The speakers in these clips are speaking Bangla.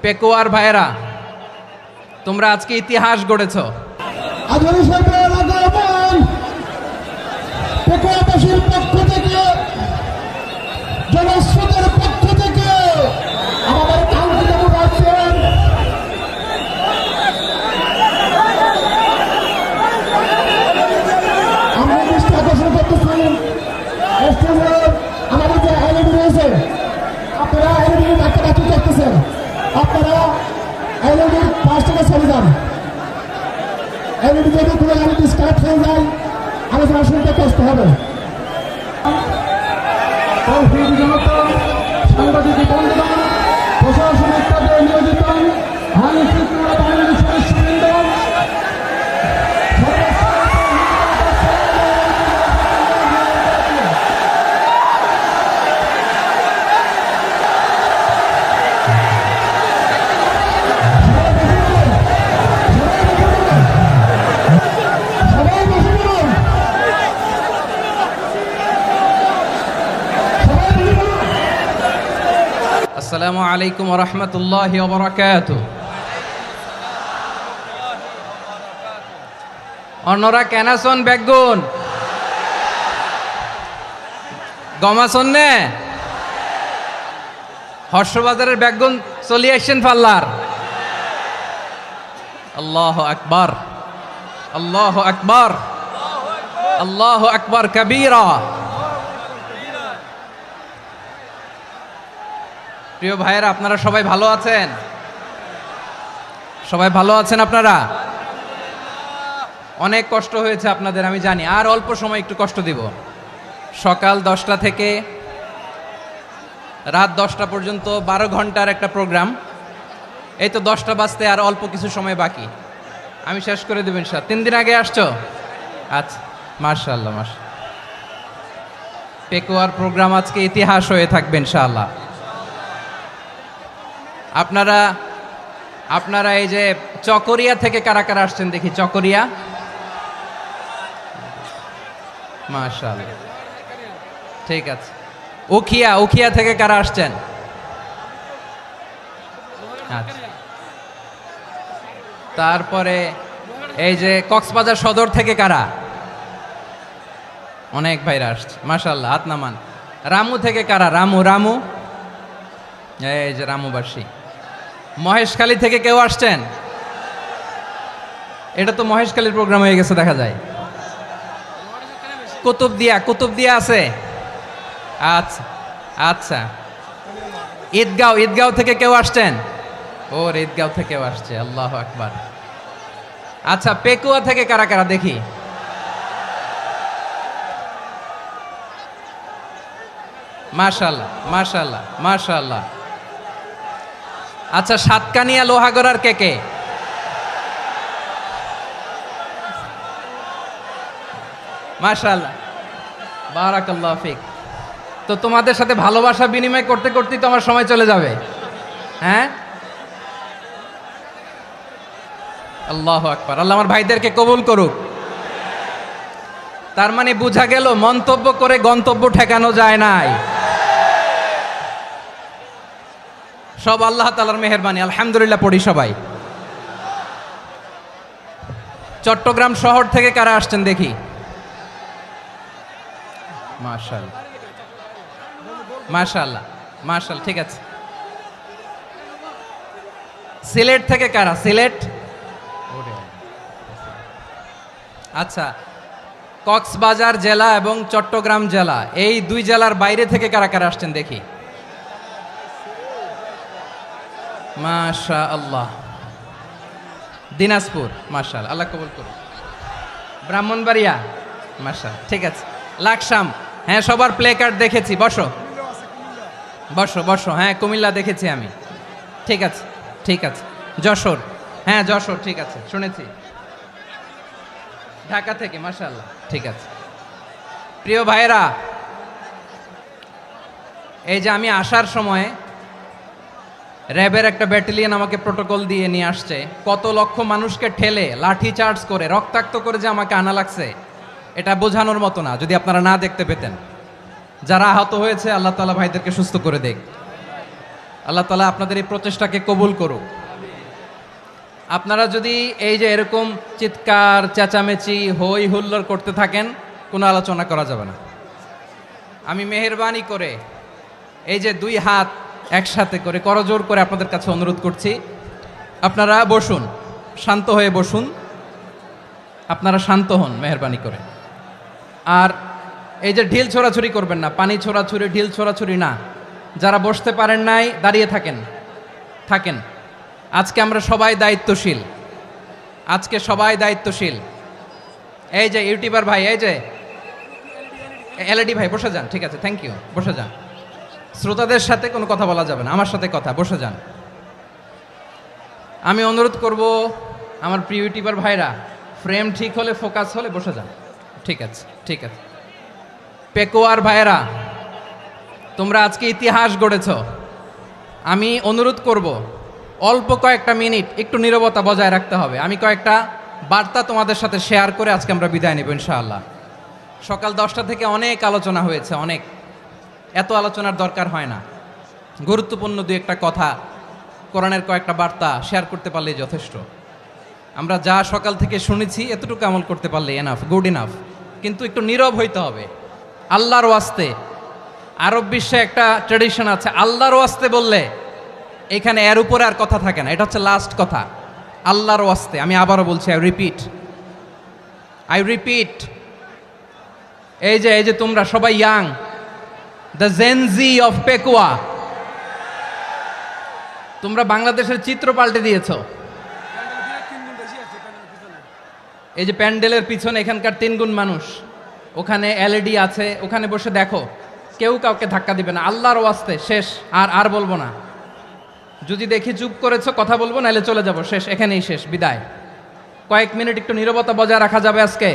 পেকুয়ার ভাইয়েরা, তোমরা আজকে ইতিহাস গড়েছ। পেকুয়াবাসীর পক্ষ থেকে, জনস্রোতের পক্ষ থেকে আমাদের কাউন্সিল আছেন আমরা দৃষ্টি আকর্ষণ করতেছি। আমাদের যে এলইডি রয়েছে, আপনারা এলইডি ডাক্তার ডাক্তার করতেছেন, আপনারা এলইডির পাশ থেকে চলে যান। এলইডি যদি কোনো এলইডি স্টার্ট হয়ে যায়, আলোচনা শুনতে কষ্ট হবে। সাংবাদিক বন্ধুগণ, প্রশাসনিক কাজে নিয়োজিত আইন শৃঙ্খলা বাহিনীর সদস্যবৃন্দ, আসসালামু আলাইকুম ওয়া রাহমাতুল্লাহি ওয়া বারাকাতুহু। অন্যরা কেনাসন বেগুন গমাসন নে হর্ষবাজারের বেগুন চলি আসছেন পাল্লার। আল্লাহু আকবার, আল্লাহু আকবার, আল্লাহু আকবার কবীরা। প্রিয় ভাইয়েরা, আপনারা সবাই ভালো আছেন? সবাই ভালো আছেন? আপনারা অনেক কষ্ট হয়েছে আপনাদের, আমি জানি। আর অল্প সময় একটু কষ্ট দিব। সকাল 10টা থেকে রাত 10টা পর্যন্ত 12 ঘন্টার একটা প্রোগ্রাম। এই তো 10টা বাজতে আর অল্প কিছু সময় বাকি, আমি শেষ করে দেব ইনশাআল্লাহ। 3 দিন আগে আসছো? আচ্ছা, মাশাআল্লাহ মাশাআল্লাহ। পেকুয়ার প্রোগ্রাম আজকে ইতিহাস হয়ে থাকবে ইনশাআল্লাহ। আপনারা এই যে চকরিয়া থেকে কারা কারা আসছেন দেখি? চকরিয়া, মাশাআল্লাহ, ঠিক আছে। উখিয়া থেকে কারা আসছেন? আচ্ছা। তারপরে এই যে কক্সবাজার সদর থেকে কারা? অনেক ভাইরা আসছে, মাশাআল্লাহ, হাত নামান। রামু থেকে কারা? রামু, এই যে রামুবাসী। মহেশখালী থেকে কেউ আসছেন? এটা তো মহেশখালীর প্রোগ্রাম হয়ে গেছে দেখা যায়। কুতুবদিয়া আছে? আচ্ছা আচ্ছা। ঈদগাঁও থেকে কেউ আসছেন? ওর ঈদগাঁও থেকেও আসছে, আল্লাহু আকবার। আচ্ছা, পেকুয়া থেকে কারা কারা দেখি? মাশাআল্লাহ মাশাআল্লাহ মাশাআল্লাহ। আচ্ছা, সাতকানিয়া লোহাগড়ার কে? মাশাআল্লাহ, বারাকাল্লাহু ফিক। তো তোমাদের সাথে ভালোবাসা বিনিময় করতে করতেই তো আমার সময় চলে যাবে। হ্যাঁ, আল্লাহু আকবার। আল্লাহ আমার ভাইদেরকে কবুল করুক। তার মানে বোঝা গেল মন্তব্য করে গন্তব্য ঠেকানো যায় নাই। সব আল্লাহ তাআলার মেহেরবানি, আলহামদুলিল্লাহ পড়ি সবাই। চট্টগ্রাম শহর থেকে কারা আসছেন দেখি? মাশাআল্লাহ মাশাআল্লাহ মাশাআল্লাহ, ঠিক আছে। সিলেট থেকে কারা? সিলেট, আচ্ছা। কক্সবাজার জেলা এবং চট্টগ্রাম জেলা, এই দুই জেলার বাইরে থেকে কারা কারা আসছেন দেখি? মাশাআল্লাহ। দিনাজপুর, মাশাআল্লাহ, আল্লাহ কবুল করুন। ব্রাহ্মণবাড়িয়া, মাশাআল্লাহ, ঠিক আছে। লাকসাম, হ্যাঁ, সবার প্লে কার্ড দেখেছি। বসো বসো বসো। হ্যাঁ, কুমিল্লা দেখেছি আমি, ঠিক আছে ঠিক আছে। যশোর, হ্যাঁ যশোর, ঠিক আছে, শুনেছি। ঢাকা থেকে, মাশাআল্লাহ, ঠিক আছে। প্রিয় ভাইরা, এই যে আমি আসার সময় র্যাবের একটা ব্যাটালিয়ন আমাকে প্রোটোকল দিয়ে নিয়ে আসছে। কত লক্ষ মানুষকে ঠেলে লাঠি চার্জ করে রক্তাক্ত করে যে আমাকে আনা লাগছে, এটা বোঝানোর মতো না। যদি আপনারা না দেখতে পেতেন। যারা আহত হয়েছে, আল্লাহ তাআলা ভাইদেরকে সুস্থ করে দেখ। আল্লাহ তাআলা আপনাদের এই প্রচেষ্টাকে কবুল করুক। আপনারা যদি এই যে এরকম চিৎকার চেঁচামেচি হই হুল্লোড় করতে থাকেন, কোনো আলোচনা করা যাবে না। আমি মেহেরবানি করে এই যে দুই হাত একসাথে করে করজোর করে আপনাদের কাছে অনুরোধ করছি, আপনারা বসুন, শান্ত হয়ে বসুন, আপনারা শান্ত হন মেহেরবানি করে। আর এই যে ঢিল ছোড়াছুরি করবেন না, পানি ছোড়াছুরি ঢিল ছোড়াছুরি না। যারা বসতে পারেন নাই দাঁড়িয়ে থাকেন। আজকে আমরা সবাই দায়িত্বশীল, আজকে সবাই দায়িত্বশীল। এই যে ইউটিউবার ভাই, এই যে এলইডি ভাই বসে যান, ঠিক আছে, থ্যাংক ইউ, বসে যান। শ্রোতাদের সাথে কোনো কথা বলা যাবে না, আমার সাথে কথা, বসে যান। আমি অনুরোধ করব আমার প্রিয় ইউটিউবার ভাইরা, ফ্রেম ঠিক হলে ফোকাস হলে বসে যান, ঠিক আছে, ঠিক আছে। পেকোয়ার ভাইরা, তোমরা আজকে ইতিহাস গড়েছ। আমি অনুরোধ করব অল্প কয়েকটা মিনিট একটু নীরবতা বজায় রাখতে হবে। আমি কয়েকটা বার্তা তোমাদের সাথে শেয়ার করে আজকে আমরা বিদায় নেব ইনশাআল্লাহ। সকাল 10টা থেকে অনেক আলোচনা হয়েছে, অনেক, এত আলোচনার দরকার হয় না। গুরুত্বপূর্ণ দুই একটা কথা, কোরআনের কয়েকটা বার্তা শেয়ার করতে পারলেই যথেষ্ট। আমরা যা সকাল থেকে শুনেছি এতটুকু আমল করতে পারলে এনাফ, গুড ইনাফ। কিন্তু একটু নীরব হইতে হবে আল্লাহর ওয়াস্তে। আরব বিশ্বে একটা ট্র্যাডিশন আছে, আল্লাহর ওয়াস্তে বললে এখানে এর উপরে আর কথা থাকে না, এটা হচ্ছে লাস্ট কথা। আল্লাহর ওয়াস্তে, আমি আবারও বলছি, আই রিপিট। এই যে তোমরা সবাই young, the Gen Z of Pekua, তোমরা বাংলাদেশের চিত্র পাল্টে দিয়েছ। এই যে প্যান্ডেলের পিছনে এখানকার 3 গুণ মানুষ, ওখানে এলইডি আছে, ওখানে বসে দেখো, কেউ কাউকে ধাক্কা দিবে না। আল্লাহর ওয়াস্তে, শেষ, আর বলবো না। যদি দেখি চুপ করেছো, কথা বলবো, নাহলে চলে যাব, শেষ, এখানেই শেষ, বিদায়। কয়েক মিনিট একটু নীরবতা বজায় রাখা যাবে আজকে?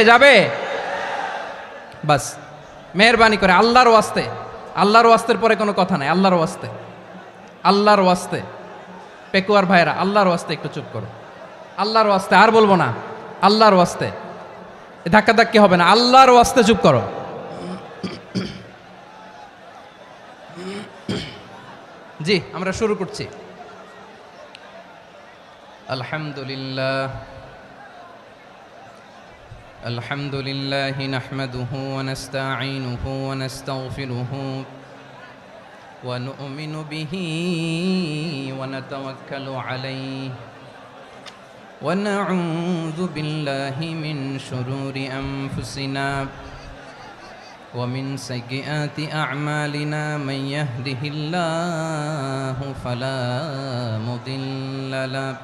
যাবে বাস, মেহেরবানি করে আল্লাহর ওয়াস্তে। আল্লাহর ওয়াস্তের পরে কোনো কথা নাই, আল্লাহর ওয়াস্তে। পেকুয়ার ভাইরা, আল্লাহর ওয়াস্তে একটু চুপ করো, আল্লাহর ওয়াস্তে, আর বলবো না, আল্লাহর ওয়াস্তে। ধাক্কাধাক্কি হবে না, আল্লাহর ওয়াস্তে চুপ করো। জি, আমরা শুরু করছি। আলহামদুলিল্লাহ নাহমাদুহু ওয়া নাস্তাঈনুহু ওয়া নাস্তাগফিরুহু ওয়া নু'মিনু বিহি ওয়া নাতাওয়াক্কালু আলাইহি ওয়া নাউযু বিল্লাহি মিন শুরুরি আনফুসিনা ومن سيئات أعمالنا من يهده الله فلا مضل له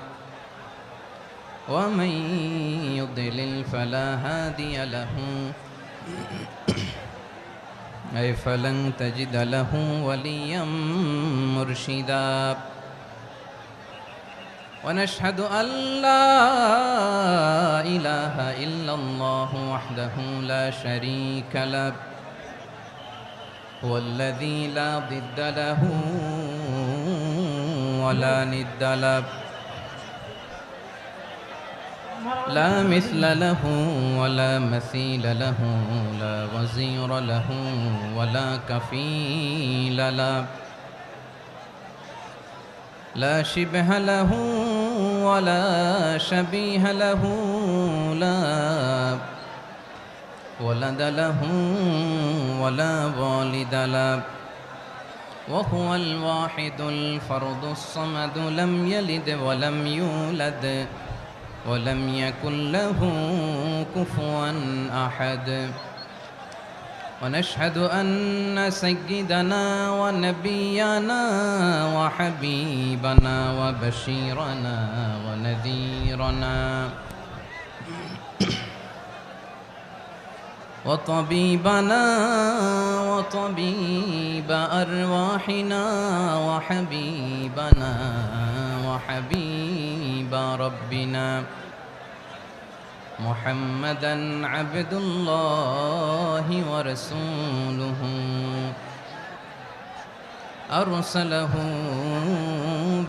ومن يضلل فلا هادي له أي فلن تجد له وليا مرشدا ونشهد أن لا إله إلا الله وحده لا شريك له هو الذي لا ضد له ولا ند له لا مثل له ولا مثيل له لا وزير له ولا كفيل له لا شبه له ولا شبيه له لا ولد له ولا والد له وهو الواحد الفرد الصمد لم يلد ولم يولد ولم يكن له كفوا أحد ونشهد أن سيدنا ونبينا وحبيبنا وبشيرنا ونذيرنا وطبيبنا وطبيب أرواحنا وحبيبنا وحبيب ربنا محمدا عبد الله ورسوله أرسله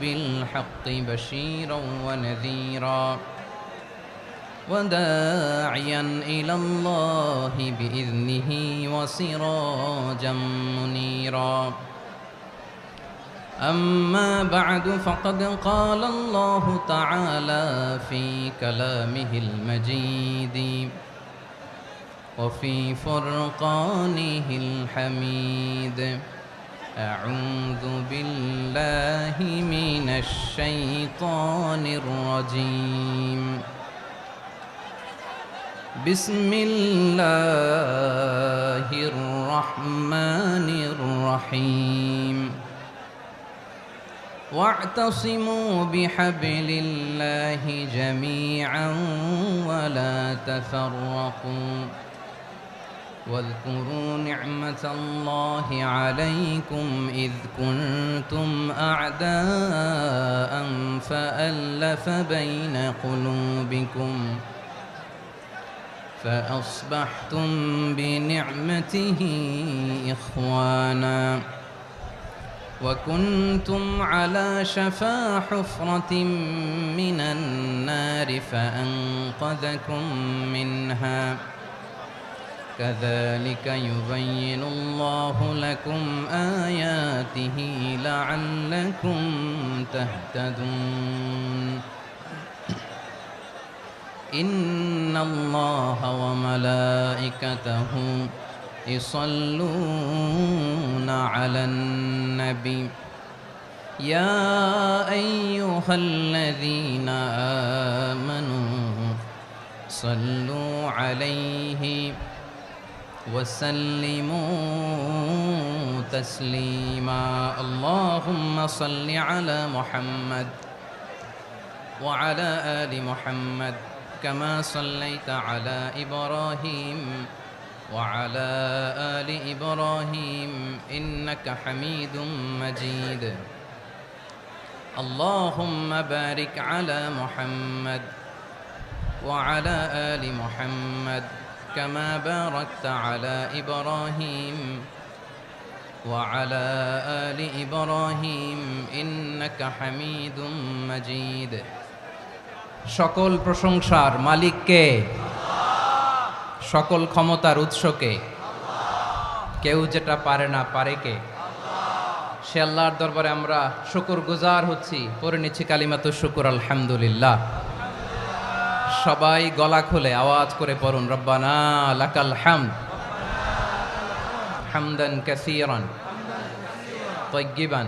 بالحق بشيرا ونذيرا وداعيا إلى الله بإذنه وسراجا منيرا أما بعد فقد قال الله تعالى في كلامه المجيد وفي فرقانه الحميد أعوذ بالله من الشيطان الرجيم بسم الله الرحمن الرحيم واعتصموا بحبل الله جميعا ولا تفرقوا واذكروا نعمة الله عليكم إذ كنتم أعداء فألف بين قلوبكم فأصبحتم بنعمته إخوانا وكنتم على شفا حفرة من النار فأنقذكم منها كذلك يبين الله لكم آياته لعلكم تهتدون إن الله وملائكته يصلون على النبي يا أيها الذين آمنوا صلوا عليه وسلموا تسليما اللهم صل على محمد وعلى آل محمد كما صليت على إبراهيم وعلى آل إبراهيم إنك حميد مجيد اللهم بارك على محمد وعلى آل محمد كما باركت على إبراهيم وعلى آل إبراهيم إنك حميد مجيد সকল প্রশংসার মালিক কে? সকল ক্ষমতার উৎস কে? কেউ যেটা পারে না পারে কে? সে আল্লাহর দরবারে আমরা শুকরগুজার হচ্ছি, পড়ে নিচ্ছি কালিমাতু শুকর আলহামদুলিল্লাহ। সবাই গলা খুলে আওয়াজ করে পড়ুন রব্বানা লাকাল হামদ হামদান কাসীরান তাইয়্যিবান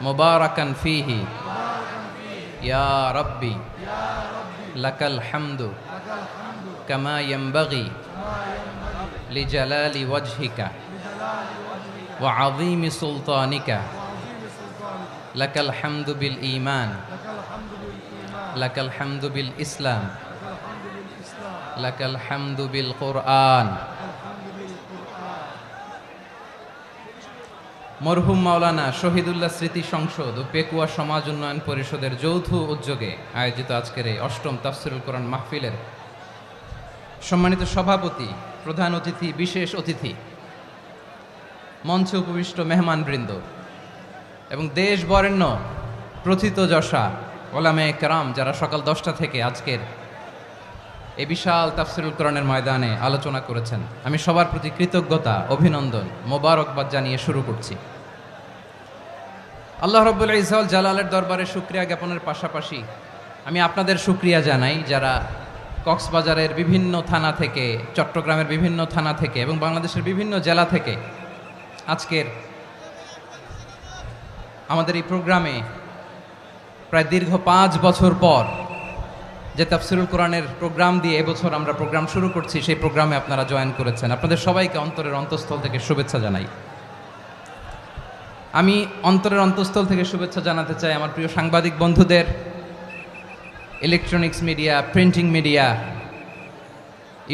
মুবারাকান ফীহি ইয়া রাব্বি লাকাল হামদু কামা ইয়ানবাগি লিজালালি ওয়াজহিকা ওয়া আযীমি সুলতানিকা লাকাল হামদু বিল ঈমান লাকাল হামদু বিল ইসলাম লাকাল হামদু বিল কুরআন। মরহুম মাওলানা শহীদুল্লাহ স্মৃতি সংসদ ও পেকুয়া সমাজ উন্নয়ন পরিষদের যৌথ উদ্যোগে আয়োজিত আজকের এই অষ্টম তাফসিরুল কোরআন মাহফিলের সম্মানিত সভাপতি, প্রধান অতিথি, বিশেষ অতিথি, মঞ্চে উপবিষ্ট মেহমানবৃন্দ এবং দেশ বরেণ্য প্রথিতযশা ওলামায়ে কেরাম যারা সকাল 10টা থেকে আজকের এই বিশাল তাফসিরুল কোরআনের ময়দানে আলোচনা করেছেন, আমি সবার প্রতি কৃতজ্ঞতা, অভিনন্দন, মোবারকবাদ জানিয়ে শুরু করছি। আল্লাহ রাব্বুল ইজ্জত জালালের দরবারে শুকরিয়া জ্ঞাপনের পাশাপাশি আমি আপনাদের শুকরিয়া জানাই যারা কক্সবাজারের বিভিন্ন থানা থেকে, চট্টগ্রামের বিভিন্ন থানা থেকে এবং বাংলাদেশের বিভিন্ন জেলা থেকে আজকের আমাদের এই প্রোগ্রামে প্রায় দীর্ঘ 5 বছর পর যে তাফসিরুল কোরআনের প্রোগ্রাম দিয়ে এবছর আমরা প্রোগ্রাম শুরু করছি, সেই প্রোগ্রামে আপনারা জয়েন করেছেন। আপনাদের সবাইকে অন্তরের অন্তঃস্থল থেকে শুভেচ্ছা জানাই। আমি অন্তরের অন্তঃস্থল থেকে শুভেচ্ছা জানাতে চাই আমার প্রিয় সাংবাদিক বন্ধুদের, electronics media, printing media,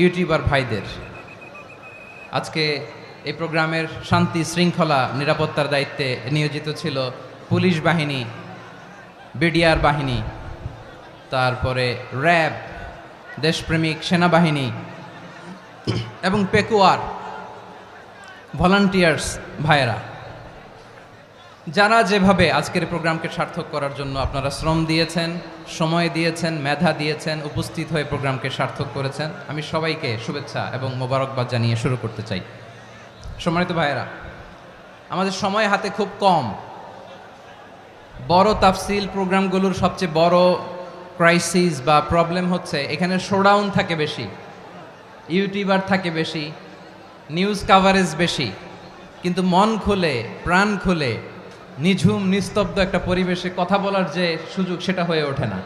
YouTuber ভাইদের। আজকে এই প্রোগ্রামের শান্তি শৃঙ্খলা নিরাপত্তার দায়িত্বে নিয়োজিত ছিল পুলিশ বাহিনী, বিডিআর বাহিনী, তারপরে র্যাব, দেশপ্রেমিক সেনাবাহিনী এবং পেকুয়ার ভলান্টিয়ার্স ভাইয়েরা, যারা যেভাবে আজকের প্রোগ্রামকে সার্থক করার জন্য আপনারা শ্রম দিয়েছেন, সময় দিয়েছেন, মেধা দিয়েছেন, উপস্থিত হয়ে প্রোগ্রামকে সার্থক করেছেন, আমি সবাইকে শুভেচ্ছা এবং মোবারকবাদ জানিয়ে শুরু করতে চাই। সম্মানিত ভাইয়েরা, আমাদের সময় হাতে খুব কম। বড় তাফসিল প্রোগ্রামগুলোর সবচেয়ে বড় ক্রাইসিস বা প্রবলেম হচ্ছে এখানে শোডাউন থাকে বেশি, ইউটিউবার থাকে বেশি, নিউজ কাভারেজ বেশি, কিন্তু মন খুলে প্রাণ খুলে নিঝুম নিস্তব্ধ একটা পরিবেশে কথা বলার যে সুযোগ সেটা হয়ে ওঠে না।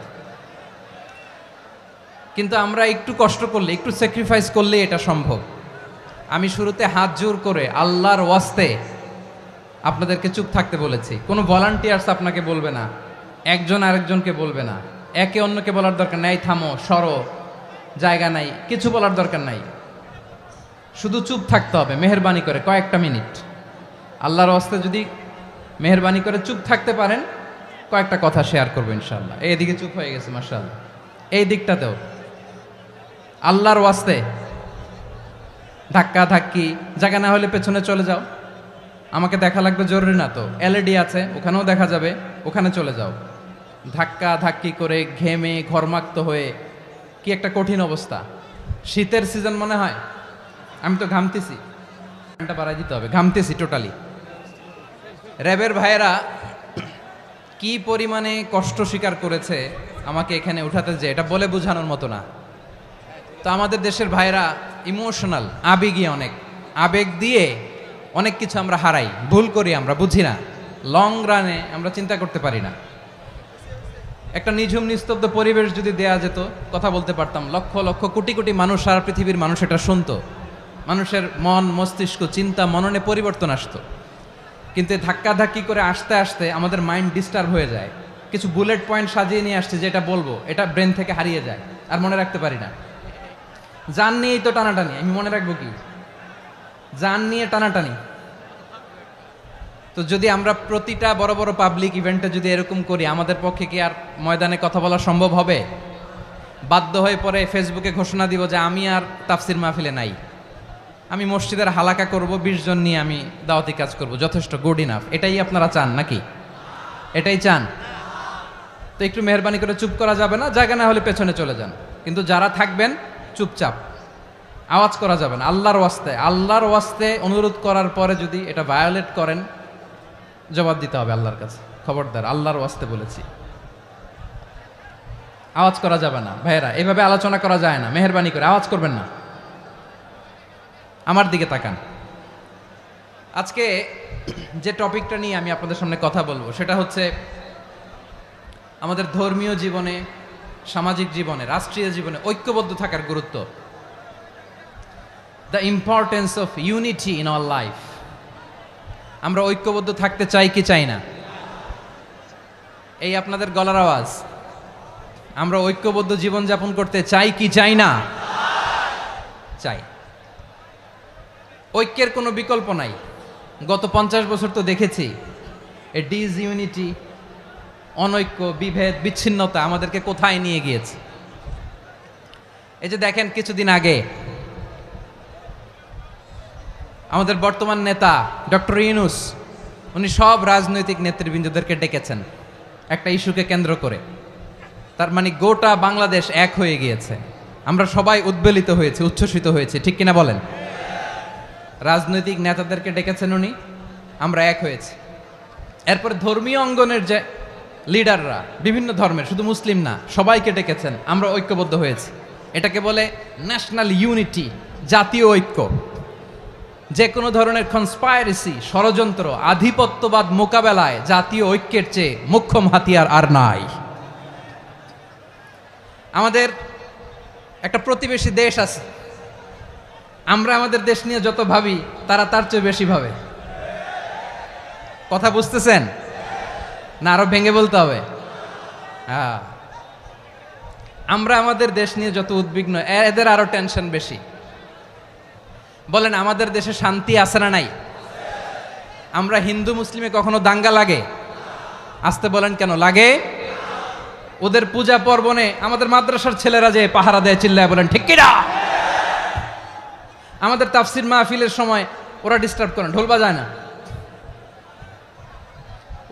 কিন্তু আমরা একটু কষ্ট করলে, একটু স্যাক্রিফাইস করলে এটা সম্ভব। আমি শুরুতে হাত জোর করে আল্লাহর ওয়াস্তে আপনাদেরকে চুপ থাকতে বলেছি। কোনো ভলান্টিয়ার্স আপনাকে বলবে না, একজন আরেকজনকে বলবে না, একে অন্যকে বলার দরকার নাই, থামো সরো জায়গা নাই, কিছু বলার দরকার নাই, শুধু চুপ থাকতে হবে মেহেরবানি করে কয়েকটা মিনিট। আল্লাহর ওয়াস্তে যদি মেহেরবানি করে চুপ থাকতে পারেন, কয়েকটা কথা শেয়ার করবো ইনশাআল্লাহ। এইদিকে চুপ হয়ে গেছে মাশাআল্লাহ, এই দিকটাতেও আল্লাহর ওয়াস্তে ধাক্কা ধাক্কি জায়গা না হলে পেছনে চলে যাও, আমাকে দেখা লাগবে জরুরি না তো, এলইডি আছে ওখানেও দেখা যাবে, ওখানে চলে যাও। ধাক্কা ধাক্কি করে ঘেমে ঘরমাক্ত হয়ে কি একটা কঠিন অবস্থা। শীতের সিজন মনে হয়, আমি তো ঘামতেছি, ঘন্টা বাড়াই দিতে হবে, ঘামতেছি টোটালি। র্যাবের ভাইয়েরা কি পরিমাণে কষ্ট স্বীকার করেছে আমাকে এখানে উঠাতে, যে এটা বলে বোঝানোর মতো না। তো আমাদের দেশের ভাইরা ইমোশনাল, আবেগী অনেক, আবেগ দিয়ে অনেক কিছু আমরা হারাই, ভুল করি, আমরা বুঝি না, লং রানে আমরা চিন্তা করতে পারি না। একটা নিঝুম নিস্তব্ধ পরিবেশ যদি দেয়া যেত, কথা বলতে পারতাম, লক্ষ লক্ষ কোটি কোটি মানুষ, সারা পৃথিবীর মানুষ এটা শুনতো, মানুষের মন মস্তিষ্ক চিন্তা মননে পরিবর্তন আসতো। কিন্তু ধাক্কা ধাক্কি করে আসতে আসতে আমাদের মাইন্ড ডিস্টার্ব হয়ে যায়। কিছু বুলেট পয়েন্ট সাজিয়ে নিয়ে আসছে, যেটা বলবো এটা ব্রেন থেকে হারিয়ে যায়, আর মনে রাখতে পারি না। জান নিয়েই তো টানাটানি, আমি মনে রাখবো কি? জান নিয়ে টানাটানি। তো যদি আমরা প্রতিটা বড় বড় পাবলিক ইভেন্টে যদি এরকম করি, আমাদের পক্ষে কি আর ময়দানে কথা বলা সম্ভব হবে? বাধ্য হয়ে পরে ফেসবুকে ঘোষণা দিব যে আমি আর তাফসির মাহফিলে নাই, আমি মসজিদের হালাকা করব, 20 জন নিয়ে আমি দাওয়াতি কাজ করব, যথেষ্ট, গুড ইনাফ। এটাই আপনারা চান নাকি? এটাই চান? তো একটু মেহরবানি করে চুপ করা যাবে না, জায়গা না হলে পেছনে চলে যান, কিন্তু যারা থাকবেন চুপচাপ, আওয়াজ করা যাবে না। আল্লাহর ওয়াস্তে, আল্লাহর ওয়াস্তে অনুরোধ করার পরে যদি এটা ভায়োলেট করেন, জবাব দিতে হবে আল্লাহর কাছে, খবরদার, আল্লাহর ওয়াস্তে বলেছি। আওয়াজ করা যাবে না ভাইয়েরা, এভাবে আলোচনা করা যায় না, মেহরবানি করে আওয়াজ করবেন না। আমার দিকে তাকান। আজকে যে টপিকটা নিয়ে আমি আপনাদের সামনে কথা বলবো সেটা হচ্ছে আমাদের ধর্মীয় জীবনে, সামাজিক জীবনে, রাষ্ট্রীয় জীবনে ঐক্যবদ্ধ থাকার গুরুত্ব। The importance of unity in our life. আমরা ঐক্যবদ্ধ থাকতে চাই কি চাই না? এই আপনাদের গলার আওয়াজ। আমরা ঐক্যবদ্ধ জীবনযাপন করতে চাই কি চাই না? চাই। ঐক্যের কোনো বিকল্প নাই। গত 50 বছর তো দেখেছি এই ডিসইউনিটি, অনৈক্য, বিভেদ, বিচ্ছিন্নতা আমাদেরকে কোথায় নিয়ে গিয়েছে। এই যে দেখেন, কিছুদিন আগে আমাদের বর্তমান নেতা ডক্টর ইউনূস, উনি সব রাজনৈতিক নেতৃবৃন্দদেরকে ডেকেছেন একটা ইস্যুকে কেন্দ্র করে। তার মানে গোটা বাংলাদেশ এক হয়ে গিয়েছে। আমরা সবাই উদ্বেলিত হয়েছে, উচ্ছ্বসিত হয়েছে, ঠিক কিনা বলেন? রাজনৈতিক নেতাদেরকে ডেকেছেন উনি, আমরা এক হয়েছি। এরপরে ধর্মীয় অঙ্গনের যে লিডাররা, বিভিন্ন ধর্মের, শুধু মুসলিম না, সবাইকে ডেকেছেন, আমরা ঐক্যবদ্ধ হয়েছি। এটাকে বলে ন্যাশনাল ইউনিটি, জাতীয় ঐক্য। যে কোনো ধরনের কনস্পাইরেসি, ষড়যন্ত্র, আধিপত্যবাদ মোকাবেলায় জাতীয় ঐক্যের চেয়ে মোক্ষম হাতিয়ার আর নাই। আমাদের একটা প্রতিবেশী দেশ আছে, আমরা আমাদের দেশ নিয়ে যত ভাবি তারা তার চেয়ে বেশি ভাবে। কথা বুঝতেছেন না? আরো ভেঙে বলতে হবে। হ্যাঁ, আমরা আমাদের দেশ নিয়ে যত উদ্বিগ্ন, এদের আরো টেনশন বেশি। বলেন, আমাদের দেশে শান্তি আছে না নাই? আমরা হিন্দু মুসলিমে কখনো দাঙ্গা লাগে? আসতে বলেন, কেন লাগে? ওদের পূজা পার্বণে আমাদের মাদ্রাসার ছেলেরা যে পাহারা দেয়, চিল্লায় বলেন ঠিক কিনা? আমাদের তাফসির মাহফিলের সময় ওরা ডিস্টার্ব করেন, ঢোল বাজায় না।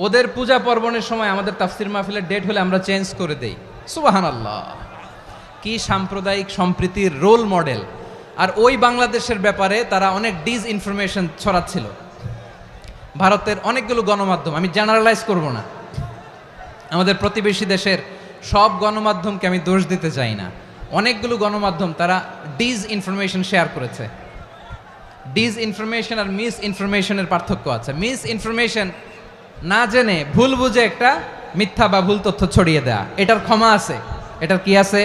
ওদের পূজা পার্বণের সময় আমাদের তাফসির মাহফিলের ডেট হলে আমরা চেঞ্জ করে দেই। সুবহানাল্লাহ, কি সাম্প্রদায়িক সম্প্রীতির রোল মডেল। আর ওই বাংলাদেশের ব্যাপারে তারা অনেক ডিসইনফরমেশন ছড়াচ্ছিল। ভারতের অনেকগুলো গণমাধ্যম, আমি জেনারেলাইজ করব না, আমাদের প্রতিবেশী দেশের সব গণমাধ্যমকে আমি দোষ দিতে চাই না, অনেকগুলো গণমাধ্যম তারা ডিস ইনফরমেশন শেয়ার করেছে। ডিস ইনফরমেশন আর মিস ইনফরমেশনের পার্থক্য আছে। মিস ইনফরমেশন না জেনে ভুল বুঝে একটা মিথ্যা বা ভুল তথ্য ছড়িয়ে দেয়া, এটার ক্ষমা আছে, এটার কি আছে।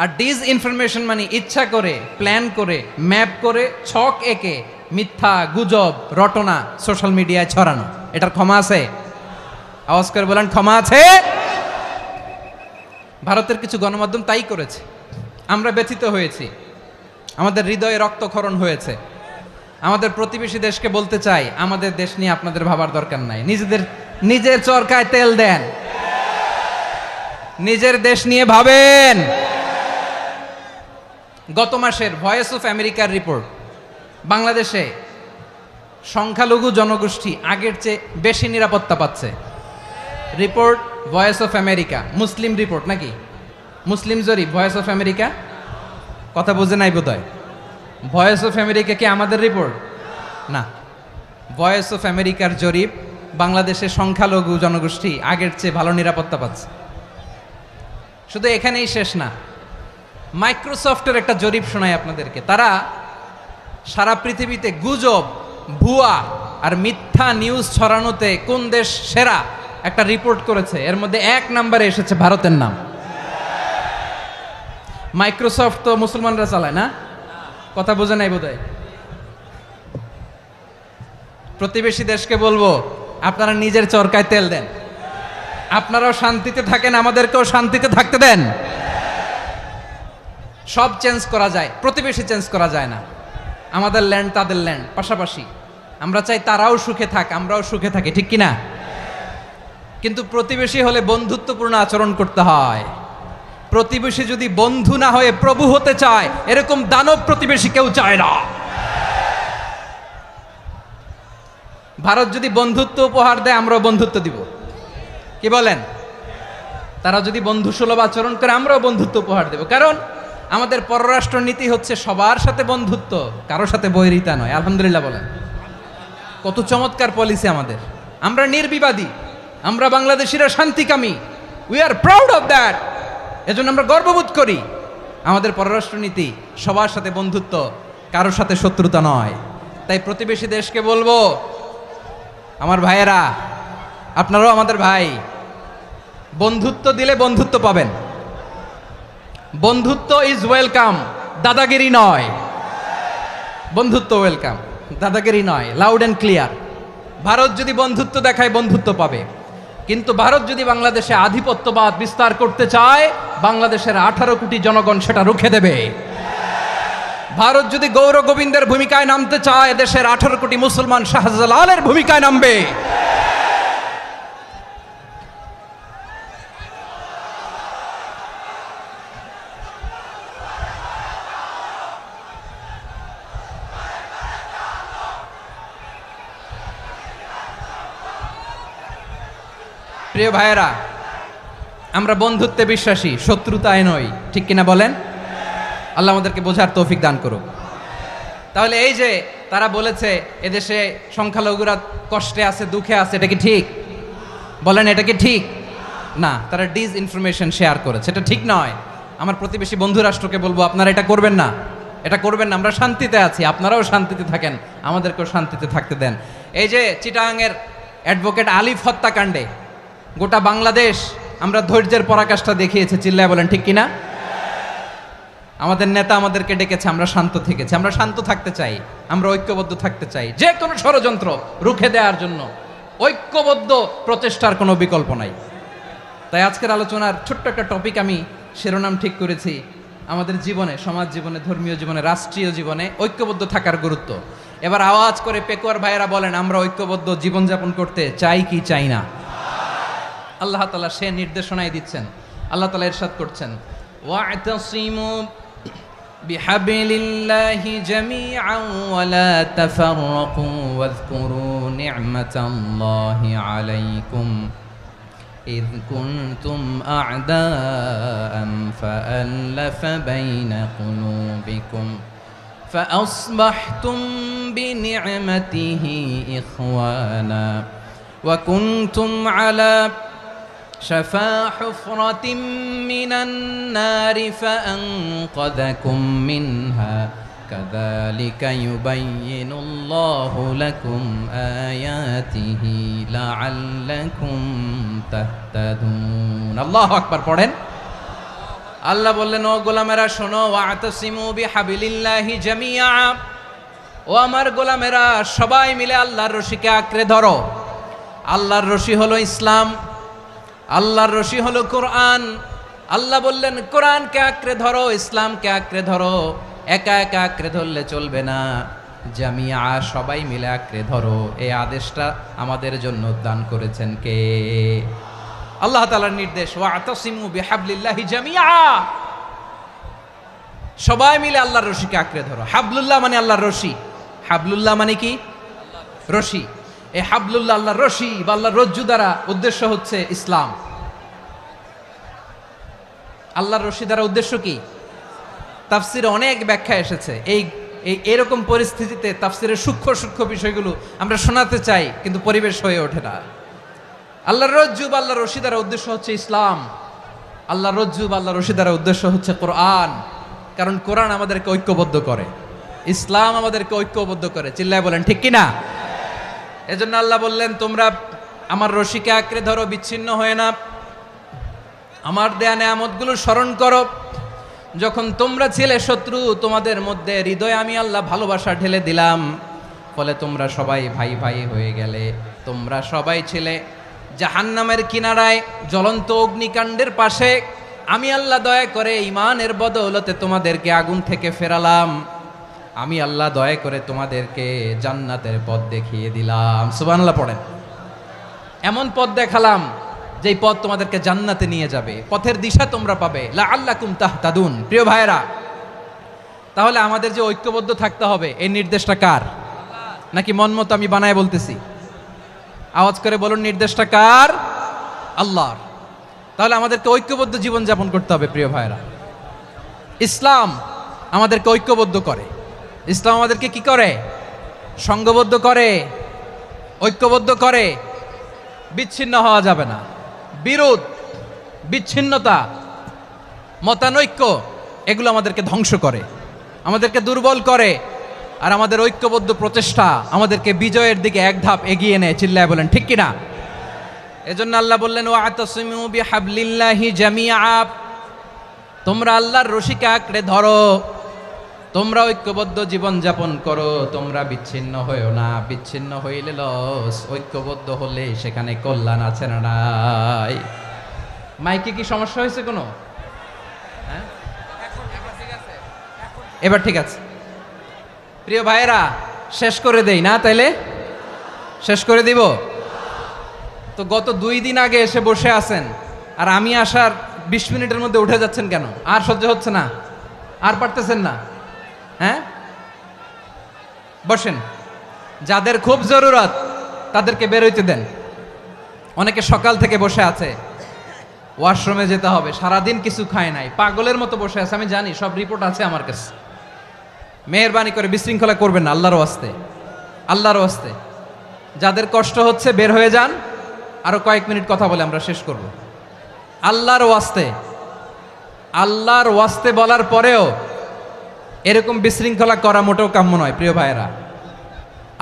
আর ডিস ইনফরমেশন মানে ইচ্ছা করে, প্ল্যান করে, ম্যাপ করে, ছক এঁকে মিথ্যা, গুজব, রটনা সোশ্যাল মিডিয়ায় ছড়ানো, এটার ক্ষমা আছে? আওয়াজ করে বলেন, ক্ষমা আছে? ভারতের কিছু গণমাধ্যম তাই করেছে, আমরা ব্যথিত হয়েছি, আমাদের হৃদয়ে রক্তক্ষরণ হয়েছে। আমাদের প্রতিবেশী দেশকে বলতে চাই, আমাদের দেশ নিয়ে আপনাদের ভাবার দরকার নাই, নিজের চরকায় তেল দেন, নিজের দেশ নিয়ে ভাবেন। গত মাসের ভয়েস অফ আমেরিকার রিপোর্ট, বাংলাদেশে সংখ্যালঘু জনগোষ্ঠী আগের চেয়ে বেশি নিরাপত্তা পাচ্ছে। Report voice of America, Muslim report নাকি, মুসলিম জরিপ ভয়েস অফ আমেরিকা। কথা বুঝে নাই বোধহয়। ভয়েস অফ আমেরিকা কি আমাদের রিপোর্ট না, ভয়েস অফ আমেরিকার জরিপ, বাংলাদেশের সংখ্যালঘু জনগোষ্ঠী আগের চেয়ে ভালো নিরাপত্তা পাচ্ছে। শুধু এখানেই শেষ না, মাইক্রোসফটের একটা জরিপ শোনায় আপনাদেরকে। তারা সারা পৃথিবীতে গুজব, ভুয়া আর মিথ্যা নিউজ ছড়ানোতে কোন দেশ সেরা একটা রিপোর্ট করেছে, এর মধ্যে 1 নম্বরে এসেছে ভারতের নাম। মাইক্রোসফট তো মুসলমানরা চালায় না, কথা বোঝে নাই বোধহয়। প্রতিবেশী দেশকে বলবো, আপনারা নিজের চরকায় তেল দেন, আপনারাও শান্তিতে থাকেন, আমাদেরকেও শান্তিতে থাকতে দেন। সব চেঞ্জ করা যায়, প্রতিবেশী চেঞ্জ করা যায় না। আমাদের ল্যান্ড তাদের ল্যান্ড, পাশাপাশি। আমরা চাই তারাও সুখে থাক, আমরাও সুখে থাকি, ঠিক কিনা? কিন্তু প্রতিবেশী হলে বন্ধুত্বপূর্ণ আচরণ করতে হয়। প্রতিবেশী যদি বন্ধু না হয়ে প্রভু হতে চায়, এরকম দানব প্রতিবেশী কেউ চায় না। ভারত যদি বন্ধুত্ব উপহার দেয়, আমরাও বন্ধুত্ব দিব, কি বলেন? তারা যদি বন্ধুসুলভ আচরণ করে, আমরাও বন্ধুত্ব উপহার দেব। কারণ আমাদের পররাষ্ট্র নীতি হচ্ছে সবার সাথে বন্ধুত্ব, কারোর সাথে বৈরিতা নয়। আলহামদুলিল্লাহ বলেন, কত চমৎকার পলিসি আমাদের। আমরা নির্বিবাদী, আমরা বাংলাদেশিরা শান্তিকামী, we are proud of that. এজন্য আমরা গর্ববোধ করি। আমাদের পররাষ্ট্র নীতি সবার সাথে বন্ধুত্ব, কারোর সাথে শত্রুতা নয়। তাই প্রতিবেশী দেশকে বলবো, আমার ভাইয়েরা, আপনারাও আমাদের ভাই, বন্ধুত্ব দিলে বন্ধুত্ব পাবেন। বন্ধুত্ব ইজ ওয়েলকাম, দাদাগিরি নয়। বন্ধুত্ব ওয়েলকাম, দাদাগিরি নয়, লাউড অ্যান্ড ক্লিয়ার। ভারত যদি বন্ধুত্ব দেখায়, বন্ধুত্ব পাবে। কিন্তু ভারত যদি বাংলাদেশে আধিপত্যবাদ বিস্তার করতে চায়, বাংলাদেশের 18 কোটি জনগণ সেটা রুখে দেবে। ভারত যদি গৌর গোবিন্দের ভূমিকায় নামতে চায়, দেশের 18 কোটি মুসলমান শাহজালালের ভূমিকায় নামবে। প্রিয় ভাইয়েরা, আমরা বন্ধুত্বে বিশ্বাসী, শত্রুতায় নই, ঠিক কিনা বলেন? আল্লাহ আমাদেরকে বোঝার তৌফিক দান করুক। তাহলে এই যে তারা বলেছে এদেশে সংখ্যালঘুরা কষ্টে আছে, দুঃখে আছে, এটা কি ঠিক? বলেন, এটা কি ঠিক? না, তারা ডিস ইনফরমেশন শেয়ার করেছে, এটা ঠিক নয়। আমার প্রতিবেশী বন্ধু রাষ্ট্রকে বলবো, আপনারা এটা করবেন না, এটা করবেন না। আমরা শান্তিতে আছি, আপনারাও শান্তিতে থাকেন, আমাদেরকেও শান্তিতে থাকতে দেন। এই যে চিটাগাংয়ের অ্যাডভোকেট আলিফ হত্যাকাণ্ডে গোটা বাংলাদেশ আমরা ধৈর্যের পরাকাষ্ঠা দেখিয়েছে, চিল্লায় বলেন ঠিক কিনা? আমাদের নেতা আমাদেরকে ডেকেছে, আমরা শান্ত থেকেছি। আমরা শান্ত থাকতে চাই, আমরা ঐক্যবদ্ধ থাকতে চাই। যে কোনো ষড়যন্ত্র রুখে দেওয়ার জন্য ঐক্যবদ্ধ প্রচেষ্টার কোনো বিকল্প নাই। তাই আজকের আলোচনার ছোট্ট একটা টপিক আমি শিরোনাম ঠিক করেছি, আমাদের জীবনে, সমাজ জীবনে, ধর্মীয় জীবনে, রাষ্ট্রীয় জীবনে ঐক্যবদ্ধ থাকার গুরুত্ব। এবার আওয়াজ করে পেকুয়ার ভাইয়েরা বলেন, আমরা ঐক্যবদ্ধ জীবনযাপন করতে চাই কি চাই না? আল্লাহ তাআলা সে নির্দেশনাই দিচ্ছেন। আল্লাহ তাআলা ইরশাদ করছেন, ওয়া'তাসিমু বিহাবলিল্লাহি জামিআন ওয়া লা তাফাররাকু ওয়াযকুরু নি'মাতাল্লাহি আলাইকুম إذ كنتم أعداء فألف بين قلوبكم فأصبحتم بنعمته إخوانا وكنتم على شفا حفرة من النار فأنقذكم منها كذلك يبين الله لكم آياته لعلكم تهتدون الله أكبر পড়েন আল্লাহ বললেন ও গোলামেরা শোনো ওয়াতাসিমু বিহাবিলিল্লাহি জামিআ ও আমার গোলামেরা সবাই মিলে আল্লাহর রশিকে আঁকড়ে ধরো আল্লাহর রশি হলো ইসলাম আল্লাহর রশি হলো কোরআন আল্লাহ বললেন কোরআনকে আঁকড়ে ধরো ইসলামকে আঁকড়ে ধরো একা একা আঁকড়ে ধরলে চলবে না জামিয়া সবাই মিলে আঁকড়ে ধরো এই আদেশটা আমাদের জন্য দান করেছেন কে আল্লাহ তাআলার নির্দেশ ওয়াতাসিমু বিহাবলিল্লাহি জামিআ সবাই মিলে আল্লাহর রশিকে আঁকড়ে ধরো হাবলুল্লাহ মানে আল্লাহর রশি হাবলুল্লাহ মানে কি রশি এই হাবলুল্লাহ আল্লাহর রশি বা আল্লাহর রজ্জু দ্বারা উদ্দেশ্য হচ্ছে ইসলাম আল্লাহর রশি দ্বারা উদ্দেশ্য কি তাফসিরে অনেক ব্যাখ্যা এসেছে এই এরকম পরিস্থিতিতে তাফসিরের সূক্ষ্ম সূক্ষ্ম বিষয়গুলো আমরা শোনাতে চাই কিন্তু পরিবেশ হয়ে ওঠে না আল্লাহর রজ্জু বা আল্লাহর রশি দ্বারা উদ্দেশ্য হচ্ছে ইসলাম আল্লাহর রজ্জু বা আল্লাহর রশি দ্বারা উদ্দেশ্য হচ্ছে কোরআন কারণ কোরআন আমাদেরকে ঐক্যবদ্ধ করে ইসলাম আমাদেরকে ঐক্যবদ্ধ করে চিল্লায় বলেন ঠিক কিনা এজন্য আল্লাহ বললেন তোমরা আমার রশিকে আঁকড়ে ধরো বিচ্ছিন্ন হয়ে না আমার দেয়া নেয়ামতগুলো স্মরণ করো যখন তোমরা ছিলে শত্রু তোমাদের মধ্যে হৃদয়ে আমি আল্লাহ ভালোবাসা ঢেলে দিলাম ফলে তোমরা সবাই ভাই ভাই হয়ে গেলে তোমরা সবাই ছিলে জাহান্নামের কিনারায় জ্বলন্ত অগ্নিকাণ্ডের পাশে আমি আল্লাহ দয়া করে ঈমানের বদৌলতে তোমাদেরকে আগুন থেকে ফেরালাম আমি আল্লাহ দয়া করে তোমাদেরকে জান্নাতের পথ দেখিয়ে দিলাম সুবহানাল্লাহ পড়েন এমন পথ দেখালাম যেই পথ তোমাদেরকে জান্নাতে নিয়ে যাবে পথের দিশা তোমরা পাবে লাআল্লাকুম তাহতাদুন প্রিয় ভাইরা তাহলে আমাদের যে ঐক্যবদ্ধ থাকতে হবে এই নির্দেশটা কার নাকি মন মতো আমি বানায় বলতেছি আওয়াজ করে বলুন নির্দেশটা কার আল্লাহর তাহলে আমাদেরকে ঐক্যবদ্ধ জীবন যাপন করতে হবে প্রিয় ভাইরা ইসলাম আমাদেরকে ঐক্যবদ্ধ করে ইসলাম আমাদেরকে কি করে সংঘবদ্ধ করে ঐক্যবদ্ধ করে বিচ্ছিন্ন হওয়া যাবে না বিরোধ বিচ্ছিন্নতা মতানৈক্য এগুলো আমাদেরকে ধ্বংস করে আমাদেরকে দুর্বল করে আর আমাদের ঐক্যবদ্ধ প্রচেষ্টা আমাদেরকে বিজয়ের দিকে এক ধাপ এগিয়ে নেয় চিল্লায় বলেন ঠিক কিনা এজন্য আল্লাহ বললেন ওয়াতাসিমু বিহাবলিল্লাহি জামিআ তোমরা আল্লাহর রশিকে আঁকড়ে ধরো তোমরা ঐক্যবদ্ধ জীবন যাপন করো তোমরা বিচ্ছিন্ন হয়েও না বিচ্ছিন্ন হইলে লস ঐক্যবদ্ধ হলে সেখানে কল্যাণ আছে না নাই মাইকে কি সমস্যা হয়েছে কোনো হ্যাঁ এবার ঠিক আছে প্রিয় ভাইয়েরা শেষ করে দেই না তাইলে শেষ করে দিব তো গত 2 দিন আগে এসে বসে আছেন আর আমি আসার 20 মিনিটের মধ্যে উঠে যাচ্ছেন কেন আর সহ্য হচ্ছে না আর পারতেছেন না হ্যাঁ বসেন যাদের খুব জরুরত তাদেরকে বের হইতে দেন অনেকে সকাল থেকে বসে আছে ওয়াশরুমে যেতে হবে সারাদিন কিছু খায় নাই পাগলের মতো বসে আছে আমি জানি সব রিপোর্ট আছে আমার কাছে মেহেরবানি করে বিশৃঙ্খলা করবেন না আল্লাহর ওয়াস্তে যাদের কষ্ট হচ্ছে বের হয়ে যান আরো কয়েক মিনিট কথা বলে আমরা শেষ করব আল্লাহর ওয়াস্তে বলার পরেও এরকম বিশৃঙ্খলা করা মোটেও কাম্য নয় প্রিয় ভাইয়েরা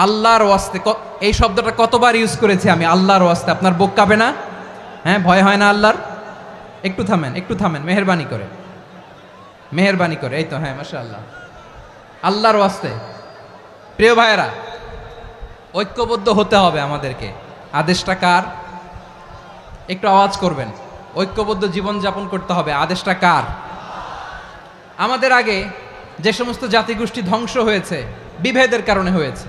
আল্লাহর ওয়াস্তে এই শব্দটা কতবার ইউজ করেছি আমি আল্লাহর ওয়াস্তে আপনার বুক কাঁপে না হ্যাঁ ভয় হয় না আল্লাহর একটু থামেন মেহেরবানি করে এই তো হ্যাঁ মাশাআল্লাহ আল্লাহর ওয়াস্তে প্রিয় ভাইয়েরা ঐক্যবদ্ধ হতে হবে আমাদেরকে আদেশটা কার একটু আওয়াজ করবেন ঐক্যবদ্ধ জীবন যাপন করতে হবে আদেশটা কার আমাদের আগে যে সমস্ত জাতিগোষ্ঠী ধ্বংস হয়েছে বিভেদের কারণে হয়েছে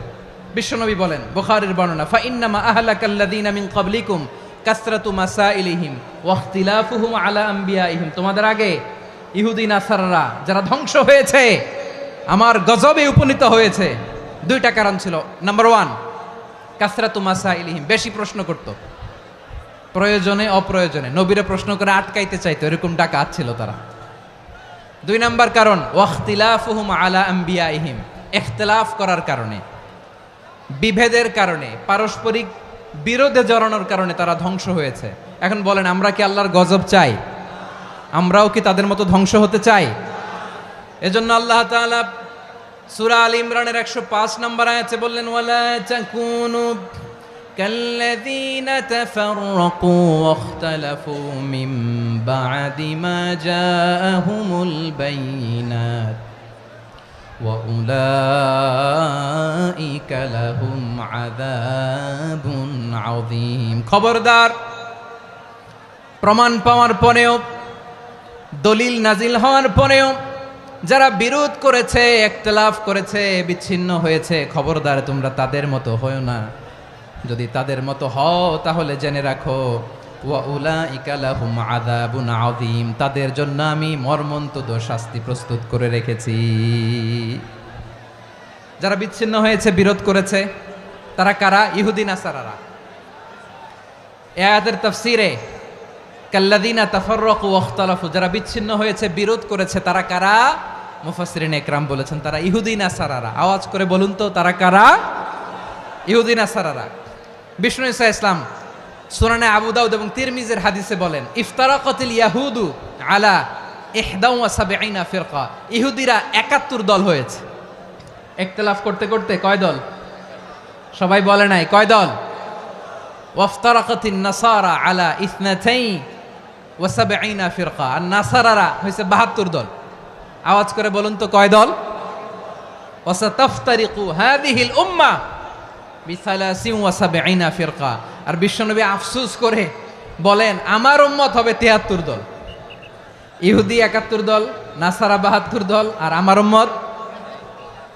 বিশ্বনবী বলেন বুখারীর বর্ণনা ফা ইন্নামা আহলাকাল্লাযীনা মিন ক্বাবলিকুম কাসরাতু মাসাইলিহিম ওয়া ইখতিলাফুহুম আলা আমবিয়াইহিম তোমাদের আগে ইহুদি নাসারারা যারা ধ্বংস হয়েছে আমার গজবে উপনীত হয়েছে 2টা কারণ ছিল নাম্বার 1 কাসরাতু মাসাইলিহিম বেশি প্রশ্ন করত প্রয়োজনে অপ্রয়োজনে নবীরা প্রশ্ন করে আটকাইতে চাইতো এরকম ডাকাত ছিল তারা 2 নাম্বার কারণ ওয়াখতিলাফুহুম আলা আমবিয়াইহিম ইখতিলাফ করার কারণে বিভেদের কারণে পারস্পরিক বিরোধে জড়ানোর কারণে তারা ধ্বংস হয়েছে। এখন বলেন, আমরা কি আল্লাহর গজব চাই? আমরাও কি তাদের মতো ধ্বংস হতে চাই? এজন্য আল্লাহ তাআলা সূরা আল ইমরানের 105 নম্বর আয়াতে বললেন, ওয়ালা তাকুনু কাল্লাযীনা তাফাররাকু ওয়াখতালাফু মিন বা'দি মা জাআহুমুল বাইয়িনাত ওয়া উলাইকা লাহুম আযাবুন আযীম। খবরদার, প্রমাণ পাওয়ার পরেও, দলিল নাজিল হওয়ার পরেও যারা বিরোধ করেছে, ইখতিলাফ করেছে, বিচ্ছিন্ন হয়েছে, খবরদার তোমরা তাদের মতো হও না। যদি তাদের মতো হও তাহলে জেনে রাখো, ওয়া উলাইকা লাহুম আযাবুন আযীম, তাদের জন্য আমি মর্মন্তুদ শাস্তি প্রস্তুত করে রেখেছি। যারা বিচ্ছিন্ন হয়েছে, বিরোধ করেছে, তারা কারা? ইহুদি নাসারারা। এই আয়াতের তাফসীরে কাল্লাযীনা তাফাররাকু ওয়াখতালাফু, যারা বিচ্ছিন্ন হয়েছে, বিরোধ করেছে, তারা কারা? মুফাসসিরিন ইকরাম বলেছেন তারা ইহুদি নাসারারা। আওয়াজ করে বলুন তো, তারা কারা? ইহুদি নাসারারা। বিষ্ণু ঈসা ইসলাম সুনানে আবু দাউদ এবং তিরমিজির হাদিসে বলেন, ইফতারাকাতিল ইয়াহুদু আলা 71 ফিরকা, ইহুদিরা 71 দল হয়েছে। ইখতিলাফ করতে করতে কয় দল? সবাই বলে নাই, কয় দল? ওয়াফতারাকাতিন নাসারা আলা 72 ফিরকা, আর নাসারারা হয়েছে 72 দল। আওয়াজ করে বলুন তো, কয় দল? ওয়াসাতাফতারিকু হাযিহিল উম্মাহ বি73 ফিরকা। আর বিশ্বনবী আফসোস করে বলেন, আমার উম্মত হবে 73 দল। ইহুদি 71 দল, নাসারা 72 দল, আর আমার উম্মত,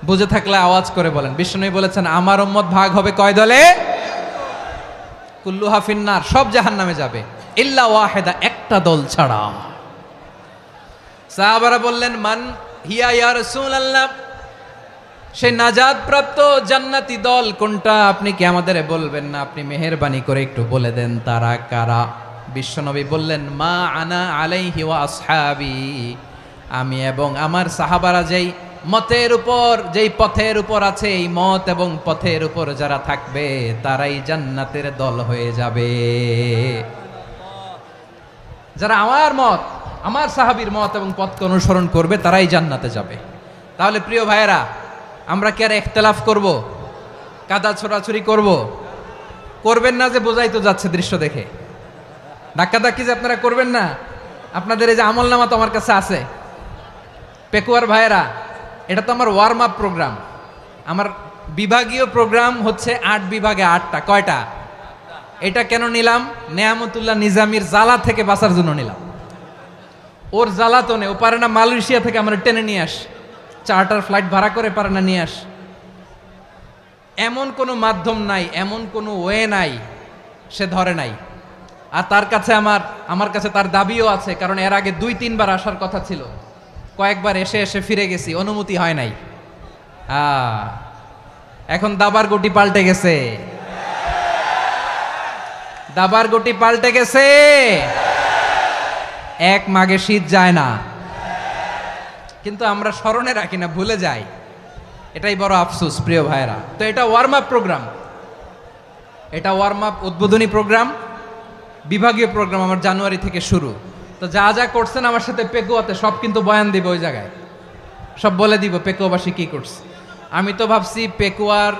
বুঝে থাকলে আওয়াজ করে বলেন। বিশ্বনবী বলেছেন, আমার উম্মত ভাগ হবে কয় দলে? কুল্লুহা ফিন্নার, সব জাহান্নামে যাবে, ইল্লা ওয়াহিদা, একটা দল ছাড়া। সাহাবারা বললেন, মান হিয়া ইয়া রাসূলুল্লাহ, সেই নাজাত প্রাপ্ত জান্নাতি দল কোনটা? আপনি কি আমাদের বলবেন না? আপনি মেহেরবানি করে একটু বলে দেন তারা কারা। বিশ্বনবী বললেন, মা আনা আলাইহি ওয়া আসহাবি, আমি এবং আমার সাহাবারা যেই মতের উপর, যেই পথের উপর আছে, এই মত এবং পথের উপর যারা থাকবে তারাই জান্নাতের দল হয়ে যাবে। যারা আমার মত, আমার সাহাবীর মত এবং পথকে অনুসরণ করবে তারাই জান্নাতে যাবে। তাহলে প্রিয় ভাইয়েরা, আমরা কি আর ইখতিলাফ করব? কাদা ছোড়াছুরি করব? করবেন না যে বোঝাই তো যাচ্ছে দৃশ্য দেখে। ধাক্কাধাক্কি যে আপনারা করবেন না। আপনাদের এই যে আমলনামা তো আমার কাছে আছে। পেকুয়ার ভাইয়েরা, এটা তো আমার ওয়ার্ম আপ প্রোগ্রাম। আমার বিভাগীয় প্রোগ্রাম হচ্ছে 8 বিভাগে 8টা। কয়টা? এটা কেন নিলাম? নেয়ামতুল্লাহ নিজামীর জ্বালা থেকে বাঁচার জন্য নিলাম। ওর জ্বালাতনে ও পারে না মালয়েশিয়া থেকে আমরা টেনে নিয়ে আস, চার্টার ফ্লাইট ভাড়া করে পারে না নিয়ে আস। এমন কোনো মাধ্যম নাই, এমন কোনো ওয়ে নাই সে ধরে নাই। আর তার কাছে আমার কাছে তার দাবিও আছে, কারণ এর আগে 2-3 বার আসার কথা ছিল। কয়েকবার এসে এসে ফিরে গেছি, অনুমতি হয় নাই। এখন দাবার গুটি পাল্টে গেছে, দাবার গুটি পাল্টে গেছে। এক মাঘে শীত যায় না, কিন্তু আমরা স্মরণে রাখি না, ভুলে যাই। এটাই বড় আফসোস প্রিয় ভাইরা। তো এটা ওয়ার্ম আপ প্রোগ্রাম, এটা ওয়ার্ম আপ উদ্বোধনী প্রোগ্রাম, বিভাগীয় প্রোগ্রাম আমার জানুয়ারি থেকে শুরু। তো যা যা করছেন আমার সাথে পেকুয়াতে সব কিন্তু বয়ান দিব, ওই জায়গায় সব বলে দিব পেকুয়াবাসী কি করছে। আমি তো ভাবছি পেকুয়ার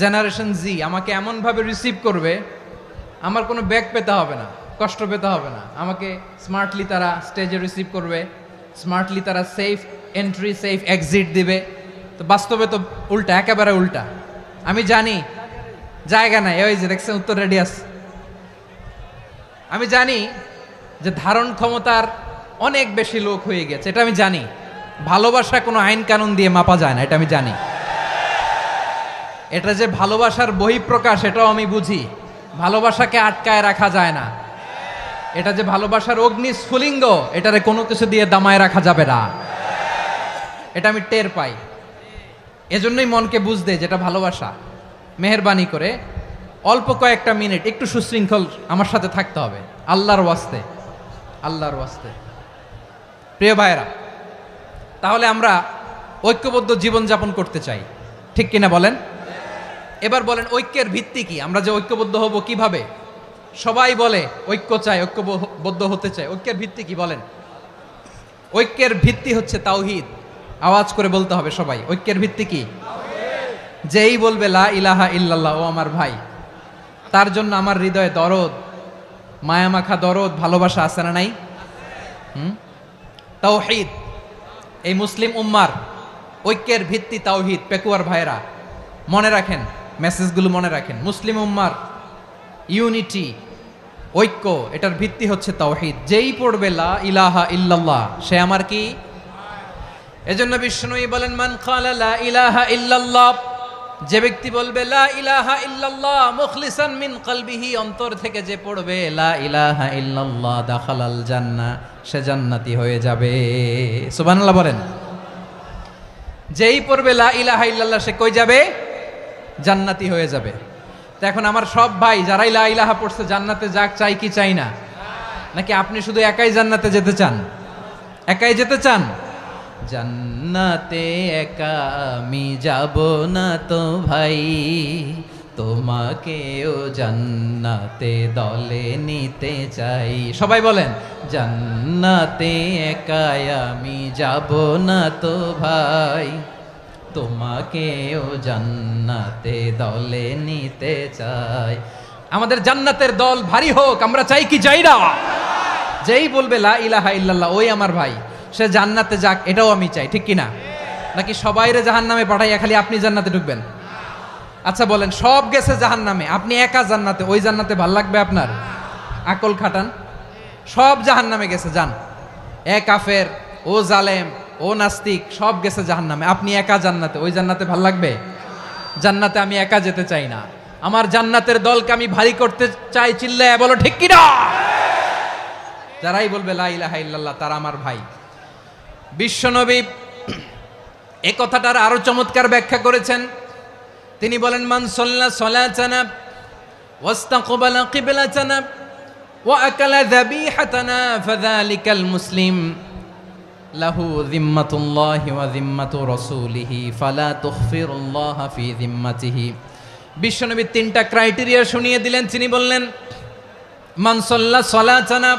জেনারেশন জি আমাকে এমনভাবে রিসিভ করবে, আমার কোনো ব্যাগ পেতে হবে না, কষ্ট পেতে হবে না। আমাকে স্মার্টলি তারা স্টেজে রিসিভ করবে, স্মার্টলি তারা সেফ এন্ট্রি সেফ এক্সিট দিবে। তো বাস্তবে তো উল্টা, একেবারে উল্টা। আমি জানি জায়গা নাই, ওই যে দেখছেন উত্তর রেডিয়াস। আমি জানি যে ধারণ ক্ষমতার অনেক বেশি লোক হয়ে গেছে, এটা আমি জানি। ভালোবাসা কোনো আইন কানুন দিয়ে মাপা যায় না, এটা আমি জানি। এটা যে ভালোবাসার বহিঃপ্রকাশ, এটাও আমি বুঝি। ভালোবাসাকে আটকায় রাখা যায় না। এটা যে ভালোবাসার অগ্নি স্ফুলিঙ্গ, এটারে কোনো কিছু দিয়ে দামায় রাখা যাবে না, এটা আমি টের পাই। এজন্যই মনকে বুঝতে যেটা ভালোবাসা। মেহেরবানি করে অল্প কয়েকটা মিনিট একটু সুশৃঙ্খল আমার সাথে থাকতে হবে, আল্লাহর ওয়াস্তে, আল্লাহর ওয়াস্তে। প্রিয় ভাইয়েরা, তাহলে আমরা ঐক্যবদ্ধ জীবনযাপন করতে চাই, ঠিক কিনা বলেন? এবার বলেন ঐক্যের ভিত্তি কি? আমরা যে ঐক্যবদ্ধ হব কিভাবে? সবাই বলে ঐক্য চাই, ঐক্যবদ্ধ হতে চাই। ঐক্যের ভিত্তি কি বলেন? ঐক্যের ভিত্তি হচ্ছে তাওহীদ। আওয়াজ করে বলতে হবে সবাই, ঐক্যের ভিত্তি কি? যেই বলবে লা ইলাহা ইল্লাল্লাহ, ও আমার ভাই, তার জন্য আমার হৃদয়ে দরদ, মায়ামাখা দরদ, ভালোবাসা আছে না নাই? তাওহীদ। এই মুসলিম উম্মার ঐক্যের ভিত্তি তাওহীদ। পেকুয়ার ভাইরা মনে রাখেন, মেসেজগুলো মনে রাখেন। মুসলিম উম্মার ইউনিটি, ঐক্য, এটার ভিত্তি হচ্ছে তাওহীদ। যেই পড়বে লা ইলাহা ইল্লাল্লাহ, সে আমার কি? এজন্য বিষ্ণুই বলেন, মান ক্বালা লা ইলাহা ইল্লাল্লাহ, যে ব্যক্তি বলবে লা ইলাহা ইল্লাল্লাহ মুখলিসান মিন কলবিহি, অন্তর থেকে যে পড়বে লা ইলাহা ইল্লাল্লাহ, দাখালাল জান্নাহ, সে জান্নাতি হয়ে যাবে। সুবহানাল্লাহ বলেন। যেই পড়বে লা ইলাহা ইল্লাল্লাহ, সে কই যাবে? জান্নাতি হয়ে যাবে। তো এখন আমার সব ভাই যারাই লা ইলাহা পড়ছে জান্নাতে যাক, চাই কি চাই না? নাকি আপনি শুধু একাই জান্নাতে যেতে চান? একাই যেতে চান? জান্নাতে একা আমি যাব না তো ভাই, তোমাকেও জান্নাতে দলে নিতে চাই। সবাই বলেন, জান্নাতে একা আমি যাব না তো ভাই, তোমাকেও জান্নাতে দলে নিতে চাই। আমাদের জান্নাতের দল ভারী হোক, আমরা চাই কি চাই না? যেই বলবে লা ইলাহা ইল্লাল্লাহ, ওই আমার ভাই, সে জান্নাতে যাক, এটাও আমি চাই। ঠিক কিনা? নাকি সবাইরে জাহান্নামে পাঠাইয়া খালি আপনি জান্নাতে ঢুকবেন? আচ্ছা বলেন, সব গেছে জাহান্নামে, আপনি একা জান্নাতে, ওই জান্নাতে ভাল লাগবে আপনার? আকল খাটান। সব জাহান্নামে গেছে, যান। এ কাফের, ও জালেম, ও নাস্তিক, সব গেছে জাহান্নামে, আপনি একা জান্নাতে, ওই জান্নাতে ভাল লাগবে? জান্নাতে আমি একা যেতে চাই না, আমার জান্নাতের দলকে আমি ভারী করতে চাই। চিল্লায় বলো ঠিক কিনা? যারাই বলবে লা ইলাহা ইল্লাল্লাহ, তারা আমার ভাই। বিশ্বনবী এই কথাটার আরো চমৎকার ব্যাখ্যা করেছেন। তিনি বলেন, মান সাল্লা সালাতানা ওয়াস্তাকবালা কিবলাতানা ওয়া আকালা যাবিহাতানা ফাযালিকাল মুসলিম লাহু যিম্মাতুল্লাহি ওয়া যিম্মাতু রাসূলিহি ফালা তুখফিরুল্লাহা ফি যিম্মাতিহি। বিশ্বনবী তিনটা ক্রাইটেরিয়া শুনিয়ে দিলেন। তিনি বললেন, মান সাল্লা সালাতানা,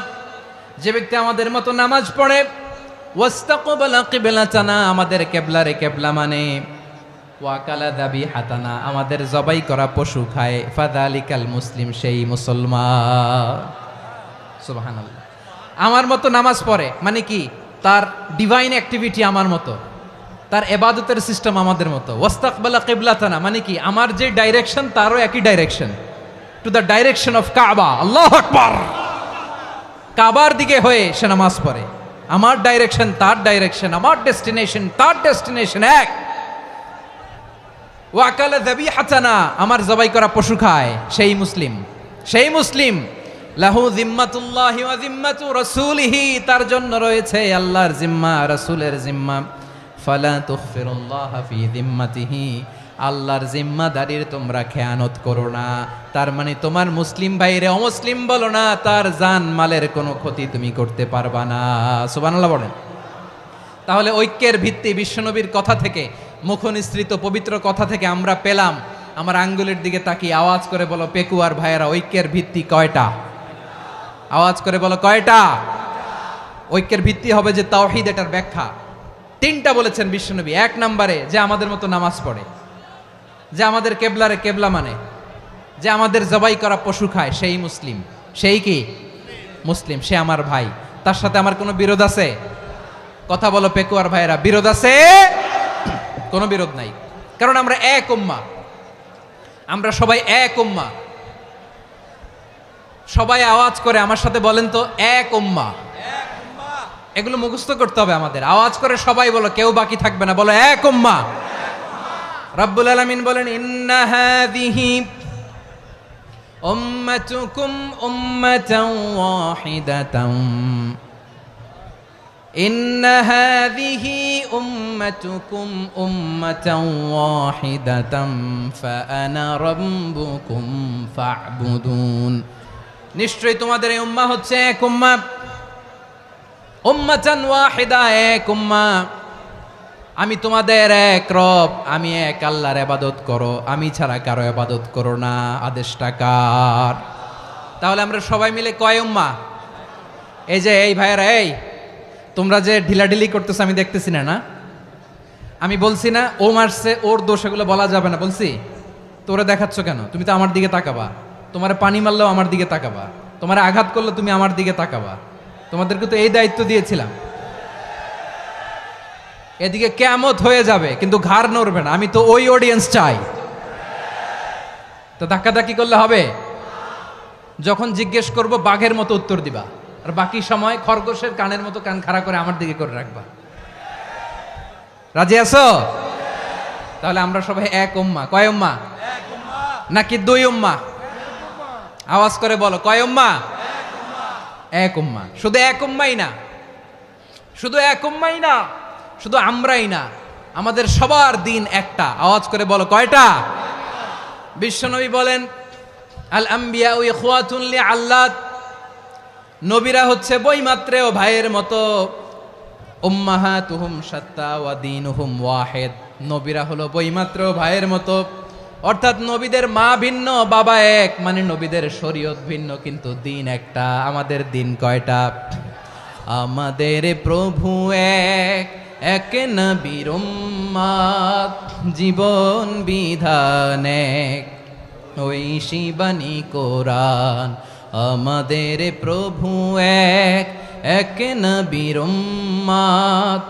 যে ব্যক্তি আমাদের মতো নামাজ পড়ে, ওয়াস্তাকবালা কিবলাতানা, আমাদের কিবলারে কিবলা মানে, ওয়া আকালা যাবিহাতানা, আমাদের জবাই করা পশু খায়, ফাযালিকাল মুসলিম, সেই মুসলমান। সুবহানাল্লাহ। আমার মতো নামাজ পড়ে মানে কি? তার ডিভাইন অ্যাক্টিভিটি আমার মতো, তার ইবাদতের সিস্টেম আমাদের মতো। ওয়াস্তাকবালা কিবলাতানা মানে কি? আমার যে ডাইরেকশন, তারও একই direction, to the direction of কাবা। আল্লাহু আকবার। কাবার দিকে হয়ে সে নামাজ পড়ে। আমার ডাইরেকশন, তার ডাইরেকশন, আমার ডেস্টিনেশন, তার ডেস্টিনেশন এক। ওয়া আকালা যাবিহাতানা, আমার জবাই করা পশু খায়, সেই মুসলিম। সেই মুসলিম। লাহু যিম্মাতুল্লাহি ওয়া যিম্মাতু রাসূলিহি, তার জন্য রয়েছে আল্লাহর জিম্মা, রাসূলের জিম্মা। ফালা তুখফিরুল্লাহা ফি যিম্মাতিহি, আল্লাহর জিম্মাদারির তোমরা খেয়ানত করো না। তার মানে তোমার মুসলিম ভাইরে অমুসলিম বলো না, তার জান মালের কোনো ক্ষতি তুমি করতে পারবা না। সুবহানাল্লাহ বলেন। তাহলে ঐক্যের ভিত্তি বিশ্বনবীর কথা থেকে, মুখনিসৃত পবিত্র কথা থেকে আমরা পেলাম। আমার আঙ্গুলের দিকে তাকিয়ে আওয়াজ করে বলো পেকুয়ার ভাইয়েরা, ঐক্যের ভিত্তি কয়টা? আওয়াজ করে বলো কয়টা? ঐক্যের ভিত্তি হবে যে তাওহীদ, এটার ব্যাখ্যা তিনটা বলেছেন বিশ্বনবী। এক নম্বরে, যে আমাদের মতো নামাজ পড়ে, যে আমাদের কেবলারে কেবলা মানে, যে আমাদের জবাই করা পশু খায়, সেই মুসলিম। সেই কি? মুসলিম। সে আমার ভাই। তার সাথে আমার কোনো বিরোধ আছে? কথা বলো পেকুয়ার ভাইয়েরা, বিরোধ আছে? কোনো বিরোধ নাই, কারণ আমরা এক উম্মা, আমরা সবাই এক উম্মা। সবাই আওয়াজ করে আমার সাথে বলেন তো, এক উম্মা। এগুলো মুখস্থ করতে হবে আমাদের। আওয়াজ করে সবাই বলো, কেউ বাকি থাকবে না, বলো এক উম্মা। রব্বুল আলামিন বলেন, ইন্না হাযিহি উম্মাতুকুম উম্মাতান ওয়াহিদাতান, ইন্না হাযিহি উম্মাতুকুম উম্মাতান ওয়াহিদাতান ফাআনা রাব্বুকুম ফা'বুদুন। নিশ্চয়ই তোমাদের এই উম্মাহ হচ্ছে এক উম্মাহ, উম্মাতান ওয়াহিদা, এক উম্মাহ। আমি তোমাদের এক রব, আমি এক আল্লাহর ইবাদত করো, আমি ছাড়া কারো ইবাদত করো না। আদেশটা কার? তাহলে আমরা সবাই মিলে কয় উম্মাহ? এই যে এই ভাইয়েরা, এই তোমরা যে ঢিলাঢিলি করতেছো আমি দেখতেছি না। আমি বলছি না ও মারছে, ওর দোষ, এগুলো বলা যাবে না বলছি? তোরা দেখাচ্ছ কেন? তুমি তো আমার দিকে তাকাবা। তোমার পানি মারলেও আমার দিকে তাকাবা, তোমার আঘাত করলে তুমি আমার দিকে তাকাবা। তোমাদেরকে তো এই দায়িত্ব দিয়েছিলাম। এদিকে কিয়ামত হয়ে যাবে কিন্তু ঘাড় নড়বে না। আমি তো ওই অডিয়েন্স চাই। তো ধাক্কাধাক্কি করলে হবে? যখন জিজ্ঞেস করব বাঘের মতো উত্তর দিবা, আর বাকি সময় খরগোশের কানের মতো কান খাড়া করে আমার দিকে করে রাখবা। রাজি আছো? তাহলে আমরা সবাই এক উম্মাহ। কয় উম্মাহ? নাকি দুই উম্মাহ? আওয়াজ করে বলো, কয় উম্মাহ? এক উম্মাহ। শুধু এক উম্মাই না, শুধু এক উম্মাই না, শুধু আমরাই না, আমাদের সবার দিন একটা। আওয়াজ করে বলো, কয়টা? বিশ্বনবী বলেন, আল আম্বিয়া ইখওয়াতুন লিআল্লাত, নবীরা হচ্ছে বৈমাত্রেয় ভাইয়ের মতো। উম্মাহাতুহুম শাত্তা ওয়া দীনুহুম ওয়াহিদ, নবীরা হলো বৈমাত্রেয় ভাইয়ের মতো। অর্থাৎ নবীদের মা ভিন্ন, বাবা এক, মানে নবীদের শরীয়ত ভিন্ন, কিন্তু দিন একটা। আমাদের দিন কয়টা? আমাদের প্রভু এক, এক নবীর উম্মাত, জীবন বিধান এক, ওই শিবানী কোরআন। আমাদের প্রভু এক, এক নবীর উম্মাত,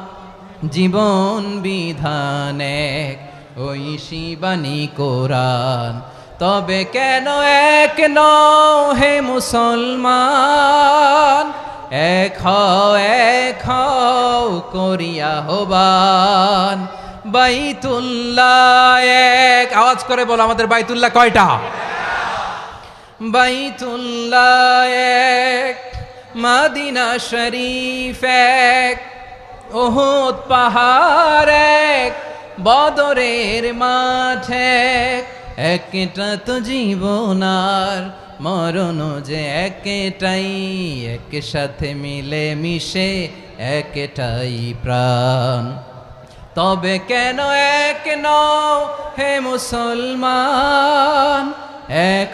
জীবন বিধান এক, ওই শিবানী কোরআন। তবে কেন এক নও হে মুসলমান? এক হও করিয়া হবান। বাইতুল্লাহ এক, আওয়াজ করে বলো, আমাদের বাইতুল্লাহ কয়টা? বাইতুল্লাহ এক, মদিনা শরীফ এক, উহুদ পাহাড় এক, বদরের মাঠ এক। একটা তো জীবন আর মরণ যে একটাই, একসাথে মিলে মিশে একটাই প্রাণ। তবে কেন এক নও হে মুসলমান? এক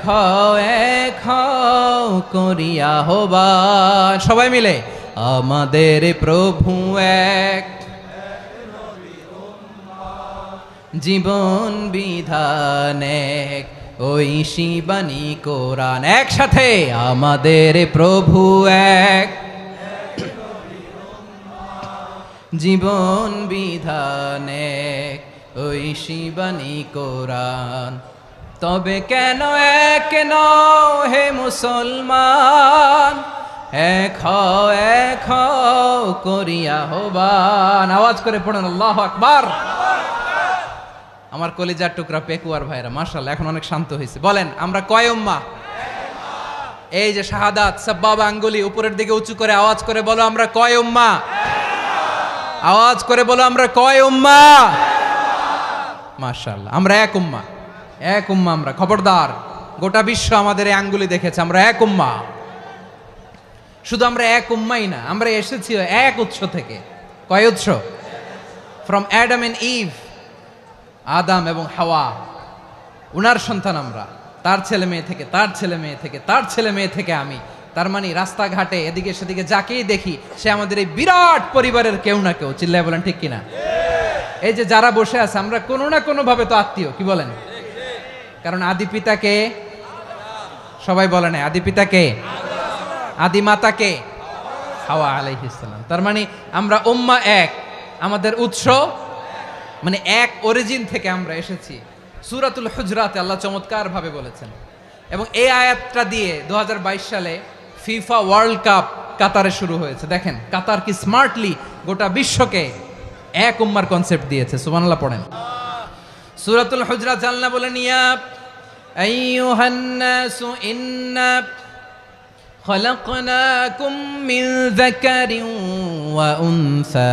হও করিয়া হবান। সবাই মিলে, আমাদের প্রভু এক, জীবন বিধান এক, ওই শিবানী কোরআন। একসাথে, আমাদের প্রভু এক, জীবন বিধান এক, ওই শিবানী কোরআন। তবে কেন এক নও হে মুসলমান? এক হও করিয়া হবান। আওয়াজ করে পড়ুন আল্লাহু আকবার। আমার কলিজার টুকরা পেকুয়ার ভাইরা মাশাআল্লাহ এখন অনেক শান্ত হয়েছে। বলেন, আমরা কয় উম্মাহ? এই যে শাহাদাত সাব্বাবা আঙ্গুলি উপরের দিকে উঁচু করে আওয়াজ করে বলো, আমরা কয় উম্মাহ? আওয়াজ করে বলো, আমরা কয় উম্মাহ? মাশাআল্লাহ, আমরা এক উম্মাহ। এক উম্মাহ আমরা। খবরদার, গোটা বিশ্ব আমাদের এই আঙ্গুলি দেখেছে, আমরা এক উম্মাহ। শুধু আমরা এক উম্মাই না, আমরা এসেছি এক উৎস থেকে। কয় উৎস? ফ্রম অ্যাডাম এন্ড ইভ, আদাম এবং হাওয়া, উনার সন্তান আমরা। তার ছেলে মেয়ে থেকে, তার ছেলে মেয়ে থেকে, তার ছেলে মেয়ে থেকে আমি। তার মানে রাস্তাঘাটে এদিকে সেদিকে যাকেই দেখি সে আমাদের এই বিরাট পরিবারের কেউ না কেউ। চিল্লায় বলেন ঠিক কিনা? এই যে যারা বসে আছে, আমরা কোনো না কোনো ভাবে তো আত্মীয়। কি বলেন? কারণ আদি পিতাকে সবাই বলে না, আদি পিতাকে, আদি মাতাকে হাওয়া আলাইহিস সালাম। তার মানে আমরা উম্মাহ এক, আমাদের উৎস মানে এক অরিজিন থেকে আমরা এসেছি। সূরাতুল হুজরাতে আল্লাহ চমৎকার ভাবে বলেছেন। এবং এই আয়াতটা দিয়ে 2022 সালে ফিফা ওয়ার্ল্ড কাপ কাতারে শুরু হয়েছে। দেখেন কাতার কি স্মার্টলি গোটা বিশ্বকে এক উম্মার কনসেপ্ট দিয়েছে। সুবহানাল্লাহ পড়েন। সূরাতুল হুজরাত আল্লাহ বলেন, ইয়া আইয়ুহান নাসু ইন্না খলাকনাকুম মিন যাকারিন ওয়া উনসা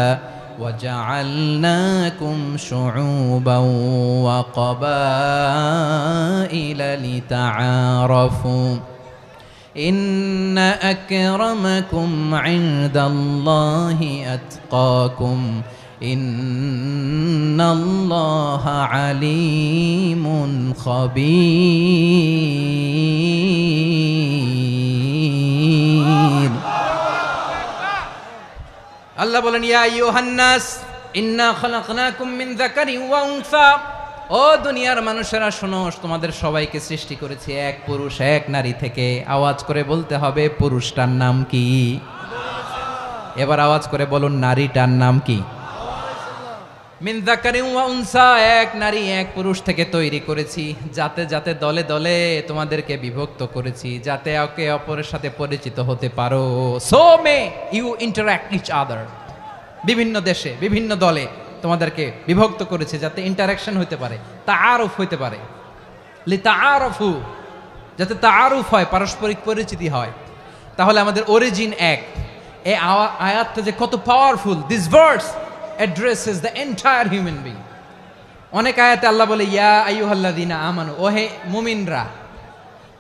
وجعلناكم شعوبا وقبائل لتعارفوا إن أكرمكم عند الله أتقاكم ইন্নাল্লাহা আলিমুন খাবীর। আল্লাহ বলেন, ইয়া আইয়ুহান নাস ইন্না খালাকনাকুম মিন যাকারিন ওয়া উনসা। ও দুনিয়ার মানুষেরা শোনো, তোমাদের সবাইকে সৃষ্টি করেছি এক পুরুষ এক নারী থেকে। আওয়াজ করে বলতে হবে, পুরুষটার নাম কি? এবার আওয়াজ করে বলুন, নারীটার নাম কি? মিন যাকারিন ওয়া উনসা, এক নারী এক পুরুষ থেকে তৈরি করেছি। যাতে যাতে দলে দলে তোমাদেরকে বিভক্ত করেছি, যাতে একে অপরের সাথে পরিচিত হতে পারো। So may you interact each other. বিভিন্ন দেশে বিভিন্ন দলে তোমাদেরকে বিভক্ত করেছে যাতে ইন্টারাকশন হতে পারে, তাআরুফ হতে পারে। লিতাআরফু, যাতে তাআরুফ হয়, পারস্পরিক পরিচিতি হয়। তাহলে আমাদের অরিজিন এক। এই আয়াতটা যে কত powerful! This verse addresses the entire human being. অনেক আয়াতে আল্লাহ বলে ইয়া আইয়ুহাল্লাযীনা আমানু, ওহে মুমিনরা।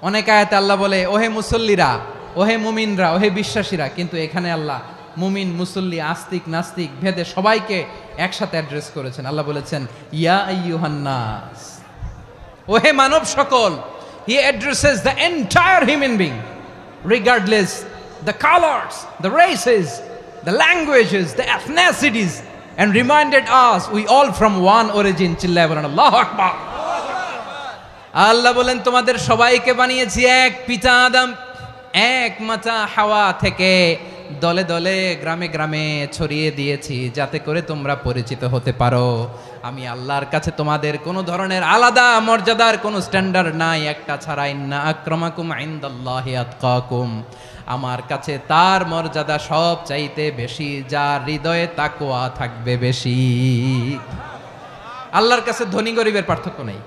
অনেক আয়াতে আল্লাহ বলে ওহে মুসল্লিরা, ওহে মুমিনরা, ওহে বিশ্বাসীরা। কিন্তু এখানে আল্লাহ মুমিন মুসল্লি আস্তিক নাস্তিক ভেদে সবাইকে একসাথে অ্যাড্রেস করেছেন। আল্লাহ বলেছেন ইয়া আইয়ুহান নাস, ওহে মানব সকল। হি addresses the entire human being regardless the colours, the races, the languages, the এথনিসিটিস, and reminded us we all from one origin. চিল্লায় বলেন আল্লাহু আকবার। আল্লাহ বলেন তোমাদের সবাইকে বানিয়েছি এক পিতা আদম, এক মাতা হাওয়া থেকে। দলে দলে গ্রামে গ্রামে ছড়িয়ে দিয়েছি যাতে করে তোমরা পরিচিত হতে পারো। আমি আল্লাহর কাছে তোমাদের কোনো ধরনের আলাদা মর্যাদার কোনো স্ট্যান্ডার্ড নাই একটা ছাড়া। ইন্না আক্রামাকুম ইনদাল্লাহি আতকাকুম, আমার কাছে তার মর্যাদা সব চাইতে বেশি যার হৃদয়ে তাকওয়া থাকবে বেশি। আল্লাহর কাছে ধনী গরিবের পার্থক্য নাই,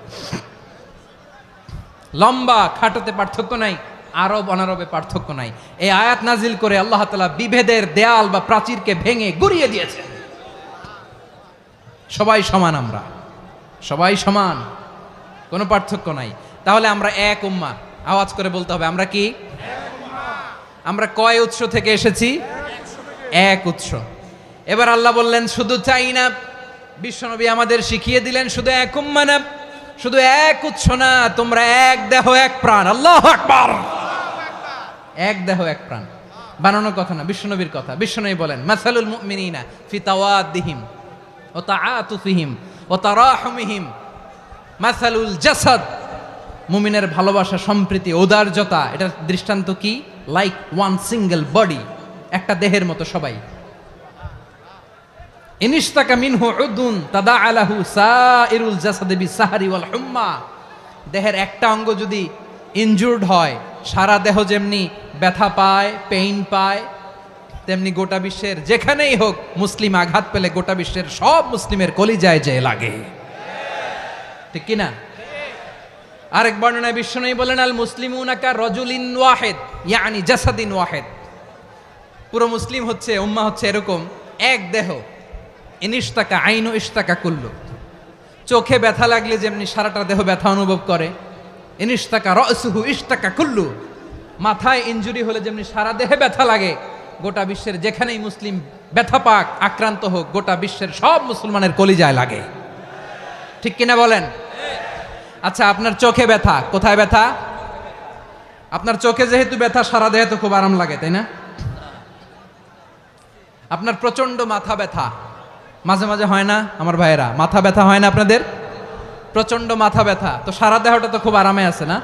লম্বা খাটোতে পার্থক্য নাই, আরব অনারবে পার্থক্য নাই। এই আয়াত নাজিল করে আল্লাহ তাআলা বিভেদের দেয়াল বা প্রাচীরকে ভেঙে গুড়িয়ে দিয়েছেন। সবাই সমান, আমরা সবাই সমান, কোনো পার্থক্য নাই। তাহলে আমরা এক উম্মাহ। আওয়াজ করে বলতে হবে, আমরা কি? আমরা কয় উৎস থেকে এসেছি? এক উৎস। এবার আল্লাহ বললেন শুধু তাই না, বিশ্বনবী আমাদের শিখিয়ে দিলেন শুধু এক উম্মাহ না, শুধু এক উৎস না, তোমরা এক দেহ এক প্রাণ। আল্লাহু আকবার। এক দেহ এক প্রাণ, বানানোর কথা না, বিশ্বনবীর কথা। বিশ্বনবী বলেন মাসালুল মুমিনিনা ফি তাওয়াদ্দিহিম ওয়া তাআতুফিহিম ওয়া তারাহুমিহিম মাসালুল জাসাদ। মুমিনের ভালোবাসা, সম্প্রীতি, ঔদার্যতা, এটার দৃষ্টান্ত কি? লাইক ওয়ান সিঙ্গেল বডি, একটা দেহের মতো সবাই। ইনিশতাকা মিনহু উদুন তাদাআ লাহু সাইরুল জাসাদি বিসাহরি ওয়াল হুম্মা। দেহের একটা অঙ্গ যদি ইনজুর্ড হয়, সারা দেহ যেমনি ব্যথা পায়, পেইন পায়, তেমনি গোটা বিশ্বের যেখানেই হোক মুসলিম আঘাত পেলে গোটা বিশ্বের সব মুসলিমের কলিজায় যে লাগে, ঠিক কিনা? আরেক বর্ণনায় বিশ্বনবী বলেন আল মুসলিমুনা কা রাজুলিন ওয়াহিদ ইয়ানি জাসাদিন ওয়াহিদ। পুরো মুসলিম হচ্ছে, উম্মাহ হচ্ছে এরকম এক দেহ। ইনিশতাকা আইনু ইশতাকা কুল্লু। চোখে ব্যথা লাগলে যেমনি সারাটা দেহ ব্যথা অনুভব করে, ইনিশতাকা রাসুহু ইশতাকা কুল্লু। মাথায় ইনজুরি হলে যেমনি সারা দেহে ব্যথা লাগে, গোটা বিশ্বের যেখানেই মুসলিম ব্যথা পাক, আক্রান্ত হোক, গোটা বিশ্বের সব মুসলমানের কলিজায় লাগে, ঠিক কিনা বলেন? আচ্ছা, আপনার চোখে ব্যথা, কোথায় ব্যথা? আপনার চোখে যেহেতু ব্যথা, সারা দেহে তো খুব আরাম লাগে, তাই না? আপনার প্রচন্ড মাথা ব্যথা মাঝে মাঝে হয় না আমার ভাইয়েরা? মাথা ব্যথা হয় না আপনাদের? প্রচন্ড মাথা ব্যথা, তো সারা দেহটা তো খুব আরামে আছে না?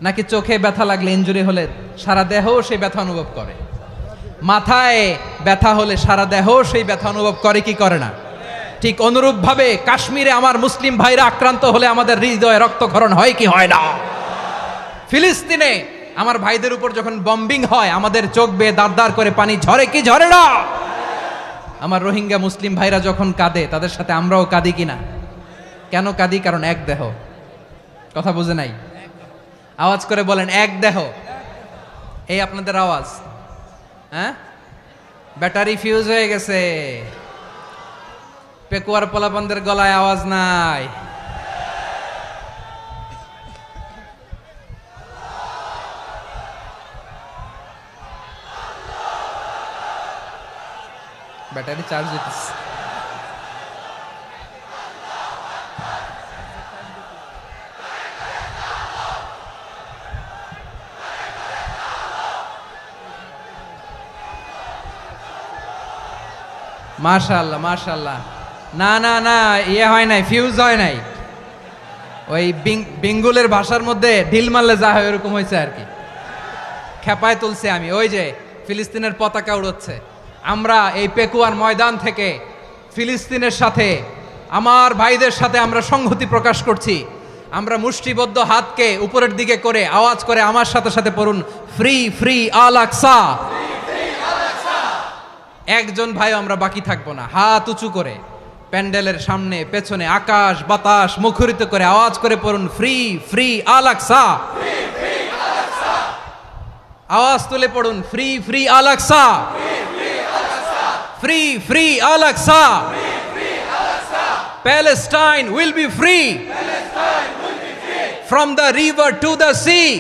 নাকি চোখে ব্যথা লাগলে, ইনজুরি হলে সারা দেহ সেই ব্যথা অনুভব করে? মাথায় ব্যথা হলে সারা দেহ সেই ব্যথা অনুভব করে কি করে না? ঠিক অনুরূপ ভাবে কাশ্মীরে আমার মুসলিম ভাইরা আক্রান্ত হলে আমাদের হৃদয়ে রক্তক্ষরণ হয় কি হয় না? ফিলিস্তিনে আমার ভাইদের উপর যখন বম্বিং হয়, আমাদের চোখ বেয়ে দাঁড় দাঁড় করে পানি ঝরে কি ঝরে না? আমার রোহিঙ্গা মুসলিম ভাইরা যখন কাঁদে, তাদের সাথে আমরাও কাঁদি কিনা? কেন কাঁদি? কারণ এক দেহ। কথা বুঝে নাই? আওয়াজ করে বলেন এক দেহ। এই আপনাদের আওয়াজ, হ্যাঁ? ব্যাটারি ফিউজ হয়ে গেছে, পেকুয়ার পোলাপানদের গলায় আওয়াজ নাই। ব্যাটারি চার্জ হইতেছে। মাশাআল্লাহ মাশাআল্লাহ। না না না, ইয়ে হয় নাই, ফিউজ হয় নাই। ওই বেঙ্গলের ভাষার মধ্যে ঢিল মারলে যা হয় এরকম হয়েছে আর কি। খেপায় তুলছে আমি। ওই যে ফিলিস্তিনের পতাকা উড়োচ্ছে। আমরা এই পেকুয়ার ময়দান থেকে ফিলিস্তিনের সাথে, আমার ভাইদের সাথে আমরা সংহতি প্রকাশ করছি। আমরা মুষ্টিবদ্ধ হাতকে উপরের দিকে করে আওয়াজ করে আমার সাথে সাথে পড়ুন, ফ্রি ফ্রি আল আকসা। একজন ভাই আমরা বাকি থাকবো না। হাত উঁচু করে প্যান্ডেলের সামনে পেছনে আকাশ বাতাস মুখরিত করে আওয়াজ করে পড়ুন, ফ্রি ফ্রি আল আকসা। আওয়াজ তুলে পড়ুন, free free Al Aqsa, free free Al Aqsa. Palestine will be free from the river to the sea.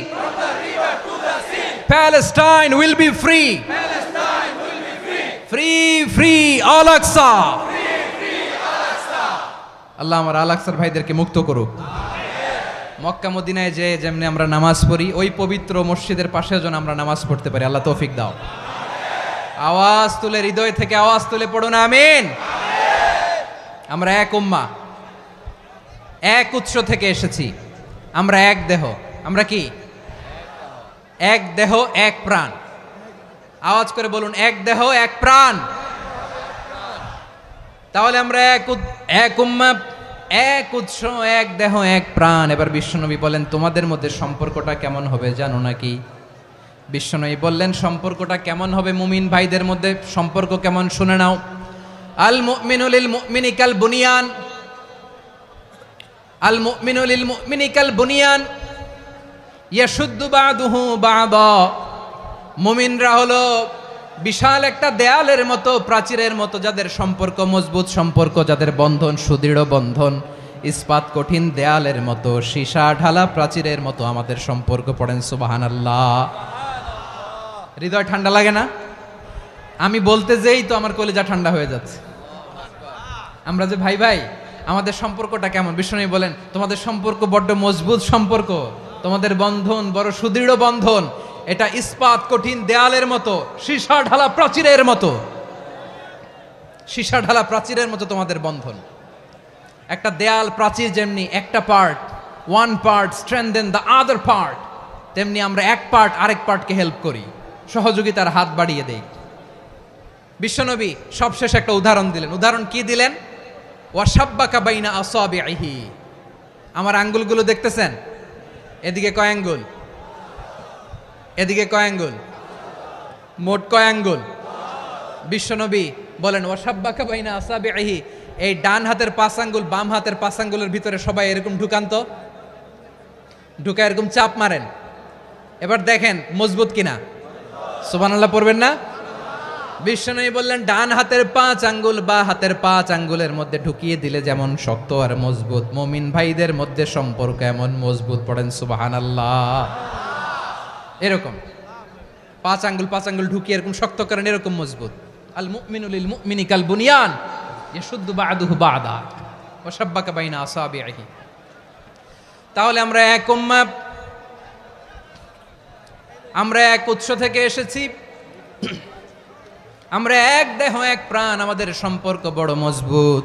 Palestine will be free. Free free Al Aqsa. আল্লাহ আমার আল আকসার ভাইদেরকে মুক্ত করুক। মক্কা মদিনায় যে যেমনি আমরা নামাজ পড়ি, ওই পবিত্র মসজিদের পাশে যেন আমরা নামাজ পড়তে পারি। আল্লাহ তৌফিক দাও। আওয়াজ তুলে, হৃদয় থেকে আওয়াজ তুলে পড়ুন আমিন। আমরা এক উম্মাহ, এক উৎস থেকে এসেছি। আমরা এক দেহ। আমরা কি? এক দেহ এক প্রাণ। আওয়াজ করে বলুন, এক দেহ এক প্রাণ। তাহলে আমরা এক উম্মাহ, এক উৎস, এক দেহ এক প্রাণ। এবার বিশ্বনবী বলেন, তোমাদের মধ্যে সম্পর্কটা কেমন হবে জানো নাকি? বিশ্বনবী বললেন, সম্পর্কটা কেমন হবে মুমিন ভাইদের মধ্যে? সম্পর্ক কেমন শুনে নাও। আল মুমিনু লিল মুমিনি কাল বুনিয়ান, আল মুমিনু লিল মুমিনি কাল বুনিয়ান ইয়াশুদ্দু বাদুহু বাদা। মুমিনরা হলো বিশাল একটা দেয়ালের মতো, প্রাচীরের মতো, যাদের সম্পর্ক মজবুত সম্পর্ক, যাদের বন্ধন সুদৃঢ় বন্ধন, ইস্পাত কঠিন দেয়ালের মতো, সীসা ঢালা প্রাচীরের মতো আমাদের সম্পর্ক। পড়েন সুবহানাল্লাহ। হৃদয় ঠান্ডা লাগে না? আমি বলতে যেই তো আমার কলিজা ঠান্ডা হয়ে যাচ্ছে। আমরা যে ভাই ভাই, আমাদের সম্পর্কটা কেমন? বিষ্ণু বলেন, তোমাদের সম্পর্ক বড্ড মজবুত সম্পর্ক, তোমাদের বন্ধন বড় সুদৃঢ় বন্ধন। এটা ইস্পাত কঠিন দেয়ালের মতো, সীসা ঢালা প্রাচীরের মতো, সীসা ঢালা প্রাচীরের মতো তোমাদের বন্ধন। একটা দেয়াল প্রাচীর যেমনি একটা part, one part strengthen the other part, তেমনি আমরা এক পার্ট আরেক পার্টকে হেল্প করি, সহযোগিতার হাত বাড়িয়ে দেই। বিশ্বনবী সবশেষ একটা উদাহরণ দিলেন। উদাহরণ কি দিলেন? ওয়াসাব্বাকা বাইনা আসাবিহি। আমার আঙ্গুলগুলো দেখতেছেন? এদিকে কয় আঙ্গুল? এদিকে কয় আঙ্গুল? মোট কয় আঙ্গুল? বিশ্বনবী বলেন, ওয়াসাব্বাকা বাইনা আসাবিহি। এই ডান হাতের 5 আঙ্গুল বাম হাতের 5 আঙ্গুলের ভিতরে সবাই এরকম ঢুকান তো, ঢুকা এরকম চাপ মারেন। এবার দেখেন মজবুত কিনা। সুবহানাল্লাহ পড়বেন না? বিশ্বনবী বললেন, ডান হাতের 5 আঙ্গুল বা হাতের 5 আঙ্গুলের মধ্যে ঢুকিয়ে দিলে যেমন শক্ত আর মজবুত, মুমিন ভাইদের মধ্যে সম্পর্ক এমন মজবুত। পড়েন সুবহানাল্লাহ। এরকম 5 আঙ্গুল ঢুকিয়ে এরকম শক্ত করেন, এরকম মজবুত। আল মুমিনু লিল মুমিনি কাল বুনিয়ান ইয়াশুদ্দু বাদুহু বাদা ওয়া শাব্বাকা বাইনা আসাবিহি। তাহলে আমরা এক উম্মাহ, আমরা এক উৎস থেকে এসেছি, আমরা এক দেহ এক প্রাণ, আমাদের সম্পর্ক বড় মজবুত।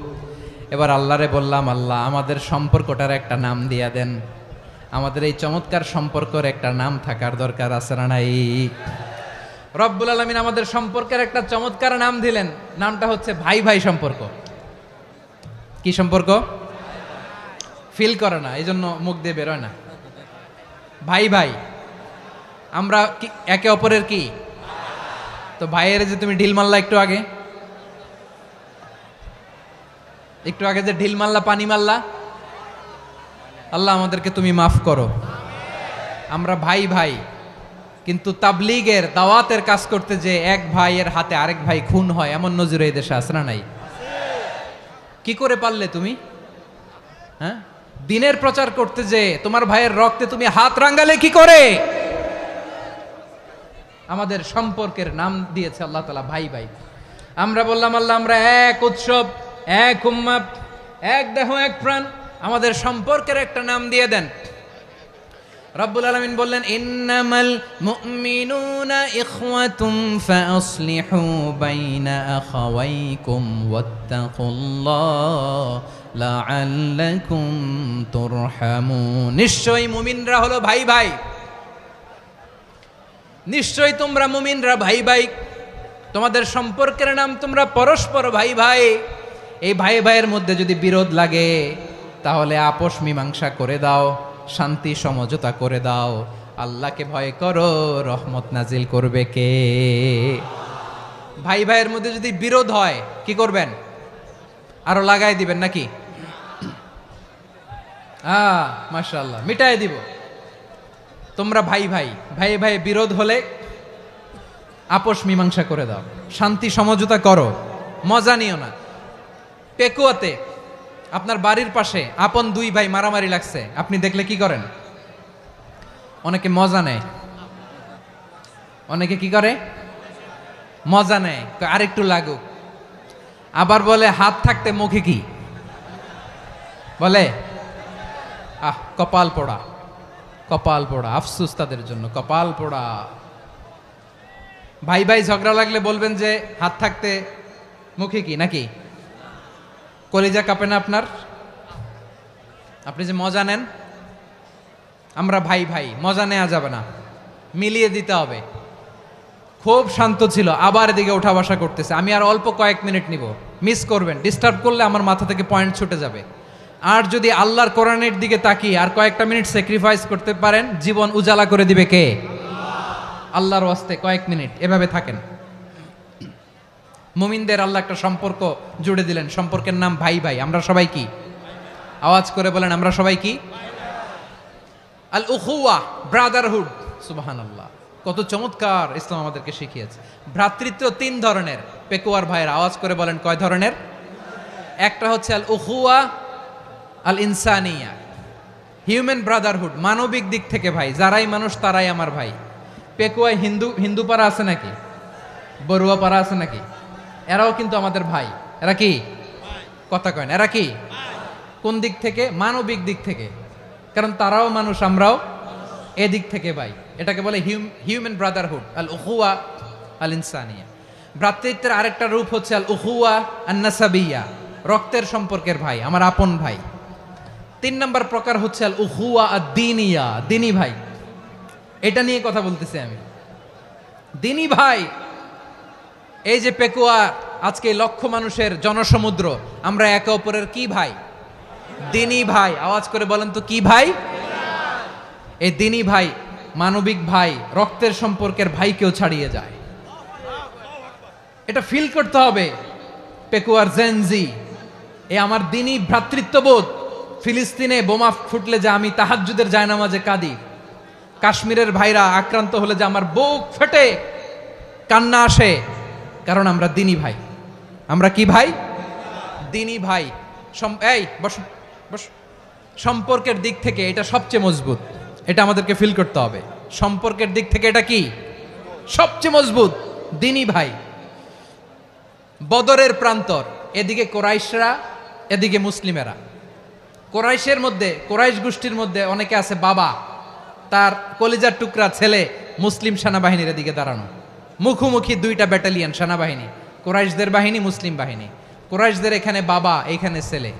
এবার আল্লাহরে বললাম, আল্লাহ আমাদের সম্পর্কটার একটা নাম দিয়া দেন। আমাদের এই চমৎকার সম্পর্কের একটা নাম থাকার দরকার আছে না নাই? রব্বুল আলামিন আমাদের সম্পর্কের একটা চমৎকার নাম দিলেন। নামটা হচ্ছে ভাই ভাই সম্পর্ক। কি সম্পর্ক? ফিল করে না, এই জন্য মুখ দিয়ে বেরোয় না। ভাই ভাই, আমরা একে অপরের কি? তো ভাইয়ের যে তুমি ঢিল মারলা একটু আগে, যে ঢিল মারলা, পানি মারলা, আল্লাহ আমাদেরকে তুমি মাফ করো। আমরা ভাই ভাই, কিন্তু তাবলীগের দাওয়াতের কাজ করতে যে এক ভাইয়ের হাতে আরেক ভাই খুন হয়, এমন নজির এই দেশে আছে না নাই? কি করে পারলে তুমি? হ্যাঁ, দিনের প্রচার করতে যে তোমার ভাইয়ের রক্তে তুমি হাত রাঙ্গালে কি করে? আমাদের সম্পর্কের নাম দিয়েছে আল্লাহ তাআলা ভাই ভাই। আমরা বললাম, আল্লাহ আমরা এক উৎসব, এক উম্মাহ, এক দেহ এক প্রাণ, আমাদের সম্পর্কের একটা নাম দিয়ে দেন। রব্বুল আলামিন বললেন ইন্নামাল মুমিনুনা ইখওয়াতুম ফাআসলিহু বাইনা আখাওয়াইকুম ওয়াত্তাকুল্লাহ লাআল্লাকুম তুরহামুন। নিশ্চয়ই মুমিনরা হলো ভাই ভাই, নিশ্চয়ই তোমরা মুমিনরা ভাই ভাই, তোমাদের সম্পর্কের নাম তোমরা পরস্পর ভাই ভাই। এই ভাই ভাইয়ের মধ্যে যদি বিরোধ লাগে তাহলে আপোষ মীমাংসা করে দাও, শান্তি সমঝোতা করে দাও। আল্লাহকে ভয় করো, রহমত নাজিল করবে কে? ভাই ভাইয়ের মধ্যে যদি বিরোধ হয় কি করবেন? আরো লাগাই দিবেন নাকি? মাশাআল্লাহ, মিটাই দিব। তোমরা ভাই ভাই, ভাই ভাই বিরোধ হলে আপোষ মীমাংসা করে দাও, শান্তি সমঝোতা করো, মজা নিও না। পেকুয়াতে আপনার বাড়ির পাশে আপন দুই ভাই মারামারি লাগছে, আপনি দেখলে কি করেন? অনেকে মজা নেয়, অনেকে কি করে? মজা নেয়, আরেকটু লাগুক। আবার বলে হাত থাকতে মুখে কি বলে? কপাল পোড়া, কপাল পোড়া, আফসুস তাদের জন্য, কপাল পোড়া। ভাই ভাই ঝগড়া লাগলে বলবেন যে হাত থাকতে মুখে কি, নাকি? কলিজা কাঁপে না আপনার? আপনি যে মজা নেন। আমরা ভাই ভাই, মজা নেওয়া যাবে না, মিলিয়ে দিতে হবে। খুব শান্ত ছিল, আবার এদিকে ওঠা বসা করতেছে। আমি আর অল্প কয়েক মিনিট নিব, মিস করবেন। ডিস্টার্ব করলে আমার মাথা থেকে পয়েন্ট ছুটে যাবে। আর যদি আল্লাহর কোরআনের দিকে তাকিয়ে আর কয়েকটা মিনিট স্যাক্রিফাইস করতে পারেন, জীবন উজালা করে দিবে কে? আল্লাহর ওয়াস্তে কয়েক মিনিট এভাবে থাকেন। মুমিনদের আল্লাহ একটা সম্পর্ক জুড়ে দিলেন, সম্পর্কের নাম ভাই ভাই। আমরা সবাই কি? আওয়াজ করে বলেন, আমরা সবাই কি? আল উখুয়া, ব্রাদারহুড। সুবহানাল্লাহ, কত চমৎকার ইসলাম আমাদেরকে শিখিয়েছে। ভ্রাতৃত্ব তিন ধরনের। পেকুয়ার ভাইয়ের আওয়াজ করে বলেন, কয় ধরনের? একটা হচ্ছে আল উখুয়া আল ইনসানিয়া, হিউম্যান ব্রাদারহুড, মানবিক দিক থেকে ভাই, যারাই মানুষ তারাই আমার ভাই। পেকুয়ায় হিন্দু পাড়া আছে নাকি? বড়ুয়া পাড়া আছে নাকি? এরাও কিন্তু আমাদের ভাই। এরা কি? কথা কয় না, এরা কি? কোন দিক থেকে? মানবিক দিক থেকে। কারণ তারাও মানুষ, আমরাও এদিক থেকে ভাই। এটাকে বলে হিউম্যান ব্রাদারহুড, আল উখুয়া আল ইনসানিয়া। ভ্রাতৃত্বের আরেকটা রূপ হচ্ছে আল উখুয়া আন নাসাবিয়া, রক্তের সম্পর্কের ভাই, আমার আপন ভাই। 3 নম্বর প্রকার হচ্ছে আল উখুয়া আদ-দীনিয়া, দিনী ভাই। এটা নিয়ে কথা বলতেছি আমি। দিনী ভাই, এই যে পেকুয়া, আজকে লক্ষ মানুষের জনসমুদ্র, আমরা একে অপরের কি ভাই? দিনী ভাই। আওয়াজ করে বলেন তো, কি ভাই? এই দিনী ভাই, মানবিক ভাই, রক্তের সম্পর্কের ভাইকেও ছাড়িয়ে যায়। এটা ফিল করতে হবে। পেকুয়ার জেনজি, এ আমার দিনী ভ্রাতৃত্ববোধ। ফিলিস্তিনে বোমা ফুটলে যে আমি তাহাজ্জুদের জায়নামাজে কাঁদি, কাশ্মীরের ভাইরা আক্রান্ত হলে যে আমার বুক ফেটে কান্না আসে, কারণ আমরা দিনী ভাই। আমরা কি ভাই? দিনী ভাই। এই বসো বসো। সম্পর্কের দিক থেকে এটা সবচেয়ে মজবুত, এটা আমাদেরকে ফিল করতে হবে। সম্পর্কের দিক থেকে এটা কি? সবচেয়ে মজবুত, দিনী ভাই। বদরের প্রান্তর, এদিকে কোরাইশরা, এদিকে মুসলিমেরা। কোরাইশের মধ্যে, কোরাইশ গোষ্ঠীর মধ্যে অনেকে আছে বাবা, তার কলিজার টুকরা ছেলে মুসলিম সেনাবাহিনীর এদিকে দাঁড়ানো, মুখোমুখি দুইটা ব্যাটালিয়ন সেনাবাহিনী, কোরাইশদের বাহিনী, মুসলিম বাহিনী। কোরাইশদের এখানে বাবা, এইখানে ছেলে।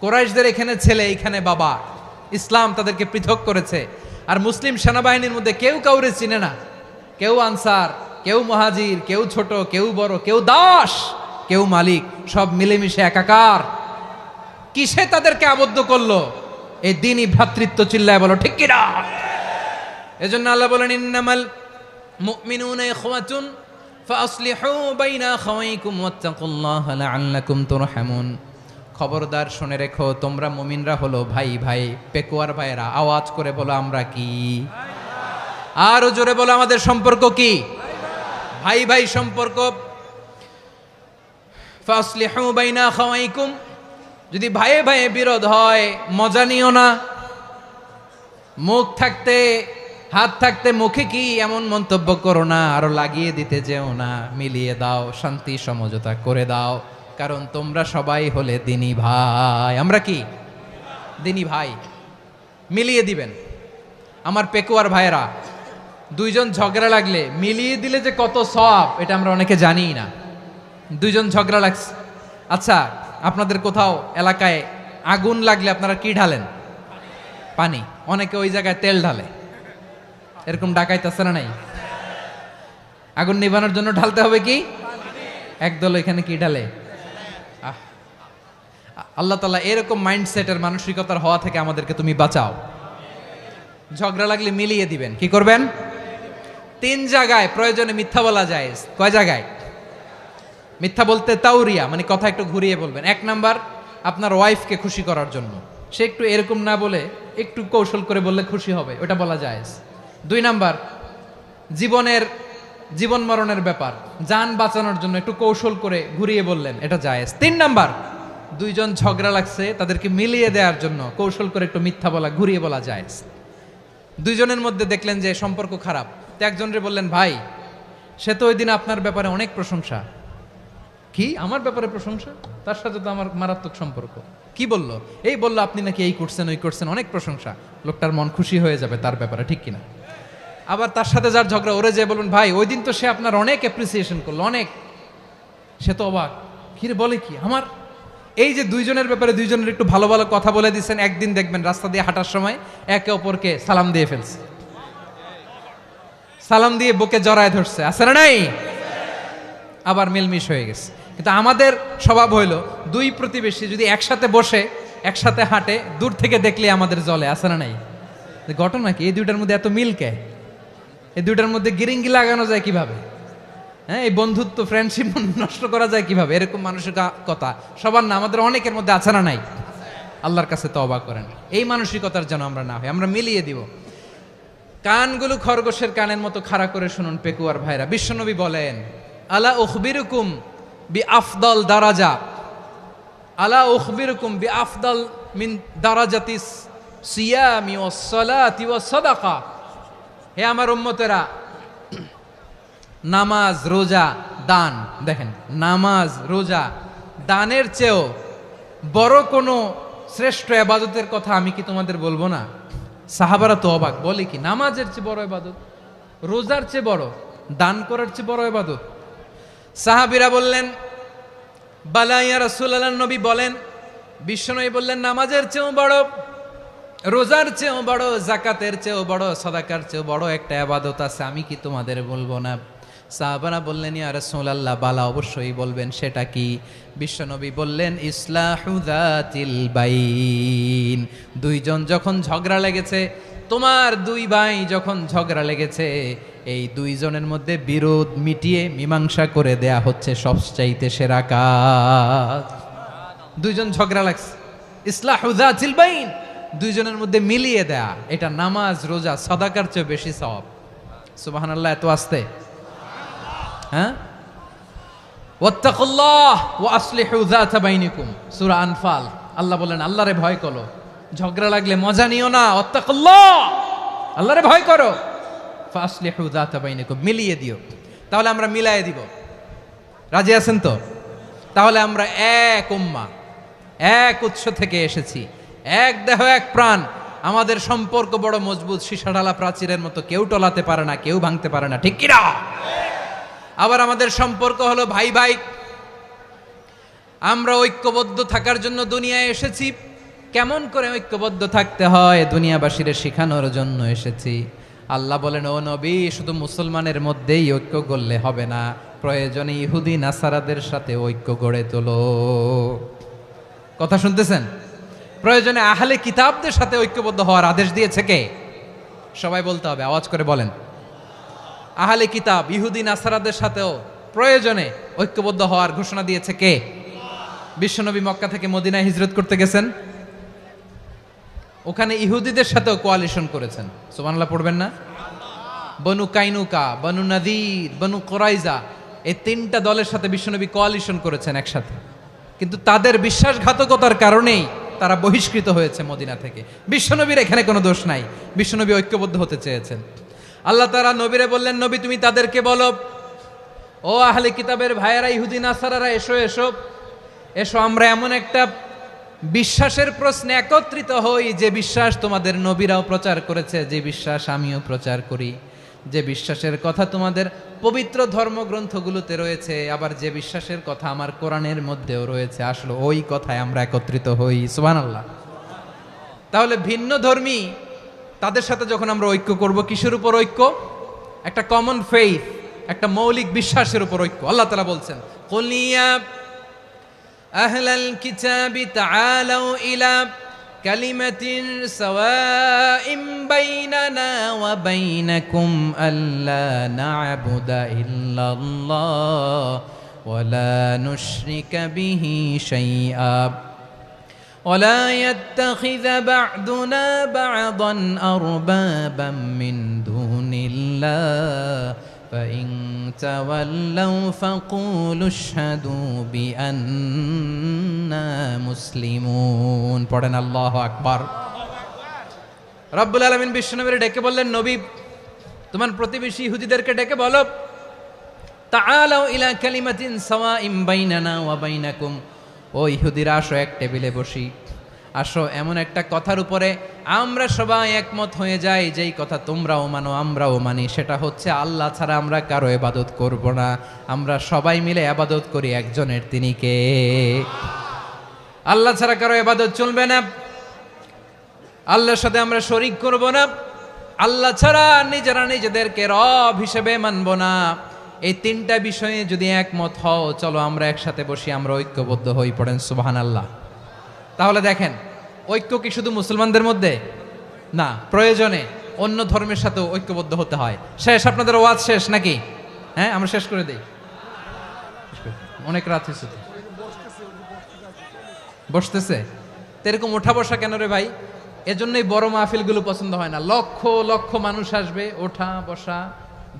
কোরাইশদের এখানে ছেলে, এইখানে বাবা। ইসলাম তাদেরকে পৃথক করেছে। আর মুসলিম সেনাবাহিনীর মধ্যে কেউ কাউরে চিনে না, কেউ আনসার, কেউ মুহাজির, কেউ ছোট, কেউ বড়, কেউ দাস, কেউ মালিক, সব মিলেমিশে একাকার। কিসে তাদেরকে আবদ্ধ করলো? এই দিনই ভ্রাতৃত্ব। চিল্লায় বলো ঠিক কিনা? এজন্য আল্লাহ বলেন, ইন্নামাল মুমিনুনা ইখওয়াতুন ফাআসলিহু বাইনা আখাওয়াইকুম ওয়াত্তাকুল্লাহা লাআল্লাকুম তুরহামুন। খবরদার শুনে রেখো, তোমরা মুমিনরা হলো ভাই ভাই। পেকুয়ার ভাইরা আওয়াজ করে বলো, আমরা কি? আরো জোরে বলো, আমাদের সম্পর্ক কি? ভাই ভাই সম্পর্ক। ফাআসলিহু বাইনা আখাওয়াইকুম, যদি ভাইয়ে ভাইয়ে বিরোধ হয় মজা নিও না। মুখ থাকতে, হাত থাকতে মুখে কি এমন মন্তব্য করো না, আরো লাগিয়ে দিতে যেও না। মিলিয়ে দাও, শান্তি সমঝোতা করে দাও, কারণ তোমরা সবাই হলে দিনী ভাই। আমরা কি? দিনী ভাই। মিলিয়ে দিবেন। আমার পেকুয়ার ভাইয়েরা, দুইজন ঝগড়া লাগলে মিলিয়ে দিলে যে কত সওয়াব এটা আমরা অনেকে জানিই না। দুইজন ঝগড়া লাগছে, আচ্ছা আপনাদের কোথাও এলাকায় আগুন লাগলে আপনারা কি ঢালেন? পানি। অনেকে ওই জায়গায় তেল ঢালে, এরকম ডাকাইতেছে না নাই? আগুন নিভানোর জন্য ঢালতে হবে কি? একদল এখানে কি ঢালে? আল্লাহ তাআলা এরকম মাইন্ডসেটের মানসিকতার হওয়া থেকে আমাদেরকে তুমি বাঁচাও। ঝগড়া লাগলে মিলিয়ে দিবেন। কি করবেন? 3 জায়গায় প্রয়োজনে মিথ্যা বলা যায়। কয় জায়গায় মিথ্যা বলতে? তাওরিয়া, মানে কথা একটু ঘুরিয়ে বলবেন। 1 নাম্বার, আপনার ওয়াইফকে খুশি করার জন্য, সে একটু এরকম না বলে একটু কৌশল করে বললে খুশি হবে, ওটা বলা যায়। 2 নাম্বার, জীবন মরণের ব্যাপার, জান বাঁচানোর জন্য একটু কৌশল করে ঘুরিয়ে বললেন, এটা জায়েজ। 3 নাম্বার, দুইজন ঝগড়া লাগছে তাদেরকে মিলিয়ে দেওয়ার জন্য কৌশল করে একটু মিথ্যা বলা, ঘুরিয়ে বলা জায়েজ। দুইজনের মধ্যে দেখলেন যে সম্পর্ক খারাপ, তো একজনরে বললেন, ভাই সে তো ওই দিন আপনার ব্যাপারে অনেক প্রশংসা। কি আমার ব্যাপারে প্রশংসা? তার সাথে তো আমার মারাত্মক সম্পর্ক। কি বললো? এই বললো আপনি নাকি এই করছেন ওই করছেন, অনেক প্রশংসা। লোকটার মন খুশি হয়ে যাবে তার ব্যাপারে, ঠিক কিনা? আবার তার সাথে যার ঝগড়া, ওরে যে বলুন, ভাই ওই দিন তো সে আপনার অনেক অ্যাপ্রিসিয়েশন করলো, অনেক। সে তো অবাক, কিরে বলে কি আমার? এই যে দুইজনের ব্যাপারে দুইজনের একটু ভালো ভালো কথা বলে দিচ্ছেন, একদিন দেখবেন রাস্তা দিয়ে হাঁটার সময় একে অপরকে সালাম দিয়ে ফেলছে, সালাম দিয়ে বুকে জড়ায় ধরছে, আছে না নাই? আবার মিলমিশ হয়ে গেছে। কিন্তু আমাদের স্বভাব হইল, দুই প্রতিবেশী যদি একসাথে বসে একসাথে হাঁটে, দূর থেকে দেখলে আমাদের জলে, আছে না নাই? ঘটনা কি? এই দুইটার মধ্যে এত মিল কে? এই দুইটার মধ্যে গিরিঙ্গি লাগানো যায় কিভাবে? হ্যাঁ, এই বন্ধুত্ব ফ্রেন্ডশিপ নষ্ট করা যায় কিভাবে? এরকম মানসিকতা সবার না, আমাদের অনেকের মধ্যে আছে না নাই? আল্লাহর কাছে তওবা করেন এই মানসিকতার যেন আমরা না হই, আমরা মিলিয়ে দিব। কানগুলো খরগোশের কানের মতো খাড়া করে শুনুন পেকুয়ার ভাইরা। বিশ্বনবী বলেন, আলা উখবিরুকুম বি আফদল দারাজা, আলা উখবিরুকুম বি আফদল মিন দারাজাতিস সিয়ামি ওয়াস সালাতি ওয়াস সাদাকা। হে আমার উম্মতেরা, নামাজ, রোজা, দান, দেখেন নামাজ, রোজা, দানের চেয়েও বড় কোনো শ্রেষ্ঠ ইবাদতের কথা আমি কি তোমাদের বলবো না? সাহাবারা তো অবাক, বলে কি নামাজের চেয়ে বড় ইবাদত, রোজার চেয়ে বড়, দান করার চেয়ে বড় ইবাদত? সাহাবীরা বললেন, বালা ইয়া রাসূলুল্লাহ, নবী বলেন। বিশ্বনবী বললেন, নামাজের চেয়েও বড়, রোজার চেয়েও বড়, যাকাতের চেয়েও বড়, সাদাকার চেয়েও বড় একটা ইবাদত আছে, আমি কি তোমাদের বলবো না? সাহাবারা বললেন, ইয়া রাসূলুল্লাহ, বালা, অবশ্যই বলবেন, সেটা কি? বিশ্বনবী বললেন, ইসলাহু যাতিল বাইন। দুইজন যখন ঝগড়া লেগেছে, তোমার দুই ভাই যখন ঝগড়া লেগেছে, এই দুইজনের মধ্যে বিরোধ মিটিয়ে মীমাংসা করে দেয়া হচ্ছে সবচাইতে সেরা কাজ। দুইজন ঝগড়া লাগছে, ইসলাহু যাতিল বাইন, দুইজনের মধ্যে মিলিয়ে দেয়া, এটা নামাজ, রোজা, সাদাকার চেয়ে বেশি সওয়াব। সুবহানাল্লাহ, এত আস্তে? হ্যাঁ, ওয়াত্তাকুল্লাহ ওয়া আসলিহু যাতা বাইনিকুম, সূরা আনফাল। আল্লাহ বলেন, আল্লাহরে ভয় করো, ঝগড়া লাগলে মজা নিও না, ওয়াত্তাকুল্লাহ, আল্লাহরে ভয় করো, ফাসলিহু যাতা বাইনিকুম, মিলিয়ে দিও। তাহলে আমরা মিলায়ে দিব, রাজি আছেন তো? তাহলে আমরা এক উম্মাহ, এক উৎস থেকে এসেছি, এক দেহ এক প্রাণ, আমাদের সম্পর্ক বড় মজবুত, সীসাঢালা প্রাচীরের মতো, কেউ টলাতে পারে না, কেউ ভাঙতে পারে না, ঠিক কিনা? আবার আমাদের সম্পর্ক হলো ভাই ভাই, আমরা ঐক্যবদ্ধ থাকার জন্য দুনিয়ায় এসেছি। কেমন করে ঐক্যবদ্ধ থাকতে হয় দুনিয়াবাসীদের শেখানোর জন্য এসেছি। আল্লাহ বলেন, ও নবী, শুধু মুসলমানের মধ্যেই ঐক্য গড়লে হবে না, প্রয়োজনে ইহুদি নাসারাদের সাথে ঐক্য গড়ে তোলো। কথা শুনতেছেন? প্রয়োজনে আহলে কিতাবদের সাথে ঐক্যবদ্ধ হওয়ার আদেশ দিয়েছে কে? সবাই বলতে হবে, আওয়াজ করে বলেন। আহলে কিতাব, ইহুদি নাসারাদের সাথেও প্রয়োজনে ঐক্যবদ্ধ হওয়ার ঘোষণা দিয়েছে কে? বিশ্বনবী মক্কা থেকে মদিনায় হিজরত করতে গেছেন, ওখানে ইহুদিদের সাথেও কোয়ালিশন করেছেন। সুবহানাল্লাহ পড়বেন না? বনু কাইনুকা, বনু নাদির, বনু কুরাইজা, এই 3টা দলের সাথে বিশ্বনবী কোয়ালিশন করেছেন একসাথে। কিন্তু তাদের বিশ্বাসঘাতকতার কারণেই তারা বহিষ্কৃত হয়েছে মদিনা থেকে। বিশ্বনবীর এখানে কোনো দোষ নাই, বিশ্বনবী ঐক্যবদ্ধ হতে চেয়েছেন। আল্লাহ তাআলা নবীরে বললেন, নবী তুমি তাদেরকে বলো, ও আহলে কিতাবের ভাইয়েরা, ইহুদি নাসারারা, এসো এসো এসো, আমরা এমন একটা বিশ্বাসের প্রশ্নে একত্রিত হই, যে বিশ্বাস তোমাদের নবীরাও প্রচার করেছে, যে বিশ্বাস আমিও প্রচার করি, যে বিশ্বাসের কথা তোমাদের পবিত্র ধর্মগ্রন্থগুলোতে রয়েছে, আবার যে বিশ্বাসের কথা আমার কোরআনের মধ্যেও রয়েছে, আসলে ওই কথায় আমরা একত্রিত হই। সুবহানাল্লাহ। তাহলে ভিন্ন ধর্মী তাদের সাথে যখন আমরা ঐক্য করব, কিসের উপর ঐক্য? একটা কমন ফেইথ, একটা মৌলিক বিশ্বাসের উপর ঐক্য। আল্লাহ তাআলা বলছেন, কুল ইয়া আহলাল কিতাবি তাআলাউ ইলা কালিমাতিন সাওয়াইম বাইনানা ওয়া বাইনাকুম আল্লা না'বুদা ইল্লাল্লাহ ওয়া লা নুশরিকা বিহি শাইআ ولا يتخذ بعضنا بعضا أربابا من دون الله فإن تولوا فقولوا اشهدوا بأننا مسلمون পড়েন আল্লাহু আকবার। রব্বুল আলামিন বিশ্বনবীর ডেকে বললেন, নবী তোমার প্রতিবেশী ইহুদিদেরকে ডেকে বলো, তাআলাউ ইলা কালিমাতিন সাওয়াইম বাইনানা ওয়া বাইনাকুম, ও ইহুদিরা আসো, এক টেবিলে বসি, আসো এমন একটা কথার উপরে আমরা সবাই একমত হয়ে যাই, যেই কথা তোমরাও মানো আমরাও মানি, সেটা হচ্ছে আল্লাহ ছাড়া আমরা কারো ইবাদত করব না, আমরা সবাই মিলে ইবাদত করি একজনের, তিনি কে? আল্লাহ ছাড়া কারো ইবাদত চলবে না, আল্লাহর সাথে আমরা শরীক করব না, আল্লাহ ছাড়া নিজেরা নিজেদেরকে রব হিসেবে মানব না। এই তিনটা বিষয়ে যদি একমত হও, চলো আমরা একসাথে বসি, আমরা ঐক্যবদ্ধ হই। পড়েন সুবহানাল্লাহ। তাহলে দেখেন, ঐক্য কি শুধু মুসলমানদের মধ্যে না, প্রয়োজনে অন্য ধর্মের সাথেও ঐক্যবদ্ধ হতে হয়। শেষ, আপনাদের ওয়াজ শেষ নাকি? হ্যাঁ, আমরা শেষ করে দেই, অনেক রাত হয়েছে তো। বসতেছে তো, এরকম ওঠা বসা কেন রে ভাই? এজন্যই বড় মাহফিলগুলো পছন্দ হয় না। লক্ষ লক্ষ মানুষ আসবে, ওঠা বসা,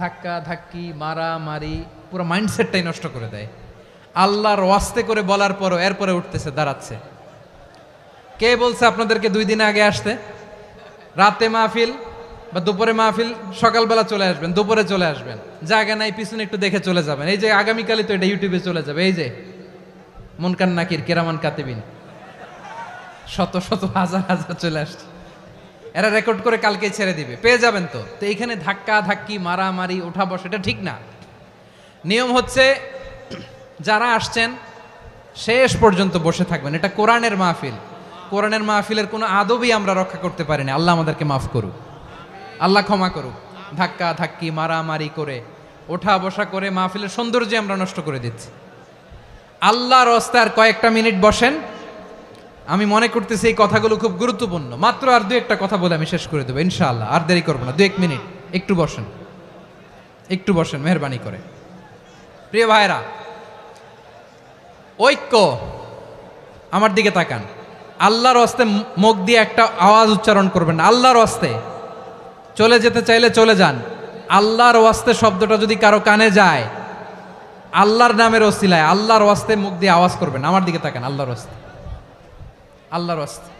ধাক্কা ধাক্কি, মারা মারি, পুরো মাইন্ডসেটটাই নষ্ট করে দেয়। আল্লাহর ওয়াস্তে করে বলার পরও এরপরে উঠতেছে, দাঁড়াচ্ছে। কে বলছে আপনাদেরকে 2 দিন আগে আসতে? রাতে মাহফিল বা দুপুরে মাহফিল, সকালবেলা চলে আসবেন, দুপুরে চলে আসবেন, জায়গা নাই পিছনে একটু দেখে চলে যাবেন। এই যে আগামীকালই তো এটা ইউটিউবে চলে যাবে, এই যে মুনকার নাকির কেরামান কাতিবিন, শত শত হাজার হাজার চলে আসছে, এরা রেকর্ড করে কালকে ছেড়ে দিবে, পেয়ে যাবেন তো। তো এইখানে ধাক্কা ধাক্কি, মারামারি, ওঠা বসা, এটা ঠিক না। নিয়ম হচ্ছে যারা আসছেন শেষ পর্যন্ত বসে থাকবেন। এটা কোরআনের মাহফিল, কোরআনের মাহফিলের কোনো আদবই আমরা রক্ষা করতে পারিনি। আল্লাহ আমাদেরকে মাফ করুক, আল্লাহ ক্ষমা করুক। ধাক্কা ধাক্কি, মারামারি করে, ওঠা বসা করে মাহফিলের সৌন্দর্য আমরা নষ্ট করে দিচ্ছি। আল্লাহর রাস্তায় আর কয়েকটা মিনিট বসেন। আমি মনে করতেছি এই কথাগুলো খুব গুরুত্বপূর্ণ। মাত্র আর 2-1টা কথা বলে আমি শেষ করে দেবো ইনশাআল্লাহ, আর দেরি করবো না। 2-1 মিনিট একটু বসেন, একটু বসেন মেহরবানি করে। প্রিয় ভাইরা, ঐক্য, আমার দিকে তাকান। আল্লাহর রাস্তে মুখ দিয়ে একটা আওয়াজ উচ্চারণ করবেন না। আল্লাহর রাস্তে চলে যেতে চাইলে চলে যান। আল্লাহর ওয়াস্তে শব্দটা যদি কারো কানে যায়, আল্লাহর নামের ওসিলায় আল্লাহর ওয়াস্তে মুখ দিয়ে আওয়াজ করবেন। আমার দিকে তাকান, আল্লাহর ওয়াস্তে, আল্লাহর ওয়াস্তে।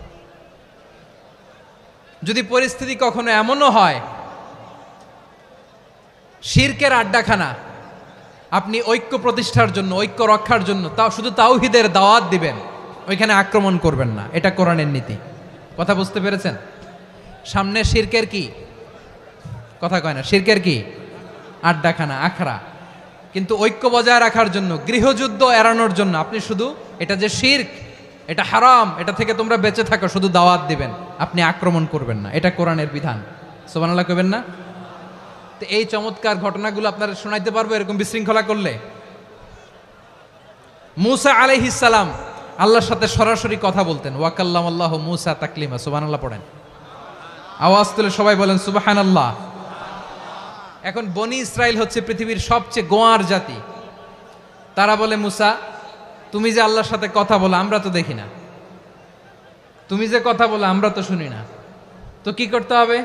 যদি পরিস্থিতি কখনো এমনও হয় শিরকের আড্ডাখানা, আপনি ঐক্য প্রতিষ্ঠার জন্য, ঐক্য রক্ষার জন্য তাও শুধু তাওহীদের দাওয়াত দিবেন, ওইখানে আক্রমণ করবেন না। এটা কোরআনের নীতি। কথা বুঝতে পেরেছেন? সামনে শিরকের কি কথা কয় না, শিরকের কি আড্ডাখানা, আখড়া। কিন্তু ঐক্য বজায় রাখার জন্য, গৃহযুদ্ধ এড়ানোর জন্য আপনি শুধু এটা যে শিরক, এটা হারাম, এটা থেকে তোমরা বেঁচে থাকো, শুধু দাওয়াত দিবেন, আপনি আক্রমণ করবেন না। এটা কোরআনের বিধান। সুবহানাল্লাহ কইবেন না? তো এই চমৎকার ঘটনাগুলো আপনারা শোনাইতে পারবো এরকম বিশৃঙ্খলা করলে। মূসা আলাইহিস সালাম আল্লাহর সাথে সরাসরি কথা বলতেন। ওয়াকাল্লামাল্লাহু মূসা তাকলিমা। সুবহানাল্লাহ পড়েন, আওয়াজ তুলে সবাই বলেন সুবহানাল্লাহ। এখন বনি ইসরাইল হচ্ছে পৃথিবীর সবচেয়ে গোয়ার জাতি। তারা বলে, মূসা তুমি যে আল্লাহর সাথে কথা বলো আমরা তো দেখি না, তুমি যে কথা বলো আমরা তো শুনি না, তো কি করতে হবে?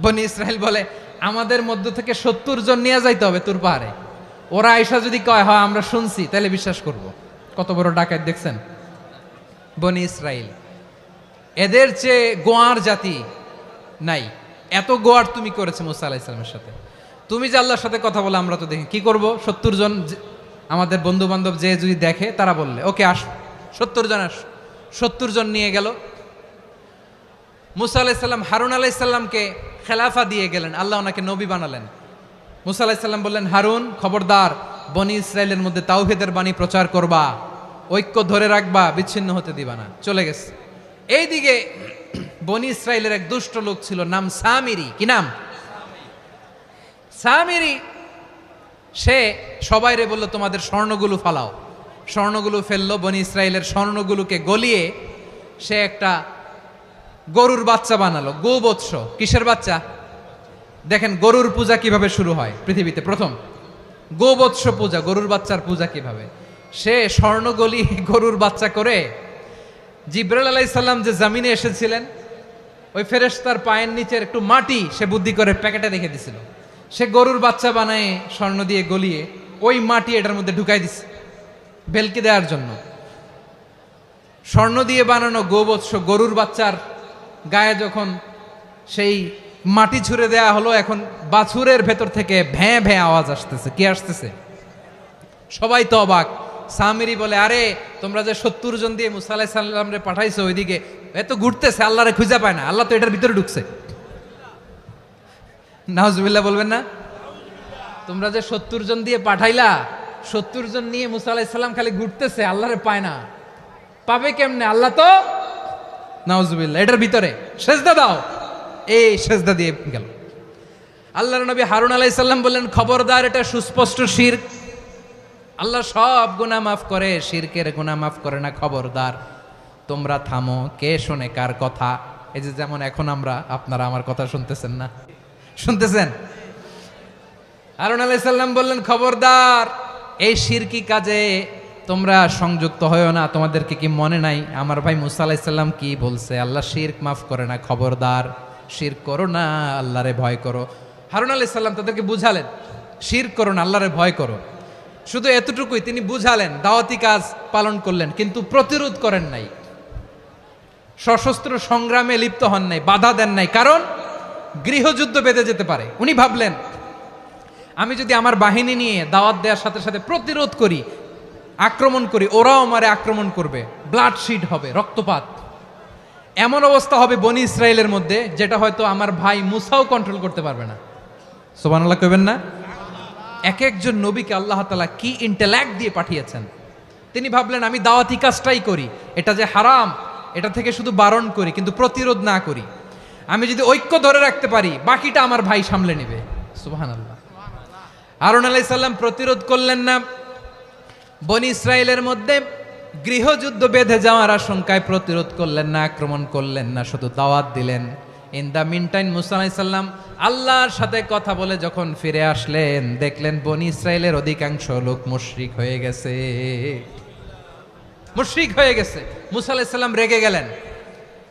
বনি ইসরাইল বলে, আমাদের মধ্য থেকে 70 জন নিয়ে যাইতে হবে তুর পাহাড়ে। ওরা আয়েশা যদি কয় হয় আমরা শুনছি, তাহলে বিশ্বাস করব। কত বড় ডাকাত দেখছেন বনি ইসরাইল। এদের চেয়ে গোয়ার জাতি নাই। এত গোয়ার তুমি করেছে মুসা আলাইহিস সালামের সাথে। তুমি যে আল্লাহর সাথে কথা বলে আমরা তো দেখি, কি করব? 70 জন আমাদের বন্ধু বান্ধব যে যদি দেখে, তারা বললে ওকে আস, 70 জন আস, 70 জন নিয়ে গেল। মুসা আলাইহিস সালাম হারুন আলাইহিস সালামকে খেলাফা দিয়ে গেলেন, আল্লাহ ওনাকে নবী বানালেন। মুসা আলাইহিস সালাম বললেন, হারুন খবরদার, বনি ইসরায়েলের মধ্যে তাওহীদের বাণী প্রচার করবা, ঐক্য ধরে রাখবা, বিচ্ছিন্ন হতে দিবা না। চলে গেছে। এইদিকে বনি ইসরায়েলের এক দুষ্ট লোক ছিল, নাম সামিরি। কি নাম? সামিরি। সে সবাইরে বলল, তোমাদের স্বর্ণগুলো ফালাও। স্বর্ণগুলো ফেললো, বনি ইসরায়েলের স্বর্ণগুলোকে গলিয়ে সে একটা গরুর বাচ্চা বানালো, গোবৎস। কিসের বাচ্চা? দেখেন গরুর পূজা কিভাবে শুরু হয় পৃথিবীতে, প্রথম গোবৎস পূজা, গরুর বাচ্চার পূজা কিভাবে। সে স্বর্ণ গলি গরুর বাচ্চা করে জিবরাইল আলাইহিস সালাম যে জমিনে এসেছিলেন, ওই ফেরেশতার পায়ের নিচের একটু মাটি সে বুদ্ধি করে প্যাকেটে রেখে দিছিল। সে গরুর বাচ্চা বানায় স্বর্ণ দিয়ে গলিয়ে ওই মাটি এটার মধ্যে ঢুকাই দিছে ভেলকি দেওয়ার জন্য। স্বর্ণ দিয়ে বানানো গোবৎস গরুর বাচ্চার গায়ে যখন সেই মাটি ছুঁড়ে দেয়া হলো, এখন বাছুরের ভেতর থেকে ভ্যাঁ ভ্যাঁ আওয়াজ আসতেছে। কি আসতেছে? সবাই তো অবাক। সামিরি বলে, আরে তোমরা যে 70 জন দিয়ে মুসা আলাইহিস সালাম রে পাঠাইছো, ওইদিকে এত ঘুরতেছে, আল্লাহরে খুঁজে পায় না, আল্লাহ তো এটার ভিতরে ঢুকছে। নাউজুবিল্লাহ বলবেন না? তোমরা যে 70 জন দিয়ে পাঠাইলা, 70 জন নিয়ে মুসা আলাইহিস সালাম খালি ঘুরতেছে, আল্লাহরে পায় না। পাবে কেমনে? আল্লাহ তো, নাউজুবিল্লাহ, এটার ভিতরে সেজদা দাও। এই সেজদা দিয়ে গেল। আল্লাহর নবী হারুন আলাইহিস সালাম বললেন, খবরদার, এটা সুস্পষ্ট শিরক। আল্লাহ সব গুনাহ মাফ করে, শিরকের গুনাহ মাফ করে না, খবরদার তোমরা থামো। কে শোনে কার কথা? এই যে যেমন এখন আপনারা আমার কথা শুনতেছেন না? শুনতেছেন? হারুন আলাইহিস সালাম বললেন, খবরদার, এই শিরকি কাজে তোমরা সংযুক্ত হয়েও না। তোমাদেরকে কি মনে নাই আমার ভাই মুসা আলাইহিস সালাম কি বলছে? আল্লাহ শিরক মাফ করে না, খবরদার শিরক করো না, আল্লাহরে ভয় করো। হারুন আলাইহিস সালাম তাদেরকে বুঝালেন, শিরক করো না, আল্লাহরে ভয় করো। শুধু এতটুকুই তিনি বুঝালেন, দাওয়াতি কাজ পালন করলেন, কিন্তু প্রতিরোধ করেন নাই, সশস্ত্র সংগ্রামে লিপ্ত হন নাই, বাধা দেন নাই, কারণ গৃহযুদ্ধ বেঁধে যেতে পারে। উনি ভাবলেন, আমি যদি আমার বাহিনী নিয়ে দাওয়াত দেওয়ার সাথে সাথে প্রতিরোধ করি, আক্রমণ করি, ওরাও আমারে আক্রমণ করবে, ব্লাডশিড হবে, রক্তপাত। এমন অবস্থা হবে বনি ইসরায়েলের মধ্যে, যেটা হয়তো আমার ভাই মুসাও কন্ট্রোল করতে পারবে না। সুবহানাল্লাহ কইবেন না? এক একজন নবীকে আল্লাহ তাআলা কি ইন্টেলেক্ট দিয়ে পাঠিয়েছেন। তিনি ভাবলেন, আমি দাওয়াতি কাজটাই করি, এটা যে হারাম এটা থেকে শুধু বারণ করি, কিন্তু প্রতিরোধ না করি। আমি যদি ঐক্য ধরে রাখতে পারি, বাকিটা আমার ভাই সামলে নেবে। সুবহানাল্লাহ। হারুন আলাইহিস সালাম প্রতিরোধ করলেন না, বনি ইসরায়েলের মধ্যে গৃহযুদ্ধ বেঁধে যাওয়ার আশঙ্কায় প্রতিরোধ করলেন না, আক্রমণ করলেন না, শুধু দাওয়াত দিলেন। ইন দ্য মিন টাইম মুসা আলাইহিস সালাম আল্লাহর সাথে কথা বলে যখন ফিরে আসলেন, দেখলেন বনি ইসরায়েলের অধিকাংশ লোক মুশরিক হয়ে গেছে। মুশরিক হয়ে গেছে। মুসা আলাইহিস সালাম রেগে গেলেন।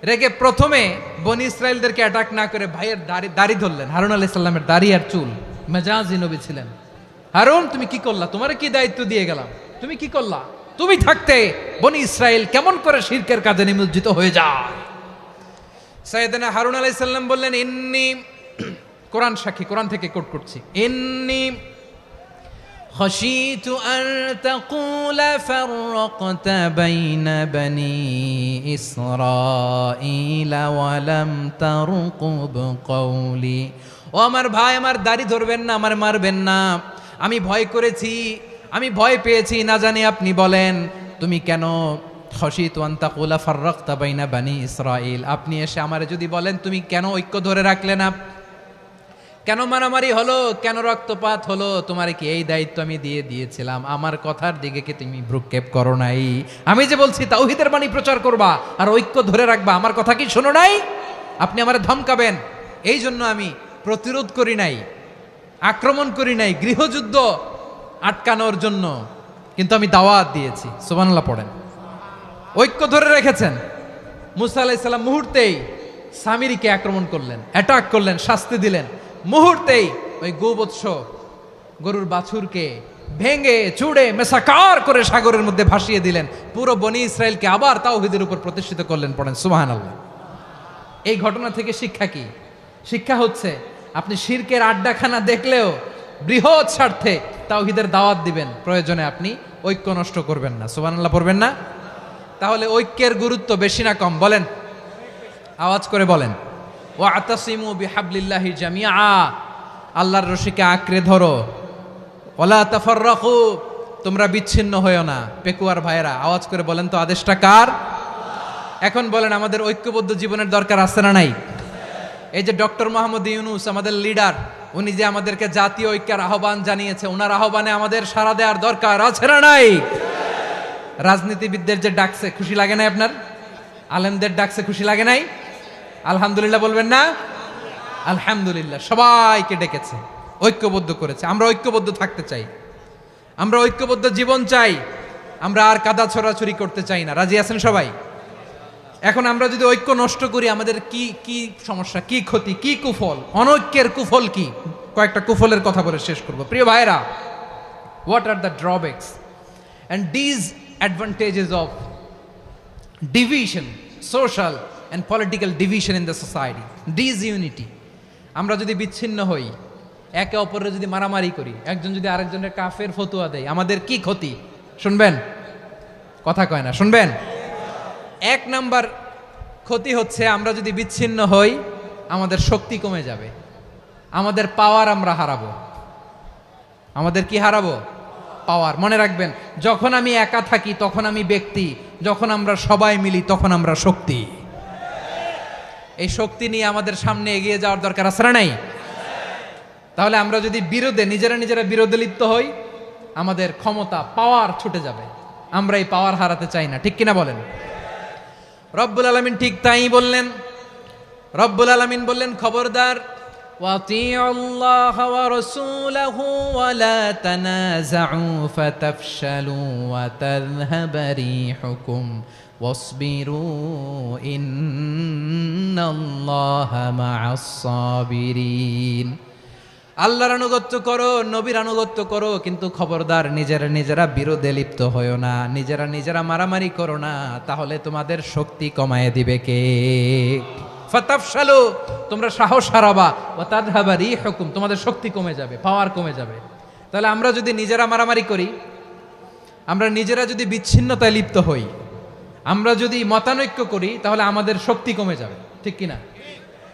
রেগে প্রথমে বনি ইসরায়েলদেরকে অ্যাটাক না করে ভাইয়ের দাড়ি ধরলেন। হারুন আলাইহিস সালামের দাড়ি আর চুল, মেজাজি নবী ছিলেন। হারুন, তুমি কি করলা? তোমার কি দায়িত্ব দিয়ে গেলাম, তুমি কি করলা? তুমি থাকতে বনি ইসরায়েল কেমন করে শিরকের কাজে নিমজ্জিত হয়ে যায়? সাইয়েদনা হারুন আলাইহিস সালাম বললেন, ইন্নী, কোরআন সাক্ষী, কোরআন থেকে কোট করছি, ইন্নী খাশিতু আন তাকুলা ফাররাকতা বাইনা বনি ইসরাঈলা ওয়া লাম তারকুব কওলি। ও আমার ভাই, আমার দাড়ি ধরবেন না, আমার মারবেন না। আমি ভয় করেছি, আমি ভয় পেয়েছি, না জানি আপনি বলেন তুমি কেন খাশিতু আন তাকুলা ফাররাকতা বাইনা বনি ইসরাঈল। আপনি এসে আমারে যদি বলেন তুমি কেন ঐক্য ধরে রাখলে না, কেন মারামারি হলো, কেন রক্তপাত হলো, তোমার কি এই দায়িত্ব আমি দিয়ে দিয়েছিলাম? আমার কথার দিকে কি তুমি ভ্রুক্ষেপ করো নাই? আমি যে বলছি তাওহীদের বাণী প্রচার করবা আর ঐক্য ধরে রাখবা, আমার কথা কি শোনো নাই? আপনি আমারে ধমকাবেন, এই জন্য আমি প্রতিরোধ করি নাই, আক্রমণ করি নাই, গৃহযুদ্ধ আটকানোর জন্য কিন্তু আমি দাওয়াত দিয়েছি। সুবহানাল্লাহ পড়েন। ঐক্য ধরে রেখেছেন। মুসা আলাইহিস সালাম মুহূর্তেই সামিরিকে আক্রমণ করলেন, অ্যাটাক করলেন, শাস্তি দিলেন। মুহূর্তেই ওই গোবৎস গরুর বাছুরকে ভেঙে চুড়ে মেসাকার করে সাগরের মধ্যে ভাসিয়ে দিলেন। পুরো বনি ইসরায়েলকে আবার তাওহীদের উপর প্রতিষ্ঠিত করলেন। পড়েন সুবহানাল্লাহ। এই ঘটনা থেকে শিক্ষা কি? শিক্ষা হচ্ছে, আপনি শিরকের আড্ডাখানা দেখলেও বৃহৎ স্বার্থে তাওহীদের দাওয়াত দিবেন, প্রয়োজনে আপনি ঐক্য নষ্ট করবেন না। সুবহানাল্লাহ পড়বেন না? তাহলে ঐক্যের গুরুত্ব বেশি না কম বলেন? আওয়াজ করে বলেন। ওয়াতাসিমু বিহাবলিল্লাহি জামিআ, আল্লাহর রশিকে আঁকড়ে ধরো। ওয়ালা তাফাররাকু, তোমরা বিচ্ছিন্ন হয়েও না। পেকুয়ার ভাইরা আওয়াজ করে বলেন তো আদেশটা কার? এখন বলেন আমাদের ঐক্যবদ্ধ জীবনের দরকার আছে না নাই? এই যে ডক্টর মোহাম্মদ ইউনূস আমাদের লিডার, উনি যে আমাদেরকে জাতীয় ঐক্যের আহ্বান জানিয়েছে, ওনার আহ্বানে আমাদের সাড়া দেওয়ার দরকার আছে না নাই? রাজনীতিবিদদের যে ডাকছে খুশি লাগে নাই আপনার? আলেমদের ডাকছে খুশি লাগে নাই? আলহামদুলিল্লাহ বলবেন না? আলহামদুলিল্লাহ, সবাইকে ডেকেছে, ঐক্যবদ্ধ করেছে। আমরা ঐক্যবদ্ধ থাকতে চাই, আমরা ঐক্যবদ্ধ জীবন চাই, আমরা আর কাদা ছড়াছড়ি করতে চাই না। রাজি আছেন সবাই? এখন আমরা যদি ঐক্য নষ্ট করি আমাদের কি কি সমস্যা, কি ক্ষতি, কি কুফল? অনৈক্যের কুফল কি? কয়েকটা কুফলের কথা বলে শেষ করব। প্রিয় ভাইরা, what are the drawbacks and disadvantages of division, social and political division in the society? Disunity. আমরা যদি বিচ্ছিন্ন হই, একে অপরের যদি মারামারি করি, একজন যদি আরেকজনের কাফের ফতোয়া দেয়, আমাদের কি ক্ষতি? শুনবেন? কথা কয় না, শুনবেন? এক নাম্বার ক্ষতি হচ্ছে আমরা যদি বিচ্ছিন্ন হই, আমাদের শক্তি কমে যাবে, আমাদের পাওয়ার আমরা হারাবো। আমাদের কি হারাবো? পাওয়ার। মনে রাখবেন, যখন আমি একা থাকি তখন আমি ব্যক্তি, যখন আমরা সবাই মিলি তখন আমরা শক্তি। এই শক্তি নিয়ে আমাদের সামনে এগিয়ে যাওয়ার দরকার আছে না নাই? তাহলে আমরা যদি নিজেরা বিরোধে লিপ্ত হই, আমাদের ক্ষমতা, পাওয়ার ছুটে যাবে। আমরা এই পাওয়ার হারাতে চাই না, ঠিক কিনা বলেন? রব্বুল আলামিন ঠিক তাই বললেন। রব্বুল আলামিন বললেন, খবরদার, وَأَطِيعُوا اللَّهَ وَرَسُولَهُ وَلَا تَنَازَعُوا فَتَفْشَلُوا وَتَذْهَبَ رِيحُكُمْ وَاصْبِرُوا إِنَّ اللَّهَ مَعَ الصَّابِرِينَ। আল্লাহর আনুগত্য করো, নবীর আনুগত্য করো, কিন্তু খবরদার নিজেরা বিরোধে লিপ্ত হয়ো না, নিজেরা মারামারি করো না, তাহলে তোমাদের শক্তি কমায় দিবে কে? ফাতাফশালু, তোমরা সাহস হারাবা, ওয়া তাযহাবা রিহুকুম, তোমাদের শক্তি কমে যাবে, পাওয়ার কমে যাবে। তাহলে আমরা যদি নিজেরা মারামারি করি, আমরা নিজেরা যদি বিচ্ছিন্নতায় লিপ্ত হই, আমরা যদি মতানৈক্য করি, তাহলে আমাদের শক্তি কমে যাবে, ঠিক কিনা?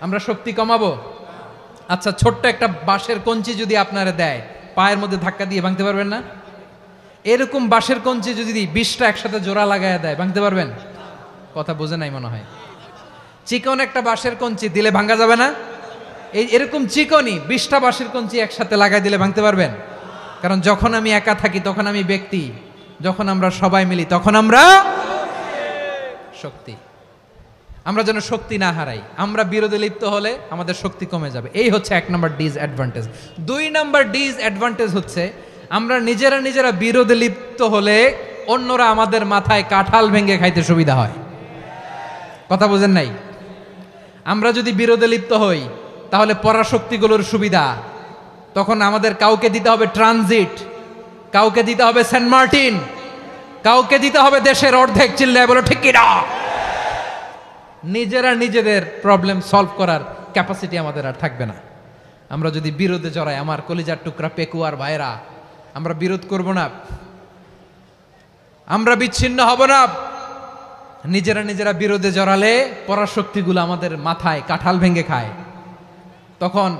আমরা শক্তি কমাবো। আচ্ছা, ছোট্ট একটা বাঁশের কঞ্চি যদি আপনারা দেয়, পায়ের মধ্যে ধাক্কা দিয়ে ভাঙতে পারবেন না? এরকম বাঁশের কঞ্চি যদি 20টা একসাথে জোড়া লাগায় দেয়, ভাঙতে পারবেন? কথা বোঝে নাই মনে হয়। চিকন একটা বাঁশের কঞ্চি দিলে ভাঙা যাবে না? এরকম চিকনই 20টা বাঁশের কঞ্চি একসাথে লাগাই দিলে ভাঙতে পারবেন? কারণ যখন আমি একা থাকি তখন আমি ব্যক্তি, যখন আমরা সবাই মিলি তখন আমরা শক্তি। আমরা যেন শক্তি না হারাই। আমরা বিরোধে লিপ্ত হলে আমাদের শক্তি কমে যাবে। এই হচ্ছে 1 নাম্বার ডিসঅ্যাডভান্টেজ। 2 নাম্বার ডিসঅ্যাডভান্টেজ হচ্ছে আমরা নিজেরা বিরোধে লিপ্ত হলে অন্যরা আমাদের মাথায় কাঁঠাল ভেঙে খাইতে সুবিধা হয়। কথা বোঝেন নাই? আমরা যদি বিরোধে লিপ্ত হই তাহলে পরাশক্তিগুলোর সুবিধা, তখন আমাদের কাউকে দিতে হবে ট্রানজিট, কাউকে দিতে হবে সেন্ট মার্টিন, কাউকে দিতে হবে দেশের অর্ধেক। চিল্লায় বলো ঠিক কিনা? নিজেদের প্রবলেম সলভ করার ক্যাপাসিটি আমাদের আর থাকবে না। আমরা যদি বিরোধে জড়াই, আমার কলিজার টুকরা পেকুয়ার ভাইরা, আমরা বিরোধ করব না, আমরা বিচ্ছিন্ন হব না। নিজেরা বিরোধে জড়ালে পরাশক্তিগুলো আমাদের মাথায় কাঁঠাল ভেঙে খায়। তখন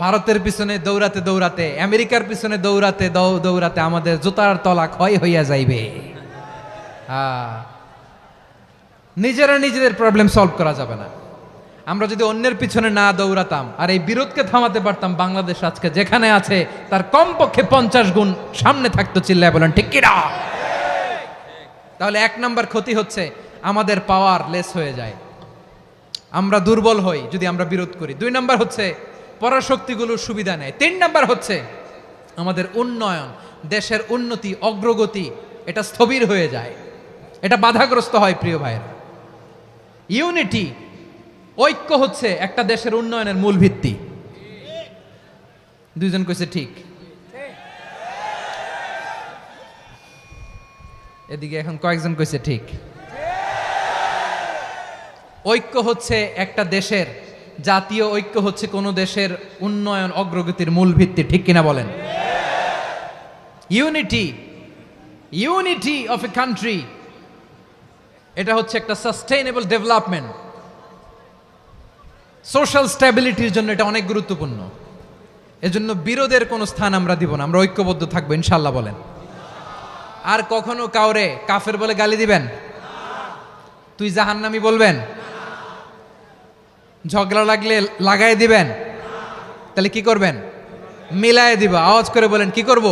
ভারতের পিছনে দৌড়াতে, আমেরিকার পিছনে দৌড়াতে আমাদের জুতার তলা ক্ষয় হইয়া যাইবে। নিজেদের প্রবলেম সলভ করা যাবে না। আমরা যদি অন্যের পিছনে না দৌড়াতাম আর এই বিরোধকে থামাতে পারতাম, বাংলাদেশ আজকে যেখানে আছে তার কমপক্ষে 50 গুণ সামনে থাকতো। চিল্লায় বলেন ঠিক কিনা? তাহলে 1 নাম্বার ক্ষতি হচ্ছে আমাদের পাওয়ার লেস হয়ে যায়, আমরা দুর্বল হই যদি আমরা বিরোধ করি। 2 নাম্বার হচ্ছে পরাশক্তিগুলোর সুবিধা নেয়। 3 নাম্বার হচ্ছে আমাদের উন্নয়ন, দেশের উন্নতি, অগ্রগতি, এটা স্থবির হয়ে যায়, এটা বাধাগ্রস্ত হয়। প্রিয় ভাইয়েরা, ইউনিটি, ঐক্য হচ্ছে একটা দেশের উন্নয়নের মূল ভিত্তি। 2 জন কইছে ঠিক। এদিকে এখন কয়েকজন কইছে ঠিক। ঐক্য হচ্ছে একটা দেশের, জাতীয় ঐক্য হচ্ছে কোন দেশের উন্নয়ন, অগ্রগতির মূল ভিত্তি, ঠিক কিনা বলেন? ইউনিটি অফ এ কান্ট্রি এটা হচ্ছে একটা সাস্টেইনেবল ডেভেলপমেন্ট, সোশ্যাল স্ট্যাবিলিটির জন্য এটা অনেক গুরুত্বপূর্ণ। এজন্য বিরোধের কোনো স্থান আমরা দিব না, আমরা ঐক্যবদ্ধ থাকবো ইনশাআল্লাহ বলেন। আর কখনো কাউরে কাফের বলে গালি দিবেন? তুই জাহান্নামী বলবেন? ঝগড়া লাগলে লাগাই দিবেন? তাহলে কি করবেন? মিলায় দিব। আওয়াজ করে বলেন কি করব?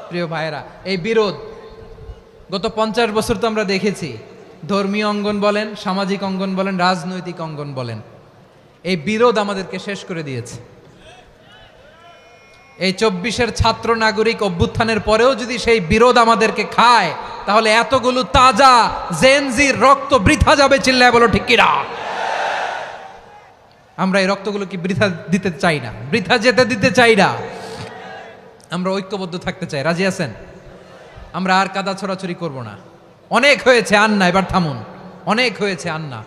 প্রিয় ভাইয়েরা, এই বিরোধ গত 50 বছর তো আমরা দেখেছি, ধর্মীয় অঙ্গন বলেন, সামাজিক অঙ্গন বলেন, রাজনৈতিক অঙ্গন বলেন, এই বিরোধ আমাদেরকে শেষ করে দিয়েছে। এই 24-এর ছাত্র নাগরিক অভ্যুত্থানের পরেও যদি সেই বিরোধ আমাদেরকে খায়, তাহলে এতগুলো তাজা জেনজির রক্ত বৃথা যাবে। চিল্লায় বলো ঠিক কিনা? আমরা এই রক্তগুলো কি বৃথা দিতে চাই না, বৃথা যেতে দিতে চাই না। আমরা ঐক্যবদ্ধ থাকতে চাই। রাজি আছেন? আমরা আর কাদা ছড়াছড়ি করব না। অনেক হয়েছে, আন্না এবার থামুন। অনেক হয়েছে, আন্না।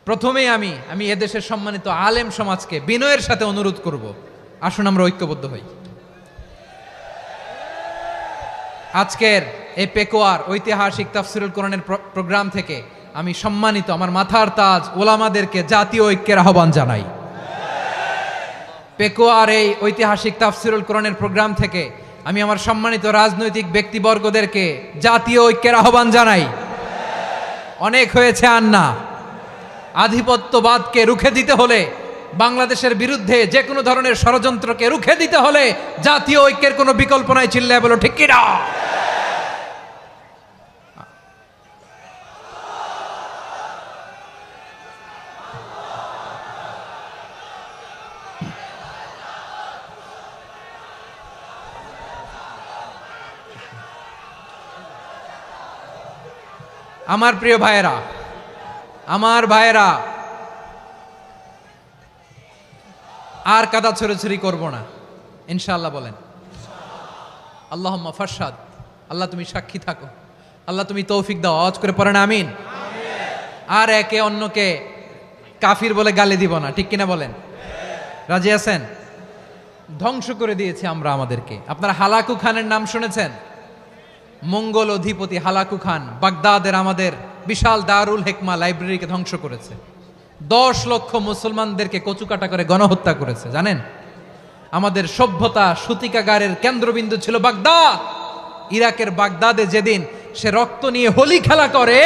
প্রথমেই আমি এদেশের সম্মানিত আলেম সমাজকে বিনয়ের সাথে অনুরোধ করব, আসুন আমরা ঐক্যবদ্ধ হই। আজকের এই পেকুয়ার ঐতিহাসিক তাফসিরুল কোরআনের প্রোগ্রাম থেকে আমি সম্মানিত আমার মাথার তাজ ওলামাদেরকে জাতীয় ঐক্যের আহ্বান জানাই। পেকুয়ার এই ঐতিহাসিক তাফসিরুল কোরআনের প্রোগ্রাম থেকে আমি আমার সম্মানিত রাজনৈতিক ব্যক্তিবর্গদেরকে জাতীয় ঐক্যের আহ্বান জানাই। অনেক হয়েছে, আন্না। আধিপত্যবাদকে রুখে দিতে হলে, বাংলাদেশের বিরুদ্ধে যে কোনো ধরনের ষড়যন্ত্রকে রুখে দিতে হলে জাতীয় ঐক্যের কোনো বিকল্প নাই। চিল্লায় বলো ঠিক কিনা? আমার প্রিয় ভাইয়েরা, আমার ভাইয়েরা, আর কাদা ছড়াছড়ি করব না ইনশাআল্লাহ বলেন। আল্লাহুম্মা ফারশাদ। আল্লাহ তুমি সাক্ষী থাকো, আল্লাহ তুমি তৌফিক দাও। আওয়াজ করে পড়েন আমিন। আর একে অন্যকে কাফির বলে গালি দিব না, ঠিক কিনা বলেন? রাজি আছেন? ধ্বংস করে দিয়েছে আমরা আমাদেরকে। আপনারা হালাকু খানের নাম শুনেছেন? মঙ্গল অধিপতি হালাকু খান বাগদাদের আমাদের বিশাল দারুল হিকমা লাইব্রেরিকে ধ্বংস করেছে। 10 লক্ষ মুসলমানদেরকে কচুকাটা করে গণহত্যা করেছে। জানেন, আমাদের সভ্যতা সূতিকাগারের কেন্দ্রবিন্দু ছিল বাগদাদ। ইরাকের বাগদাদে যেদিন সে রক্ত নিয়ে হোলি খেলা করে,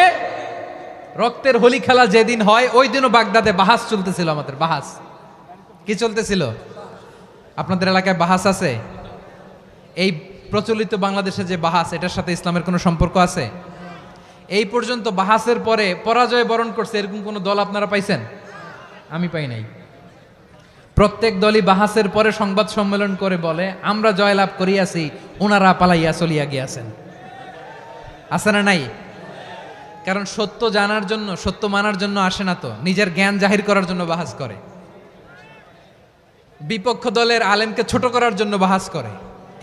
রক্তের হোলি খেলা যেদিন হয়, ওই দিনও বাগদাদে বাহাস চলতেছিল। আমাদের বাহাস কি চলতেছিল? আপনাদের এলাকায় বাহাস আছে? এই প্রচলিত বাংলাদেশে যে বাহাস, এটার সাথে ইসলামের কোনো সম্পর্ক আছে? এই পর্যন্ত বাহাসের পরে পরাজয় বরণ করছে এরকম কোন দল আপনারা পাইছেন? আমি পাই নাই। প্রত্যেক দলই বাহাসের পরে সংবাদ সম্মেলন করে বলে আমরা জয়লাভ করিয়াছি, ওনারা পালাইয়া চলিয়া গিয়াছেন। আছে না নাই? কারণ সত্য জানার জন্য, সত্য মানার জন্য আসে না তো, নিজের জ্ঞান জাহির করার জন্য বাহাস করে। বিপক্ষ দলের আলেমকে ছোট করার জন্য বাহাস করে।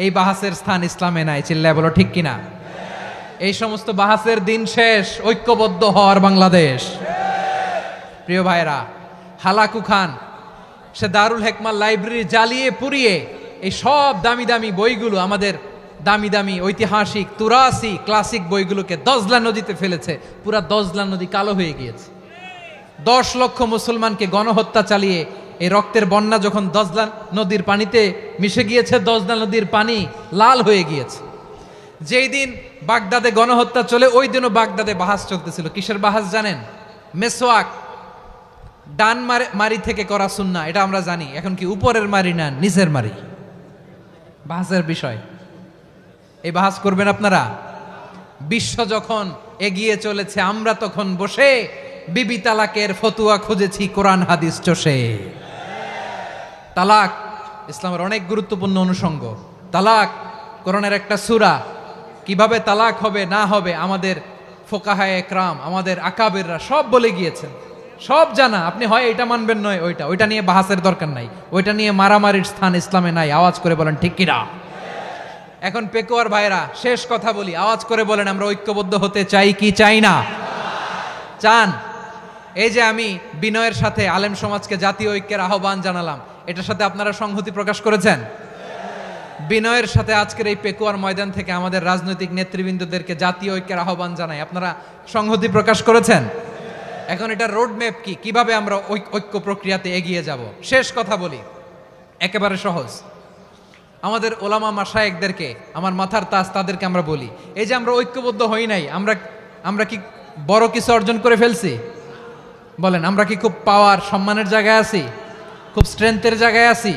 এই বাহাসের স্থান ইসলামে নাই। চিল্লায় বলো ঠিক কিনা? এই সমস্ত বাহাসের দিন শেষ। ঐক্যবদ্ধ হওয়ার বাংলাদেশ। প্রিয় ভাইরা, হালাকু খান সে দারুল হিকমা লাইব্রেরি জ্বালিয়ে পুড়িয়ে এই সব দামি দামি বইগুলো, আমাদের দামি দামি ঐতিহাসিক তুরাসি ক্লাসিক বইগুলোকে দজলা নদীতে ফেলেছে। পুরা দজলা নদী কালো হয়ে গিয়েছে। 10 লক্ষ মুসলমানকে গণহত্যা চালিয়ে এই রক্তের বন্যা যখন দজলা নদীর পানিতে মিশে গিয়েছে, দজলা নদীর পানি লাল হয়ে গিয়েছে। যেই দিন বাগদাদে গণহত্যা চলে, ওই দিনও বাগদাদে বাহাস চলতেছিল। কিসের বাহাস জানেন? মেসওয়াক, ডান মারি থেকে করা সুন্নাহ, এটা আমরা জানি। এখন কি উপরের মারি না নিচের মারি? বাহাসের বিষয়। এই বাহাস করবেন আপনারা? বিশ্ব যখন এগিয়ে চলেছে, আমরা তখন বসে বিবি তালাকের ফতুয়া খুঁজেছি কোরআন হাদিস চষে। তালাক ইসলামের অনেক গুরুত্বপূর্ণ অনুষঙ্গ। তালাক কোরআনের একটা সূরা। কিভাবে তালাক হবে না হবে আমাদের ফোকাহায়ে একরাম, আমাদের আকাবেররা সব বলে গিয়েছেন, সব জানা। আপনি হয় এটা মানবেন, নয় ওইটা। ওইটা নিয়ে বাহাসের দরকার নাই, ওইটা নিয়ে মারামারির স্থান ইসলামে নাই। আওয়াজ করে বলেন ঠিক কিনা? এখন পেকুয়ার ভাইরা, শেষ কথা বলি, আওয়াজ করে বলেন আমরা ঐক্যবদ্ধ হতে চাই কি চাই না? চান? এই যে আমি বিনয়ের সাথে আলেম সমাজকে জাতীয় ঐক্যের আহ্বান জানালাম, এটার সাথে আপনারা সংহতি প্রকাশ করেছেন? বিনয়ের সাথে আজকের এই পেকুয়ার ময়দান থেকে আমাদের রাজনৈতিক নেতৃবৃন্দদেরকে জাতীয় ঐক্যের আহ্বান জানাই। আপনারা সংহতি প্রকাশ করেছেন। এখন এটা রোড ম্যাপ কি, কিভাবে আমরা ঐক্য প্রক্রিয়াতে এগিয়ে যাব। শেষ কথা বলি, একেবারে সহজ। আমাদের ওলামা মাশায়েখদেরকে, আমার মাথার তাজ, তাদেরকে আমরা বলি, এই যে আমরা ঐক্যবদ্ধ হই নাই, আমরা কি বড় কিছু অর্জন করে ফেলছি? বলেন, আমরা কি খুব পাওয়ার সম্মানের জায়গায় আছি? খুব স্ট্রেংথের জায়গায় আছি?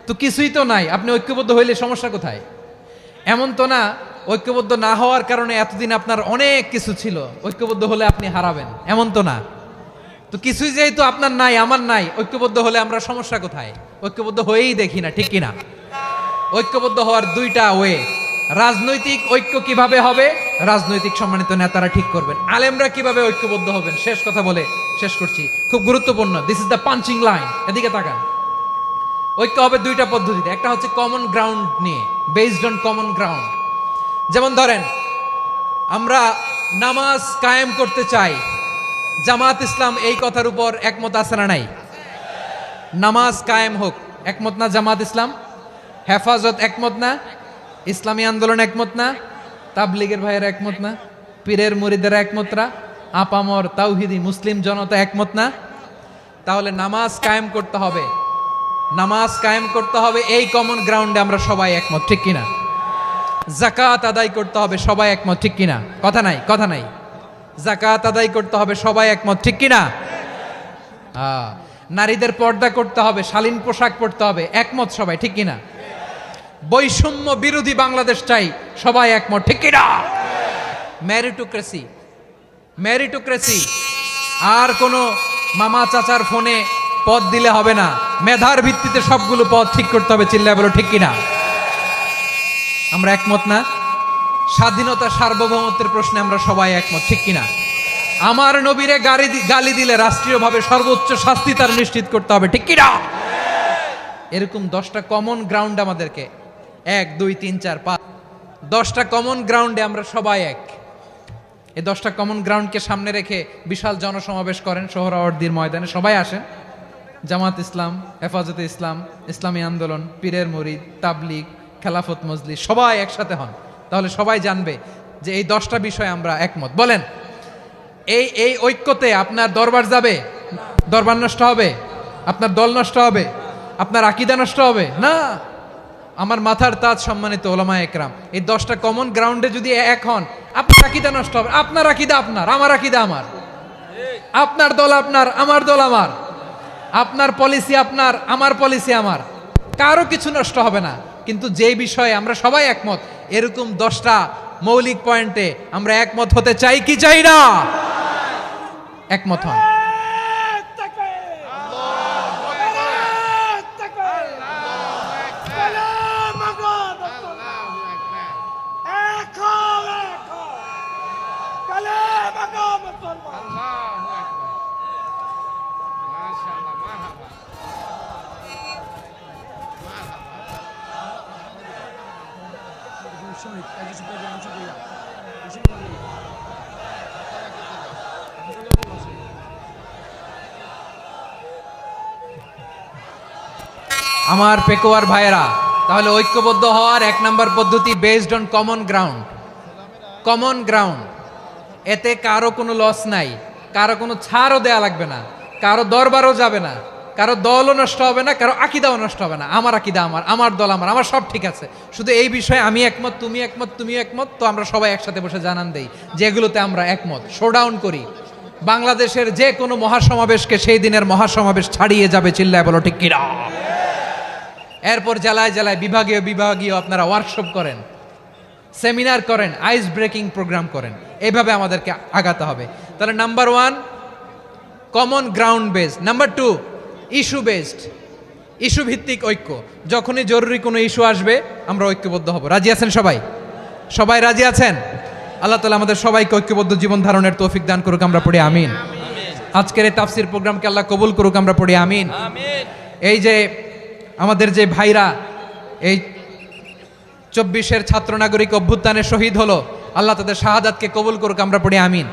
তো কিছুই তো নাই। আপনি ঐক্যবদ্ধ হইলে সমস্যা কোথায়? এমন তো না ঐক্যবদ্ধ না হওয়ার কারণে এতদিন আপনার অনেক কিছু ছিল, ঐক্যবদ্ধ হলে আপনি হারাবেন, এমন তো না। তো কিছুই যেহেতু আপনার নাই, আমার নাই, ঐক্যবদ্ধ হলে আমরা সমস্যা কোথায়? ঐক্যবদ্ধ হয়েই দেখি না, ঠিক কিনা? ঐক্যবদ্ধ হওয়ার দুইটা ওয়ে। রাজনৈতিক ঐক্য কিভাবে হবে, রাজনৈতিক সম্মানিত নেতারা ঠিক করবেন। আলেমরা কিভাবে ঐক্যবদ্ধ হবেন, শেষ কথা বলে শেষ করছি, খুব গুরুত্বপূর্ণ। This is the punching line. এদিকে তাকান। ঐক্য হবে দুইটা পদ্ধতিতে। একটা হচ্ছে কমন গ্রাউন্ড নিয়ে, বেসড অন কমন গ্রাউন্ড। যেমন ধরেন, আমরা নামাজ কায়েম করতে চাই, জামাত ইসলাম এই কথার উপর একমত আছে না নাই? নামাজ কায়েম হোক, একমত না জামাত ইসলাম? হেফাজত একমত না? ইসলামী আন্দোলন একমত না? তাবলিগের ভাইয়েরা একমত না? পীরের মুরিদেরা একমত না? আপামর তাওহিদি মুসলিম জনতা একমত না? তাহলে নামাজ কায়েম করতে হবে, নামাজ কায়েম করতে হবে এই কমন গ্রাউন্ডে আমরা সবাই একমত, ঠিক কিনা? যাকাত আদায় করতে হবে, সবাই একমত, ঠিক কিনা? কথা নাই, কথা নাই। যাকাত আদায় করতে হবে, সবাই একমত, ঠিক কিনা? নারীদের পর্দা করতে হবে, শালীন পোশাক পরতে হবে, একমত সবাই, ঠিক কিনা? বৈষম্য বিরোধী বাংলাদেশ চাই, সবাই একমত, ঠিক কিনা? মেরিটোক্রেসি, মেরিটোক্রেসি, আর কোনো মামা চাচার ফোনে পদ দিলে হবে না, মেধার ভিত্তিতে সবগুলো পদ ঠিক করতে হবে, চিল্লায় বলো ঠিক কিনা? আমরা একমত না? স্বাধীনতা সার্বভৌমত্বের প্রশ্নে আমরা সবাই একমত, ঠিক কিনা? আমার নবীরে গালি দিলে রাষ্ট্রীয়ভাবে সর্বোচ্চ শাস্তি তার নিশ্চিত করতে হবে, ঠিক কিনা? এরকম 10টা কমন গ্রাউন্ড আমাদেরকে, 1 2 3 4 5, 10টা কমন গ্রাউন্ডে আমরা সবাই এক। এই 10টা কমন গ্রাউন্ডকে সামনে রেখে বিশাল জনসমাবেশ করেন সোহরাওয়ার্দীর ময়দানে, সবাই আসেন। জামাত ইসলাম, হেফাজতে ইসলাম, ইসলামী আন্দোলন, পীরের মুরিদ, তাবলিগ, খেলাফত মজলিস, সবাই একসাথে হন। তাহলে সবাই জানবে যে এই 10টা বিষয়ে আমরা একমত। বলেন, এই ঐক্যতে আপনার দরবার যাবে, দরবার নষ্ট হবে, আপনার দল নষ্ট হবে, আপনার আকীদা নষ্ট হবে না। আমার মাথার তাজ সম্মানিত ওলামায়ে একরাম, এই 10টা কমন গ্রাউন্ডে যদি এক হন, আপনার আকীদা নষ্ট হবে। আপনার আকীদা আপনার, আমার আকীদা আমার, আপনার দল আপনার, আমার দল আমার, আপনার পলিসি আপনার, আমার পলিসি আমার, কারো কিছু নষ্ট হবে না। কিন্তু যে বিষয়ে আমরা সবাই একমত, এরকম 10টা মৌলিক পয়েন্টে আমরা একমত হতে চাই কি চাই না? একমত হন। আমার পেকুয়ার ভাইয়েরা, তাহলে ঐক্যবদ্ধ হওয়ার 1 নম্বর পদ্ধতি based on common ground. Common ground, এতে কারো কোনো লস নাই, কারো কোনো ছাড়ও দেয়া লাগবে না, কারো দরবারও যাবে না, কারো দলও নষ্ট হবে না, কারো আকীদাও নষ্ট হবে না। আমার আকীদা আমার, আমার দল আমার, আমার সব ঠিক আছে। শুধু এই বিষয়ে আমি একমত, তুমি একমত, তুমি একমত, তো আমরা সবাই একসাথে বসে জানান দেই যেগুলোতে আমরা একমত, শোডাউন করি। বাংলাদেশের যে কোনো মহাসমাবেশকে সেই দিনের মহাসমাবেশ ছাড়িয়ে যাবে, চিল্লায় বলো ঠিক কিনা? এরপর জেলায় জেলায় বিভাগীয় বিভাগীয় আপনারা ওয়ার্কশপ করেন, সেমিনার করেন, আইস ব্রেকিং প্রোগ্রাম করেন। এইভাবে আমাদেরকে আগাতে হবে। তাহলে number 1 common ground based, number 2 issue based, issue ভিত্তিক ঐক্য। যখনই জরুরি কোনো ইস্যু আসবে আমরা ঐক্যবদ্ধ হব। রাজি আছেন সবাই? সবাই রাজি আছেন? আল্লাহ তাআলা আমাদের সবাইকে ঐক্যবদ্ধ জীবন ধারণের তৌফিক দান করুক, আমরা পড়ি আমিন। আজকের এই তাফসীর প্রোগ্রামকে আল্লাহ কবুল করুক, আমরা পড়ি আমিন। এই যে আমাদের যে ভাইরা এই 24-এর ছাত্র নাগরিক অভ্যুত্থানে শহীদ হলো, আল্লাহ তাদের শাহাদাতকে কবুল করুক, আমরা পড়ি আমিন।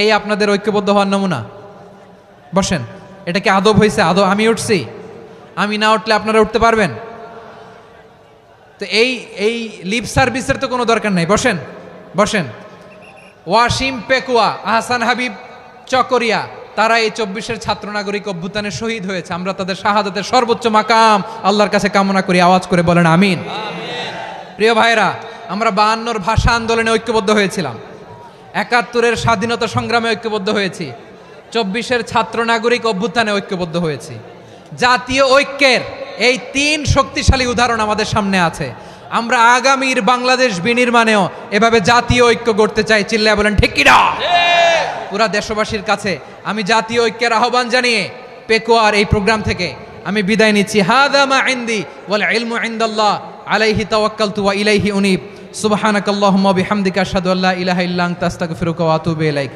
এই আপনাদের ঐক্যবদ্ধ হওয়ার নমুনা। বসেন, এটা কি আদব হয়েছে? আদব আমি উঠছি, আমি না উঠলে আপনারা উঠতে পারবেন? তো এই লিপ সার্ভিসের তো কোনো দরকার নাই, বসেন বসেন। ওয়াসিম পেকুয়া, আহসান হাবিব চকরিয়া, তারা এই 24-এর ছাত্র নাগরিক অভ্যুত্থানে শহীদ হয়েছে। আমরা তাদের শাহাদাতের সর্বোচ্চ মাকাম আল্লাহর কাছে কামনা করি, আওয়াজ করে বলেন আমিন। প্রিয় ভাইরা, আমরা 52-র ভাষা আন্দোলনে ঐক্যবদ্ধ হয়েছিলাম, 71-এর স্বাধীনতা সংগ্রামে ঐক্যবদ্ধ হয়েছি, 24-এর ছাত্র নাগরিক অভ্যুত্থানে ঐক্যবদ্ধ হয়েছি। জাতীয় ঐক্যের এই 3 শক্তিশালী উদাহরণ আমাদের সামনে আছে। আমরা আগামীর বাংলাদেশ বিনির্মাণেও এভাবে জাতীয় ঐক্য গড়তে চাই। চিল্লায় বলেন ঠিক কিনা? পুরা দেশবাসীর কাছে আমি জাতীয় ঐক্যের আহ্বান জানিয়ে পেকুয়ার এই প্রোগ্রাম থেকে আমি বিদায় নিচ্ছি। হাদা মা ইনদি ওয়াল ইলমু ইনদাল্লাহ আলাইহি তাওয়াক্কালতু ওয়া ইলাইহি উনীব। সুবহানাকাল্লাহুম্মা ওয়া বিহামদিকা আশহাদু আল্লা ইলাহা ইল্লা আনতা আস্তাগফিরুকা ওয়া আতুবু ইলাইক।